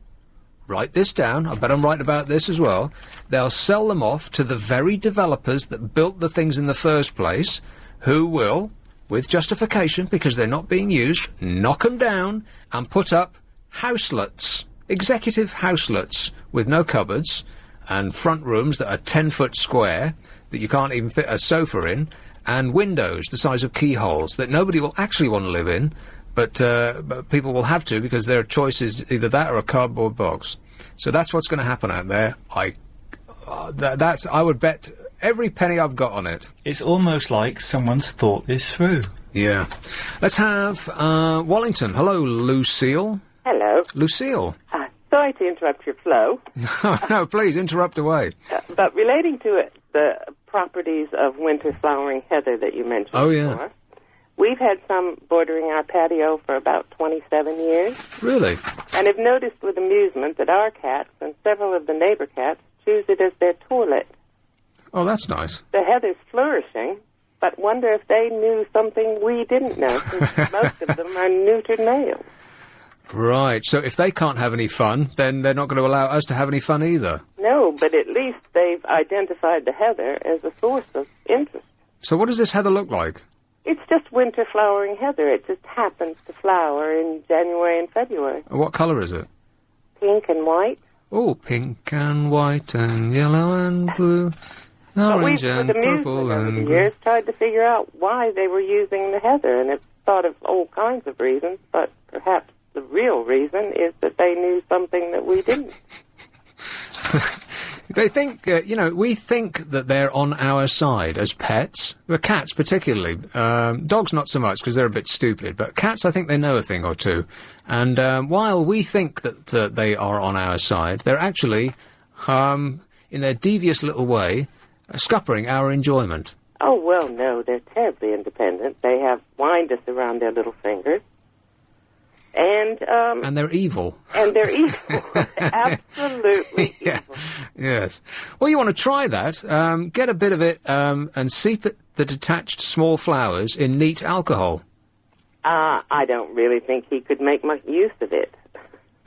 Write this down, I bet I'm right about this as well. They'll sell them off to the very developers that built the things in the first place, who will, with justification, because they're not being used, knock them down and put up houselets, executive houselets, with no cupboards, and front rooms that are 10 foot square, that you can't even fit a sofa in, and windows the size of keyholes that nobody will actually want to live in, but people will have to because their choice is either that or a cardboard box. So that's what's going to happen out there. I would bet every penny I've got on it. It's almost like someone's thought this through. Yeah. Let's have Wallington. Hello, Lucille. Hello. Lucille. Sorry to interrupt your flow, No, please, interrupt away. but relating to it, the properties of winter flowering heather that you mentioned Oh, yeah. before, we've had some bordering our patio for about 27 years. Really? And have noticed with amusement that our cats and several of the neighbor cats choose it as their toilet. Oh, that's nice. The heather's flourishing, but wonder if they knew something we didn't know, since most of them are neutered males. Right, so if they can't have any fun, then they're not going to allow us to have any fun either. No, but at least they've identified the heather as a source of interest. So what does this heather look like? It's just winter flowering heather. It just happens to flower in January and February. What colour is it? Pink and white. Oh, pink and white and yellow and blue, But orange we've, and with purple amusement over and the years, tried to figure out why they were using the heather, and have thought of all kinds of reasons, but perhaps the real reason is that they knew something that we didn't. They think, we think that they're on our side as pets. Well, cats particularly. Dogs not so much, because they're a bit stupid. But cats, I think they know a thing or two. And while we think that they are on our side, they're actually, in their devious little way, scuppering our enjoyment. Oh, well, no, they're terribly independent. They have winders around their little fingers. And they're evil. And they're evil. Absolutely Yeah. evil. Yes. Well, you want to try that. Get a bit of it and seep the detached small flowers in neat alcohol. I don't really think he could make much use of it.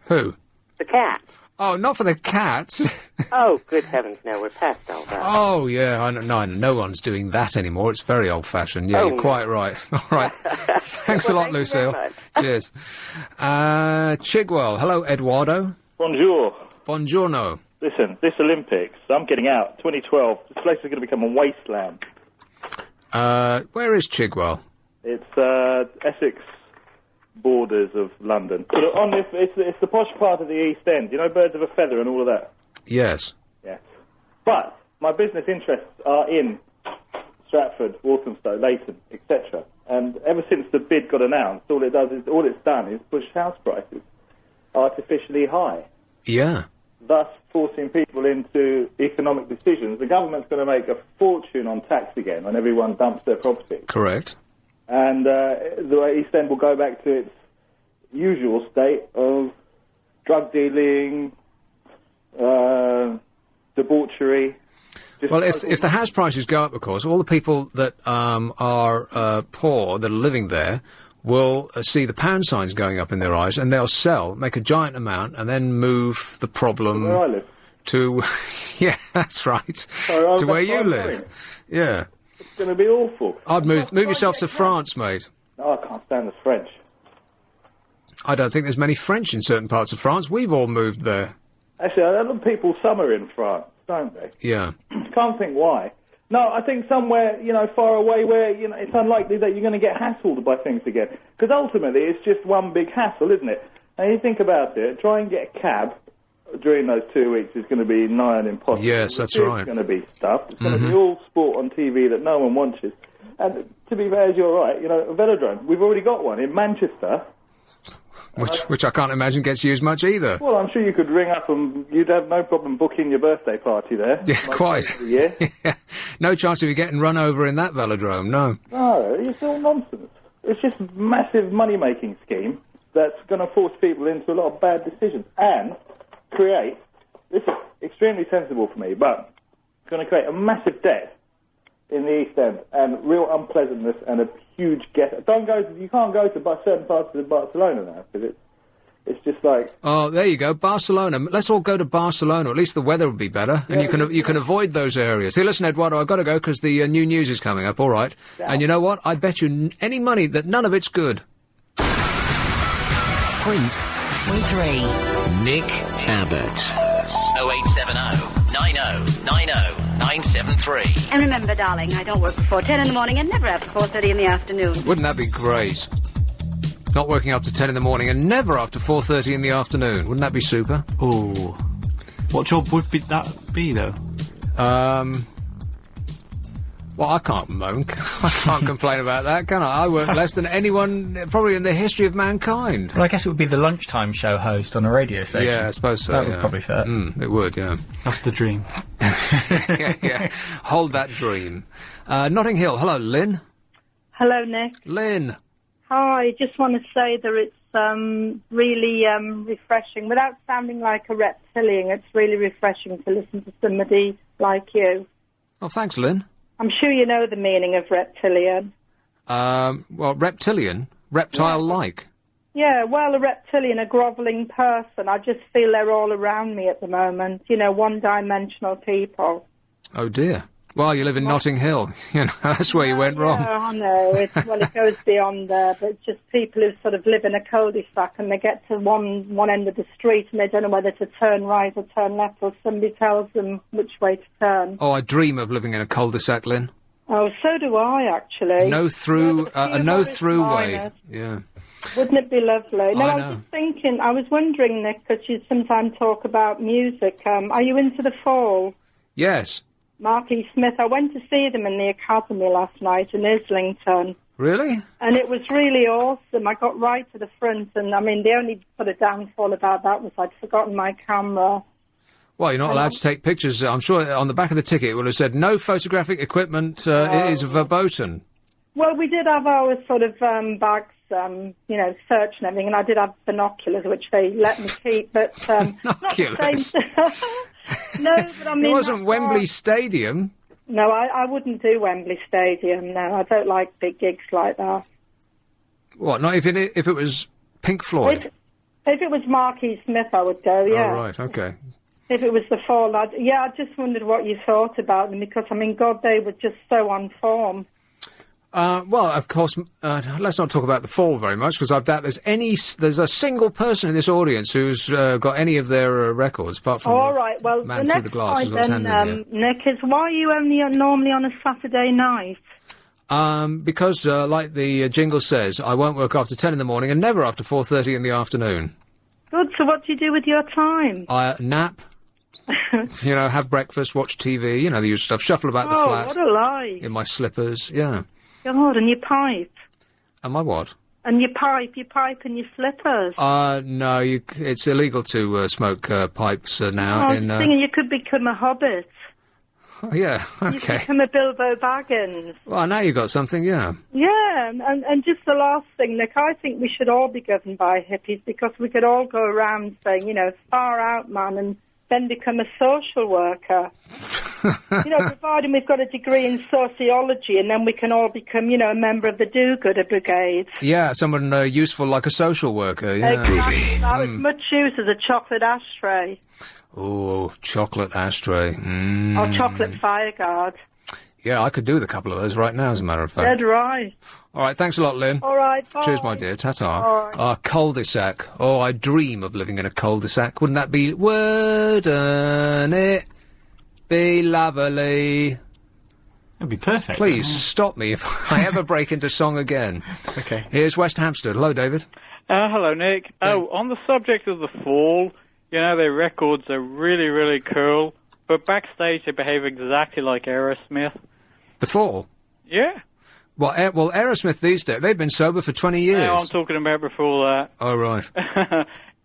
Who? The cat. Oh, not for the cats. Oh, good heavens, no, we're past all that. Oh, yeah, no one's doing that anymore. It's very old-fashioned. Yeah, Oh, you're no. quite right. All right. Thanks a lot, Thank you very Lucille. much. Cheers. Chigwell. Hello, Eduardo. Bonjour. Buongiorno. Listen, this Olympics, I'm getting out. 2012, this place is going to become a wasteland. Where is Chigwell? It's Essex borders of London. Sort of it's the posh part of the East End. You know, birds of a feather and all of that. Yes. Yes. But my business interests are in Stratford, Walthamstow, Leighton, etc. And ever since the bid got announced, all it's done is push house prices artificially high, Yeah. thus forcing people into economic decisions. The government's going to make a fortune on tax again when everyone dumps their property. Correct. And the East End will go back to its usual state of drug dealing, debauchery. Well, if the house prices go up, of course, all the people that are poor, that are living there, will see the pound signs going up in their eyes, and they'll sell, make a giant amount, and then move the problem Where I live. to... yeah, that's right. So, to where that's you what I'm live. doing. Yeah. It's going to be awful. I'd move yourself to France, mate. No, I can't stand the French. I don't think there's many French in certain parts of France. We've all moved there. Actually, a lot of people summer in France, don't they? Yeah. Can't think why. No, I think somewhere, far away where, it's unlikely that you're going to get hassled by things again. Because ultimately, it's just one big hassle, isn't it? And you think about it, try and get a cab during those 2 weeks is going to be nigh on impossible. Yes, that's It's right. going to be stuff. It's going to be all sport on TV that no one watches. And to be fair, you're right, a velodrome. We've already got one in Manchester. Which I can't imagine gets used much either. Well, I'm sure you could ring up and you'd have no problem booking your birthday party there. Yeah, quite. Yeah. Yeah. No chance of you getting run over in that velodrome, no. No, it's all nonsense. It's just a massive money-making scheme that's going to force people into a lot of bad decisions and create, this is extremely sensible for me, but it's going to create a massive debt in the East End and real unpleasantness and a huge ghetto. You can't go to certain parts of Barcelona now because it's just like... Oh, there you go, Barcelona. Let's all go to Barcelona. At least the weather will be better, and you can avoid those areas. Hey, listen, Eduardo, I've got to go because the new news is coming up. All right, and you know what? I bet you any money that none of it's good. Prince 3. Nick Abbott. 0870 90 90 973. And remember, darling, I don't work before 10 in the morning and never after 4:30 in the afternoon. Wouldn't that be great? Not working up to 10 in the morning and never after 4:30 in the afternoon. Wouldn't that be super? Oh, what job would that be though? Well, I can't moan. I can't complain about that, can I? I work less than anyone probably in the history of mankind. Well, I guess it would be the lunchtime show host on a radio station. Yeah, I suppose so. That would probably fit. It would, yeah. That's the dream. yeah. Hold that dream. Notting Hill. Hello, Lynn. Hello, Nick. Lynn. Hi, just want to say that it's really refreshing. Without sounding like a reptilian, it's really refreshing to listen to somebody like you. Oh, thanks, Lynn. I'm sure you know the meaning of reptilian. Well, reptilian? Reptile-like? Yeah, well, a reptilian, a grovelling person. I just feel they're all around me at the moment. You know, one-dimensional people. Oh, dear. Well, you live in Notting Hill. You know, that's where you went wrong. Yeah, I know. It goes beyond there, but it's just people who sort of live in a cul-de-sac and they get to one end of the street and they don't know whether to turn right or turn left, or somebody tells them which way to turn. Oh, I dream of living in a cul-de-sac, Lynn. Oh, so do I, actually. A no-through way. Yeah. Wouldn't it be lovely? No, I I was just thinking, I was wondering, Nick, because you sometimes talk about music. Are you into the Fall? Yes. Marky Smith. I went to see them in the Academy last night in Islington. Really? And it was really awesome. I got right to the front, and, I mean, the only sort of downfall about that was I'd forgotten my camera. Well, you're not allowed to take pictures. I'm sure on the back of the ticket it would have said, no photographic equipment is verboten. Well, we did have our sort of bags, search and everything, and I did have binoculars, which they let me keep, but... Binoculars? No, but I mean... It wasn't Wembley Stadium. No, I wouldn't do Wembley Stadium, no. I don't like big gigs like that. What, not if it was Pink Floyd? If it was Marky Smith, I would go, yeah. Oh, right, OK. If it was the Fall, I just wondered what you thought about them, because, I mean, God, they were just so on form. Well, of course, let's not talk about the Fall very much, because I doubt there's a single person in this audience who's got any of their records, apart from All right, well, Man the Through next the Glass. point then, Nick, is why are you only normally on a Saturday night? Because, like the jingle says, I won't work after 10 in the morning and never after 4:30 in the afternoon. Good, so what do you do with your time? I nap. Have breakfast, watch TV, the usual stuff, shuffle about the flat. Oh, what a lie. In my slippers, yeah. God, and your pipe. And my what? And your pipe and your slippers. No, it's illegal to smoke pipes now. I was thinking you could become a hobbit. Oh, yeah, okay. You could become a Bilbo Baggins. Well, now you got something, yeah. Yeah, and just the last thing, Nick, I think we should all be governed by hippies, because we could all go around saying, far out, man, and then become a social worker. Providing we've got a degree in sociology, and then we can all become, a member of the do-gooder brigade. Yeah, someone useful like a social worker, yeah. Exactly. That as much use as a chocolate ashtray. Oh, chocolate ashtray. Mm. Or chocolate fireguard. Yeah, I could do with a couple of those right now, as a matter of fact. Dead right. All right, thanks a lot, Lynn. All right, bye. Cheers, my dear. Ta-ta. All right. Cul-de-sac. Oh, I dream of living in a cul-de-sac. Wouldn't that be... Wouldn't it be lovely? That'd be perfect. Please, stop me if I ever break into song again. Okay. Here's West Hampstead. Hello, David. Hello, Nick. Oh, on the subject of the Fall, their records are really, really cool, but backstage they behave exactly like Aerosmith. The Fall? Yeah. Well, Aerosmith these days, they've been sober for 20 years. No, I'm talking about before that. Oh, right.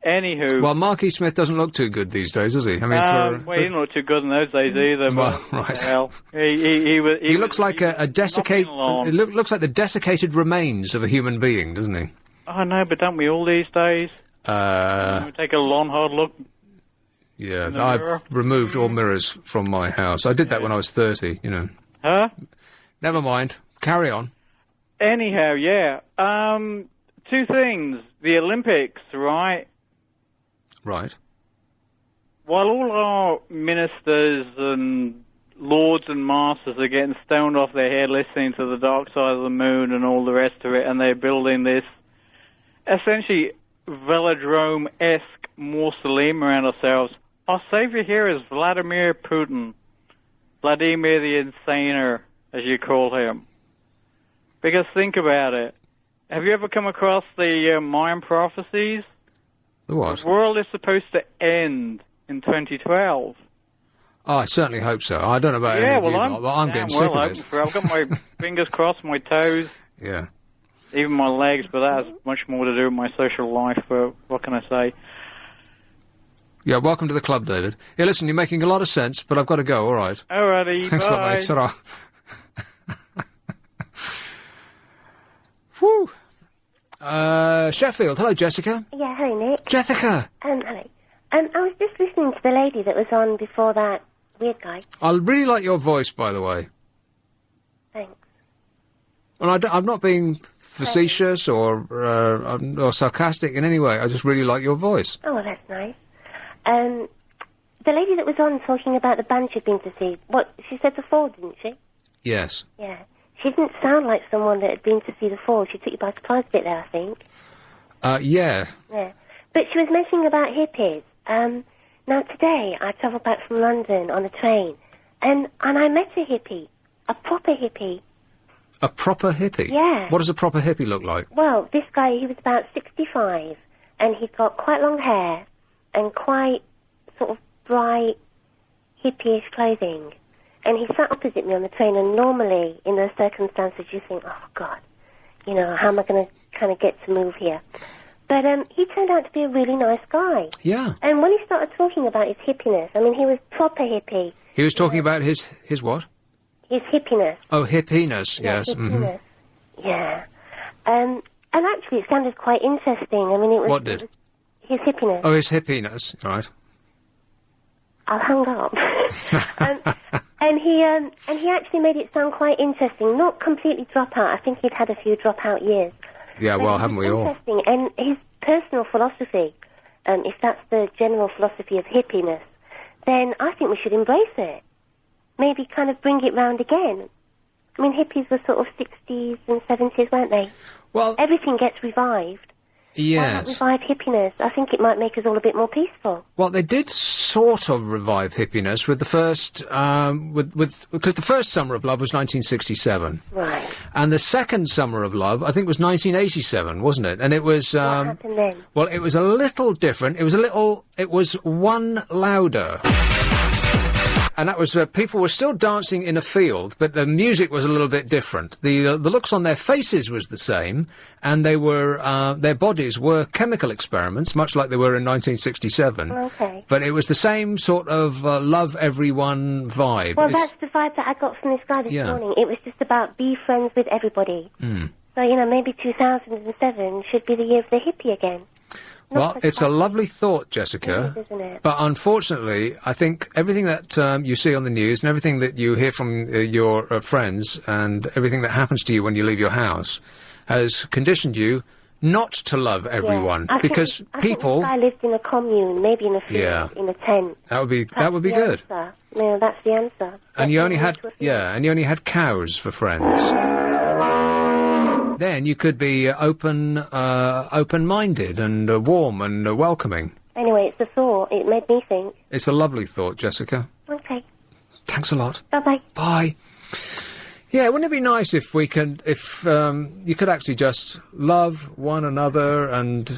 Anywho. Well, Marky Smith doesn't look too good these days, does he? I mean, he didn't look too good in those days either. Well, right. Hell, he looks like a desiccated... It looks like the desiccated remains of a human being, doesn't he? Oh, no, but don't we all these days? We take a long, hard look. Yeah, I've removed all mirrors from my house. I did that when I was 30, Huh? Never mind. Carry on. Anyhow, yeah. Two things. The Olympics, right? Right. While all our ministers and lords and masters are getting stoned off their head listening to the Dark Side of the Moon and all the rest of it, and they're building this essentially velodrome-esque mausoleum around ourselves, our savior here is Vladimir Putin. Vladimir the Insaner, as you call him. Because think about it. Have you ever come across the Mayan prophecies? The what? The world is supposed to end in 2012. Oh, I certainly hope so. I don't know about any Yeah, of well, you, I'm lot, but I'm getting damn sick well of open it. for it. I've got my fingers crossed, my toes, Yeah. even my legs, but that has much more to do with my social life. But what can I say? Yeah, welcome to the club, David. Yeah, listen, you're making a lot of sense, but I've got to go, all right. Alrighty, Thanks a lot, bye. mate. Ta-ra. Whew. Sheffield. Hello, Jessica. Yeah, hello, Nick. Jessica. Hello. I was just listening to the lady that was on before that weird guy. I really like your voice, by the way. Thanks. And I'm not being facetious or sarcastic in any way. I just really like your voice. Oh, well, that's nice. The lady that was on talking about the band she'd been to see, she said The Fall, didn't she? Yes. Yeah. She didn't sound like someone that had been to see The Fall. She took you by surprise a bit there, I think. Yeah. Yeah. But she was mentioning about hippies. Now, today, I travelled back from London on a train, and I met a hippie. A proper hippie. A proper hippie? Yeah. What does a proper hippie look like? Well, this guy, he was about 65, and he'd got quite long hair and quite sort of bright, hippie-ish clothing. And he sat opposite me on the train, and normally, in those circumstances, you think, oh, God, you know, how am I going to kind of get to move here? But he turned out to be a really nice guy. Yeah. And when he started talking about his hippiness, I mean, he was proper hippie. He was talking about his what? His hippiness. Oh, hippiness, yes. Hippiness. Yeah. And actually, it sounded quite interesting. I mean, it was... What did? His hippiness. Oh, his hippiness, right. I'll hang up. And he actually made it sound quite interesting. Not completely drop out. I think he'd had a few dropout years. Yeah, well, haven't we all? Interesting. And his personal philosophy, if that's the general philosophy of hippiness, then I think we should embrace it. Maybe kind of bring it round again. I mean, hippies were sort of 60s and 70s, weren't they? Well... Everything gets revived. Yes. Why not revive hippiness? I think it might make us all a bit more peaceful. Well, they did sort of revive hippiness with the first, because the first Summer of Love was 1967. Right. And the second Summer of Love, I think, was 1987, wasn't it? And it was, What happened then? well, it was a little different. It was one louder. And that was, people were still dancing in a field, but the music was a little bit different. The looks on their faces was the same, and they were, their bodies were chemical experiments, much like they were in 1967. Okay. But it was the same sort of, love everyone vibe. Well, that's the vibe that I got from this guy this morning. It was just about be friends with everybody. So, you know, maybe 2007 should be the year of the hippie again. Well, it's a lovely thought, Jessica. It is, isn't it? But unfortunately, I think everything that you see on the news and everything that you hear from your friends and everything that happens to you when you leave your house has conditioned you not to love everyone, I because think people. this guy lived in a commune, maybe in a field, in a tent. That would be The good. answer. No, that's the answer. And you only had cows for friends. Then you could be open-minded and warm and welcoming. Anyway, it's a thought. It made me think. It's a lovely thought, Jessica. Okay. Thanks a lot. Bye-bye. Bye. Yeah, wouldn't it be nice if you could actually just love one another and,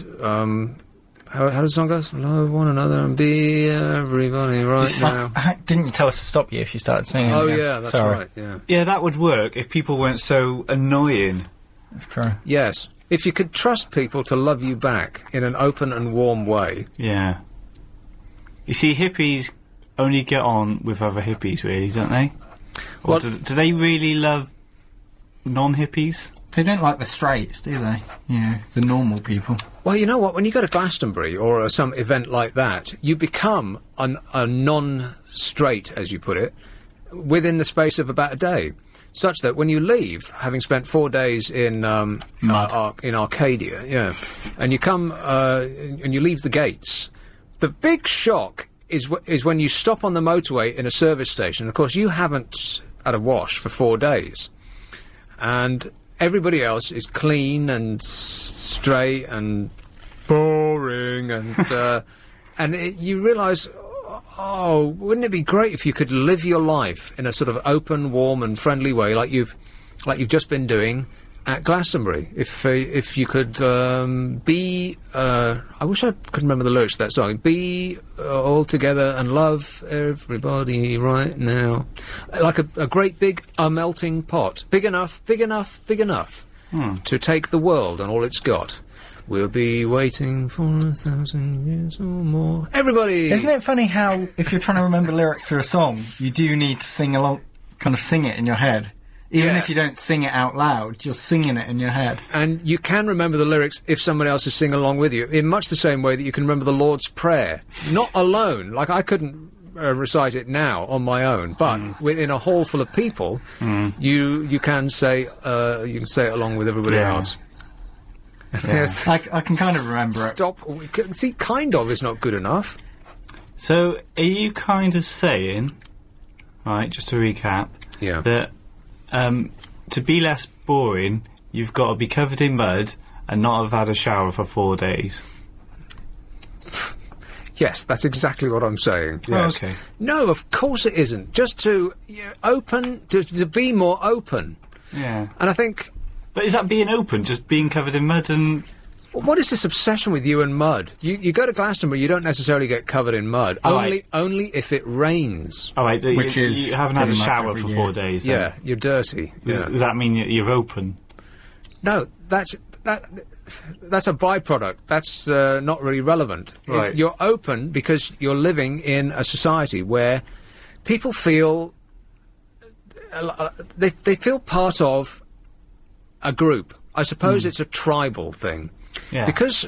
how does the song go? Love one another and be everybody right now. Didn't you tell us to stop you if you started singing? Oh, again? yeah, that's Sorry. right, yeah. Yeah, that would work if people weren't so annoying. True. Yes. If you could trust people to love you back in an open and warm way. Yeah. You see, hippies only get on with other hippies, really, don't they? Or Well, do they really love non-hippies? They don't like the straights, do they? Yeah, the normal people. Well, you know what? When you go to Glastonbury or some event like that, you become a non-straight, as you put it, within the space of about a day. Such that when you leave, having spent 4 days in Arcadia, and you come and you leave the gates, the big shock is when you stop on the motorway in a service station. Of course, you haven't had a wash for 4 days, and everybody else is clean and straight and boring, and you realise. Oh, wouldn't it be great if you could live your life in a sort of open, warm and friendly way like you've just been doing, at Glastonbury. If you could be, I wish I could remember the lyrics to that song. Be all together and love everybody right now, like a great big melting pot, big enough to take the world and all it's got. We'll be waiting for 1,000 years or more. Everybody! Isn't it funny how, if you're trying to remember lyrics for a song, you do need to sing along, kind of sing it in your head? Even if you don't sing it out loud, you're singing it in your head. And you can remember the lyrics if somebody else is singing along with you, in much the same way that you can remember the Lord's Prayer. Not alone. Like, I couldn't recite it now on my own, but within a hall full of people, you can say it along with everybody else. Yeah. I can kind of remember it. Stop. See, kind of is not good enough. So, are you kind of saying, right, just to recap, that to be less boring, you've got to be covered in mud and not have had a shower for 4 days? Yes, that's exactly what I'm saying. Yes. Oh, okay. No, of course it isn't. Just to to be more open. Yeah. And I think... But is that being open, just being covered in mud and... What is this obsession with you and mud? You go to Glastonbury, you don't necessarily get covered in mud. Only if it rains. Oh, right, you haven't had a shower for 4 days. Then. Yeah, you're dirty. Does that mean you're open? No, that's a byproduct. That's not really relevant. Right. You're open because you're living in a society where people feel... they feel part of a group. I suppose it's a tribal thing. Yeah. Because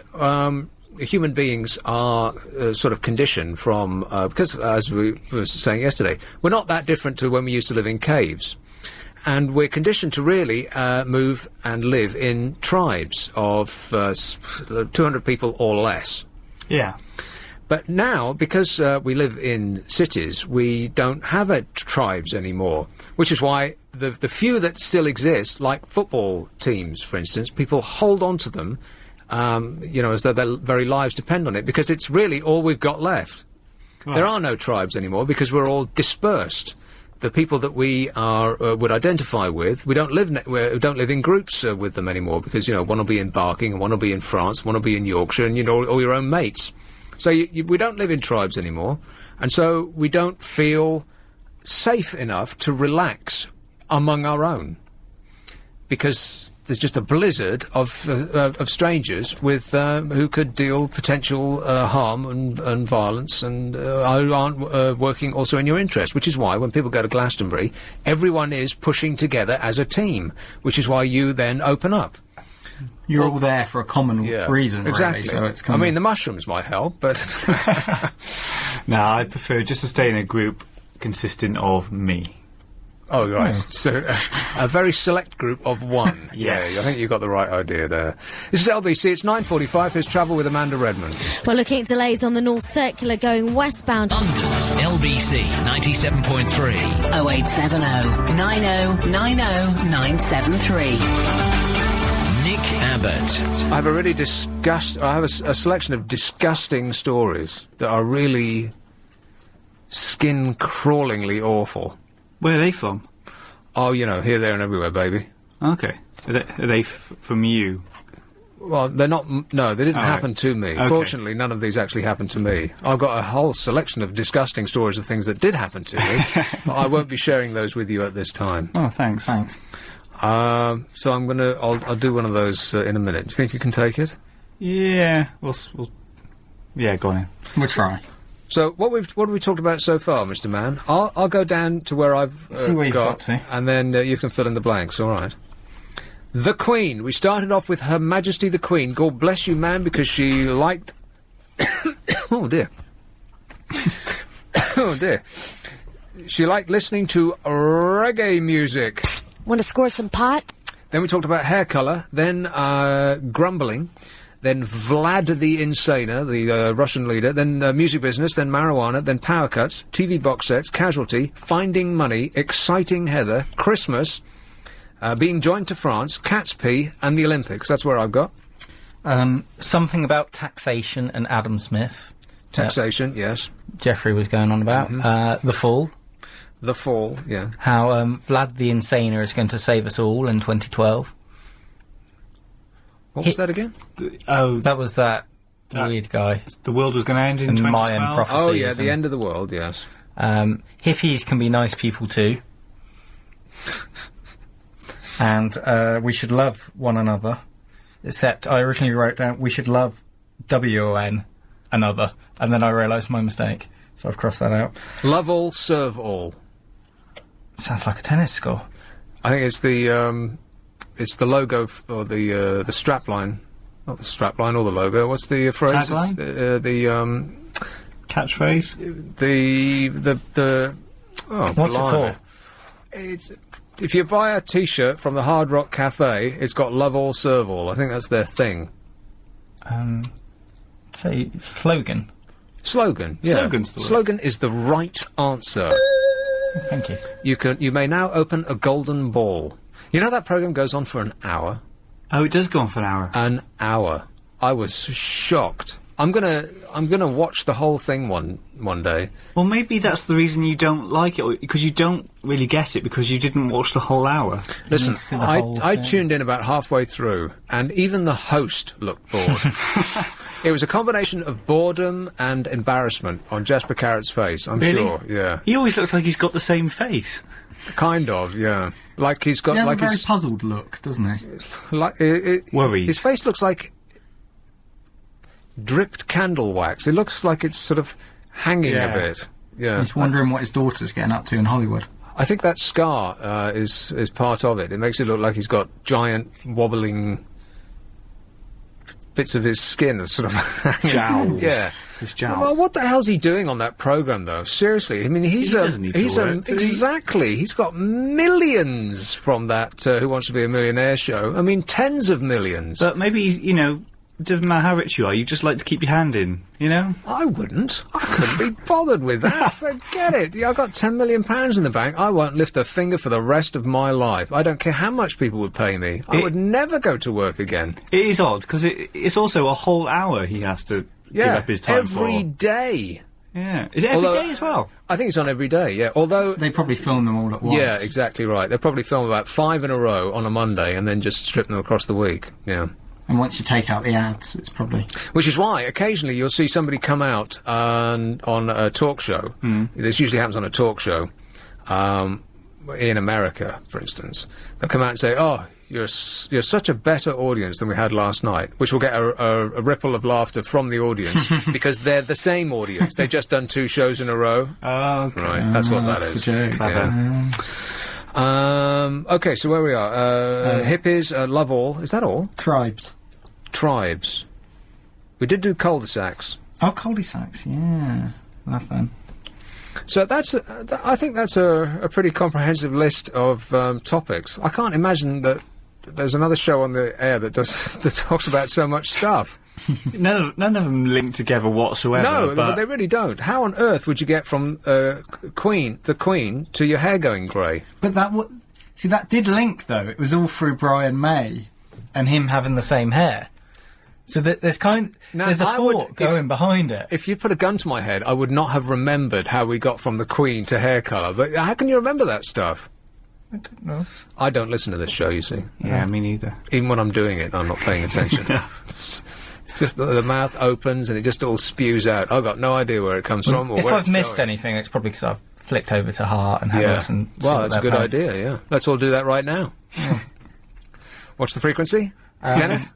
human beings are sort of conditioned from... because, as we were saying yesterday, we're not that different to when we used to live in caves. And we're conditioned to really move and live in tribes of 200 people or less. Yeah. But now, because we live in cities, we don't have tribes anymore, which is why the few that still exist, like football teams, for instance, people hold on to them, as though their very lives depend on it, because it's really all we've got left. Right. There are no tribes anymore because we're all dispersed. The people that we would identify with, we don't live in groups with them anymore, because one will be in Barking, and one will be in France, one will be in Yorkshire, and all your own mates. So we don't live in tribes anymore, and so we don't feel safe enough to relax among our own, because there's just a blizzard of strangers with who could deal potential harm and violence, and who aren't working also in your interest. Which is why when people go to Glastonbury, everyone is pushing together as a team. Which is why you then open up. You're all there for a common reason, exactly. Really, so it's I mean, the mushrooms might help, but... No, I prefer just to stay in a group consisting of me. Oh, right. So, a very select group of one. Yes. Yeah, I think you got the right idea there. This is LBC, it's 9:45, here's Travel with Amanda Redmond. We're looking at delays on the North Circular going westbound. London's LBC 97.3. 0870 90 90 973. Nick Abbott. I have a selection of disgusting stories that are really skin-crawlingly awful. Where are they from? Oh, here, there and everywhere, baby. Okay. Are they from you? Well, they're not... No, they didn't happen to me. Okay. Fortunately, none of these actually happened to me. I've got a whole selection of disgusting stories of things that did happen to me, but I won't be sharing those with you at this time. Oh, thanks. Thanks. So I'll do one of those in a minute. Do you think you can take it? Yeah. We'll yeah, go on in. We'll try. So what have we talked about so far, Mr. Mann? I'll go down to where I've see where you've got to, and then you can fill in the blanks. All right. The Queen. We started off with Her Majesty the Queen. God bless you, man, because she liked. Oh dear. Oh dear. She liked listening to reggae music. Want to score some pot? Then we talked about hair colour. Then grumbling. Then Vlad the Insaner, the Russian leader, then music business, then marijuana, then power cuts, TV box sets, casualty, finding money, exciting Heather, Christmas, being joined to France, cat's pee, and the Olympics. That's where I've got. Something about taxation and Adam Smith. Taxation, yes. Jeffrey was going on about. The Fall. The Fall, yeah. How Vlad the Insaner is going to save us all in 2012. What was that again? That was that weird guy. The world was going to end in And 2012. Mayan prophecies. Oh, yeah, the end of the world, yes. Hippies can be nice people too. And we should love one another. Except I originally wrote down we should love WON another. And then I realised my mistake. So I've crossed that out. Love all, serve all. Sounds like a tennis score. I think it's the logo or the strap line. Not the strap line or the logo. What's the phrase? Tagline? Catchphrase? Oh, What's blimey. it for? It's if you buy a T-shirt from the Hard Rock Cafe, it's got "Love all, serve all." I think that's their thing. Say slogan. Slogan. Yeah. Slogan's the word. Slogan is the right answer. Thank you. You may now open a golden ball. You know that program goes on for an hour. Oh, it does go on for an hour. An hour. I was shocked. I'm gonna watch the whole thing one day. Well, maybe that's the reason you don't like it, because you don't really get it, because you didn't watch the whole hour. Listen, I tuned in about halfway through, and even the host looked bored. It was a combination of boredom and embarrassment on Jasper Carrot's face, I'm Really? sure, yeah. He always looks like he's got the same face. Kind of, yeah. Like he's got He has like a very his puzzled look, doesn't he? Worried. His face looks like dripped candle wax. It looks like it's sort of hanging a bit. Yeah. He's wondering what his daughter's getting up to in Hollywood. I think that scar is part of it. It makes it look like he's got giant wobbling bits of his skin that's sort of hanging. Jowls. Yeah. His jowls. Well, what the hell's he doing on that program, though? Seriously, I mean, He doesn't need to work, does he? exactly. He's got millions from that Who Wants to Be a Millionaire show. I mean, tens of millions. But maybe, you know, it doesn't matter how rich you are, you just like to keep your hand in, you know? I wouldn't. I couldn't be bothered with that. Forget it. Yeah, I've got £10 million in the bank. I won't lift a finger for the rest of my life. I don't care how much people would pay me. I would never go to work again. It is odd, because it's also a whole hour he has to give up his time every for. day. Yeah. Is it every day as well? I think it's on every day, yeah. Although... They probably film them all at once. Yeah, exactly right. They probably film about 5 in a row on a Monday and then just strip them across the week, yeah. And once you take out the ads, it's probably... Which is why, occasionally, you'll see somebody come out on a talk show. This usually happens on a talk show. In America, for instance. They'll come out and say, oh, you're such a better audience than we had last night, which will get a ripple of laughter from the audience, because they're the same audience. They've just done 2 shows in a row. Oh, okay. Right, that's what that is. That's a joke. Yeah. Okay, so where we are. Hippies, love all. Is that all? Tribes. Tribes. We did do cul-de-sacs. Oh, cul-de-sacs, yeah. Love them. So that's, I think that's a pretty comprehensive list of topics. I can't imagine that there's another show on the air that talks about so much stuff. None of them link together whatsoever. No, but they really don't. How on earth would you get from the Queen to your hair going grey? But see, that did link, though. It was all through Brian May and him having the same hair. So there's a thought going behind it. If you put a gun to my head, I would not have remembered how we got from the Queen to hair colour. But how can you remember that stuff? I don't know. I don't listen to this show, you see. Yeah, me neither. Even when I'm doing it, I'm not paying attention. It's just the mouth opens and it just all spews out. I've got no idea where it comes from or if where I've it's missed going. anything, it's probably because I've flicked over to Heart and had a listen. Well, that's a good idea, yeah. Let's all do that right now. Yeah. What's the frequency? Kenneth?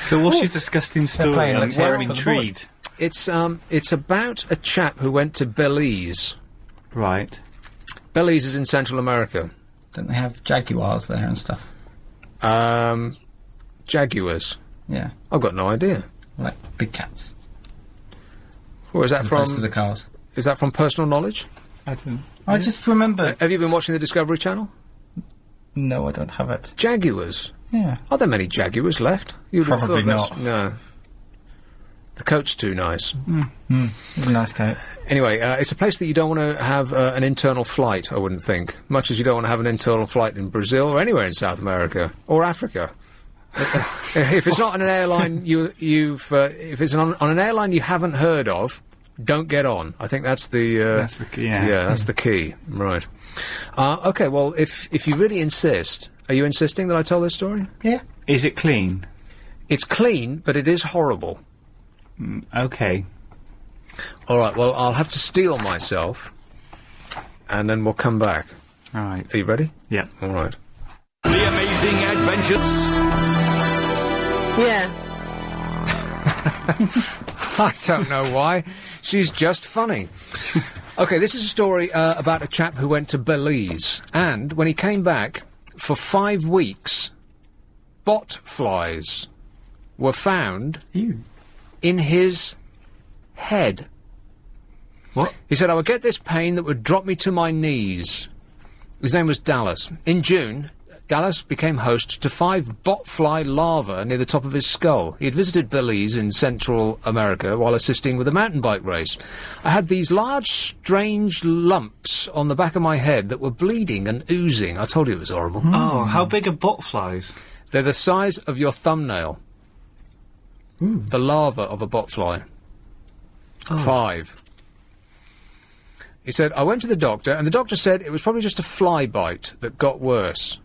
So what's your disgusting story? playing, I'm let's hear it for the intrigued. It's about a chap who went to Belize. Right. Belize is in Central America. Don't they have jaguars there and stuff? Jaguars. Yeah. I've got no idea. Like big cats. Where is that As from? opposed to the cars. Is that from personal knowledge? I don't know. I just remember... Have you been watching the Discovery Channel? No, I don't have it. Jaguars. Yeah. Are there many Jaguars left? You'd have Probably thought not. No. The coat's too nice. It's a nice coat. Anyway, it's a place that you don't want to have an internal flight, I wouldn't think. Much as you don't want to have an internal flight in Brazil or anywhere in South America. Or Africa. If it's not on an airline if it's on an airline you haven't heard of, don't get on. I think that's the... That's the key, yeah. Yeah, that's the key. Right. OK, well, if you really insist... Are you insisting that I tell this story? Yeah. Is it clean? It's clean, but it is horrible. OK. All right, well, I'll have to steel myself, and then we'll come back. All right. Are you ready? Yeah. All right. The Amazing Adventures. Yeah. I don't know why. She's just funny. OK, this is a story about a chap who went to Belize, and when he came back, for 5 weeks, bot flies were found in his head. What? He said, I would get this pain that would drop me to my knees. His name was Dallas. In June, Dallas became host to 5 botfly larvae near the top of his skull. He had visited Belize in Central America while assisting with a mountain bike race. I had these large, strange lumps on the back of my head that were bleeding and oozing. I told you it was horrible. Oh, how big are botflies? They're the size of your thumbnail. The larva of a botfly. 5. He said, I went to the doctor, and the doctor said it was probably just a fly bite that got worse.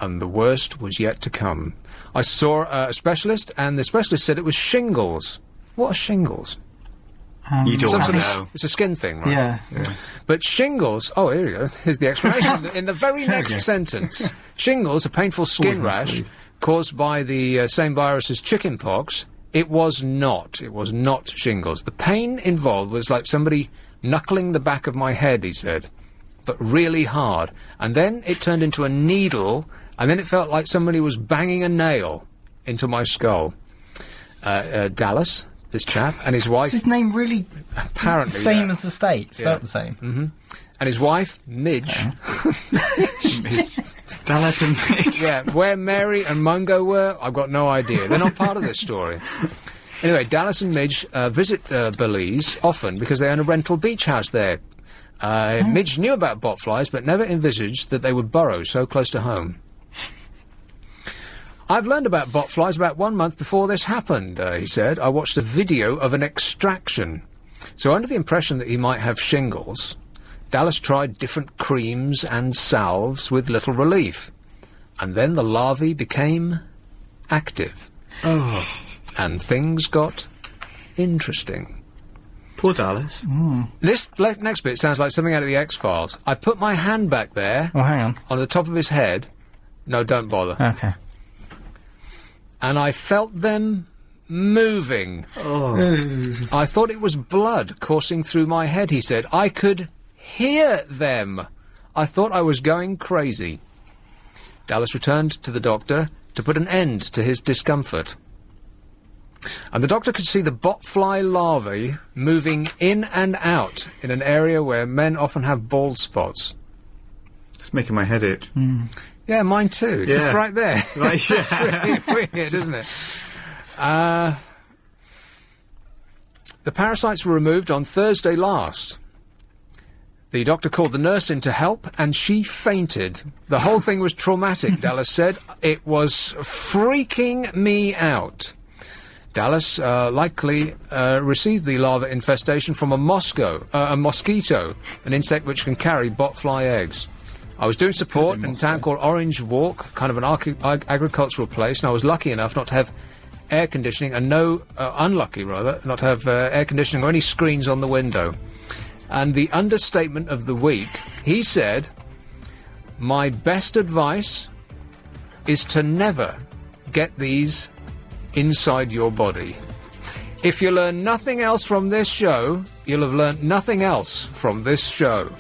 And the worst was yet to come. I saw a specialist, and the specialist said it was shingles. What are shingles? You don't Some sort of know. it's a skin thing, right? Yeah. But shingles... Oh, here you go. Here's the explanation. In the very next sentence. Shingles, a painful skin rash caused by the same virus as chickenpox. It was not. It was not shingles. The pain involved was like somebody knuckling the back of my head, he said, but really hard. And then it turned into a needle, and then it felt like somebody was banging a nail into my skull. Dallas, this chap, and his wife... Is his name really... Apparently, Same as the States, spelled the same. Mm-hmm. And his wife, Midge... Dallas and Midge. Yeah, where Mary and Mungo were, I've got no idea. They're not part of this story. Anyway, Dallas and Midge visit Belize often because they own a rental beach house there. Midge knew about botflies, but never envisaged that they would burrow so close to home. I've learned about botflies about 1 month before this happened, he said. I watched a video of an extraction. So under the impression that he might have shingles, Dallas tried different creams and salves with little relief. And then the larvae became active. Oh. And things got interesting. Poor Dallas. This next bit sounds like something out of the X-Files. I put my hand back there... Oh, hang on the top of his head. No, don't bother. Okay. And I felt them moving. Oh. I thought it was blood coursing through my head, he said. I could hear them. I thought I was going crazy. Dallas returned to the doctor to put an end to his discomfort. And the doctor could see the botfly larvae moving in and out in an area where men often have bald spots. It's making my head itch. Yeah, mine too. It's just right there. Right, yeah. It's really weird, isn't it? The parasites were removed on Thursday last. The doctor called the nurse in to help, and she fainted. The whole thing was traumatic, Dallas said. It was freaking me out. Dallas likely received the larva infestation from a mosquito, an insect which can carry botfly eggs. I was doing support in a town called Orange Walk, kind of an agricultural place, and I was lucky enough not to have air conditioning, and unlucky rather, not to have air conditioning or any screens on the window. And the understatement of the week, he said, my best advice is to never get these inside your body. If you learn nothing else from this show, you'll have learnt nothing else from this show.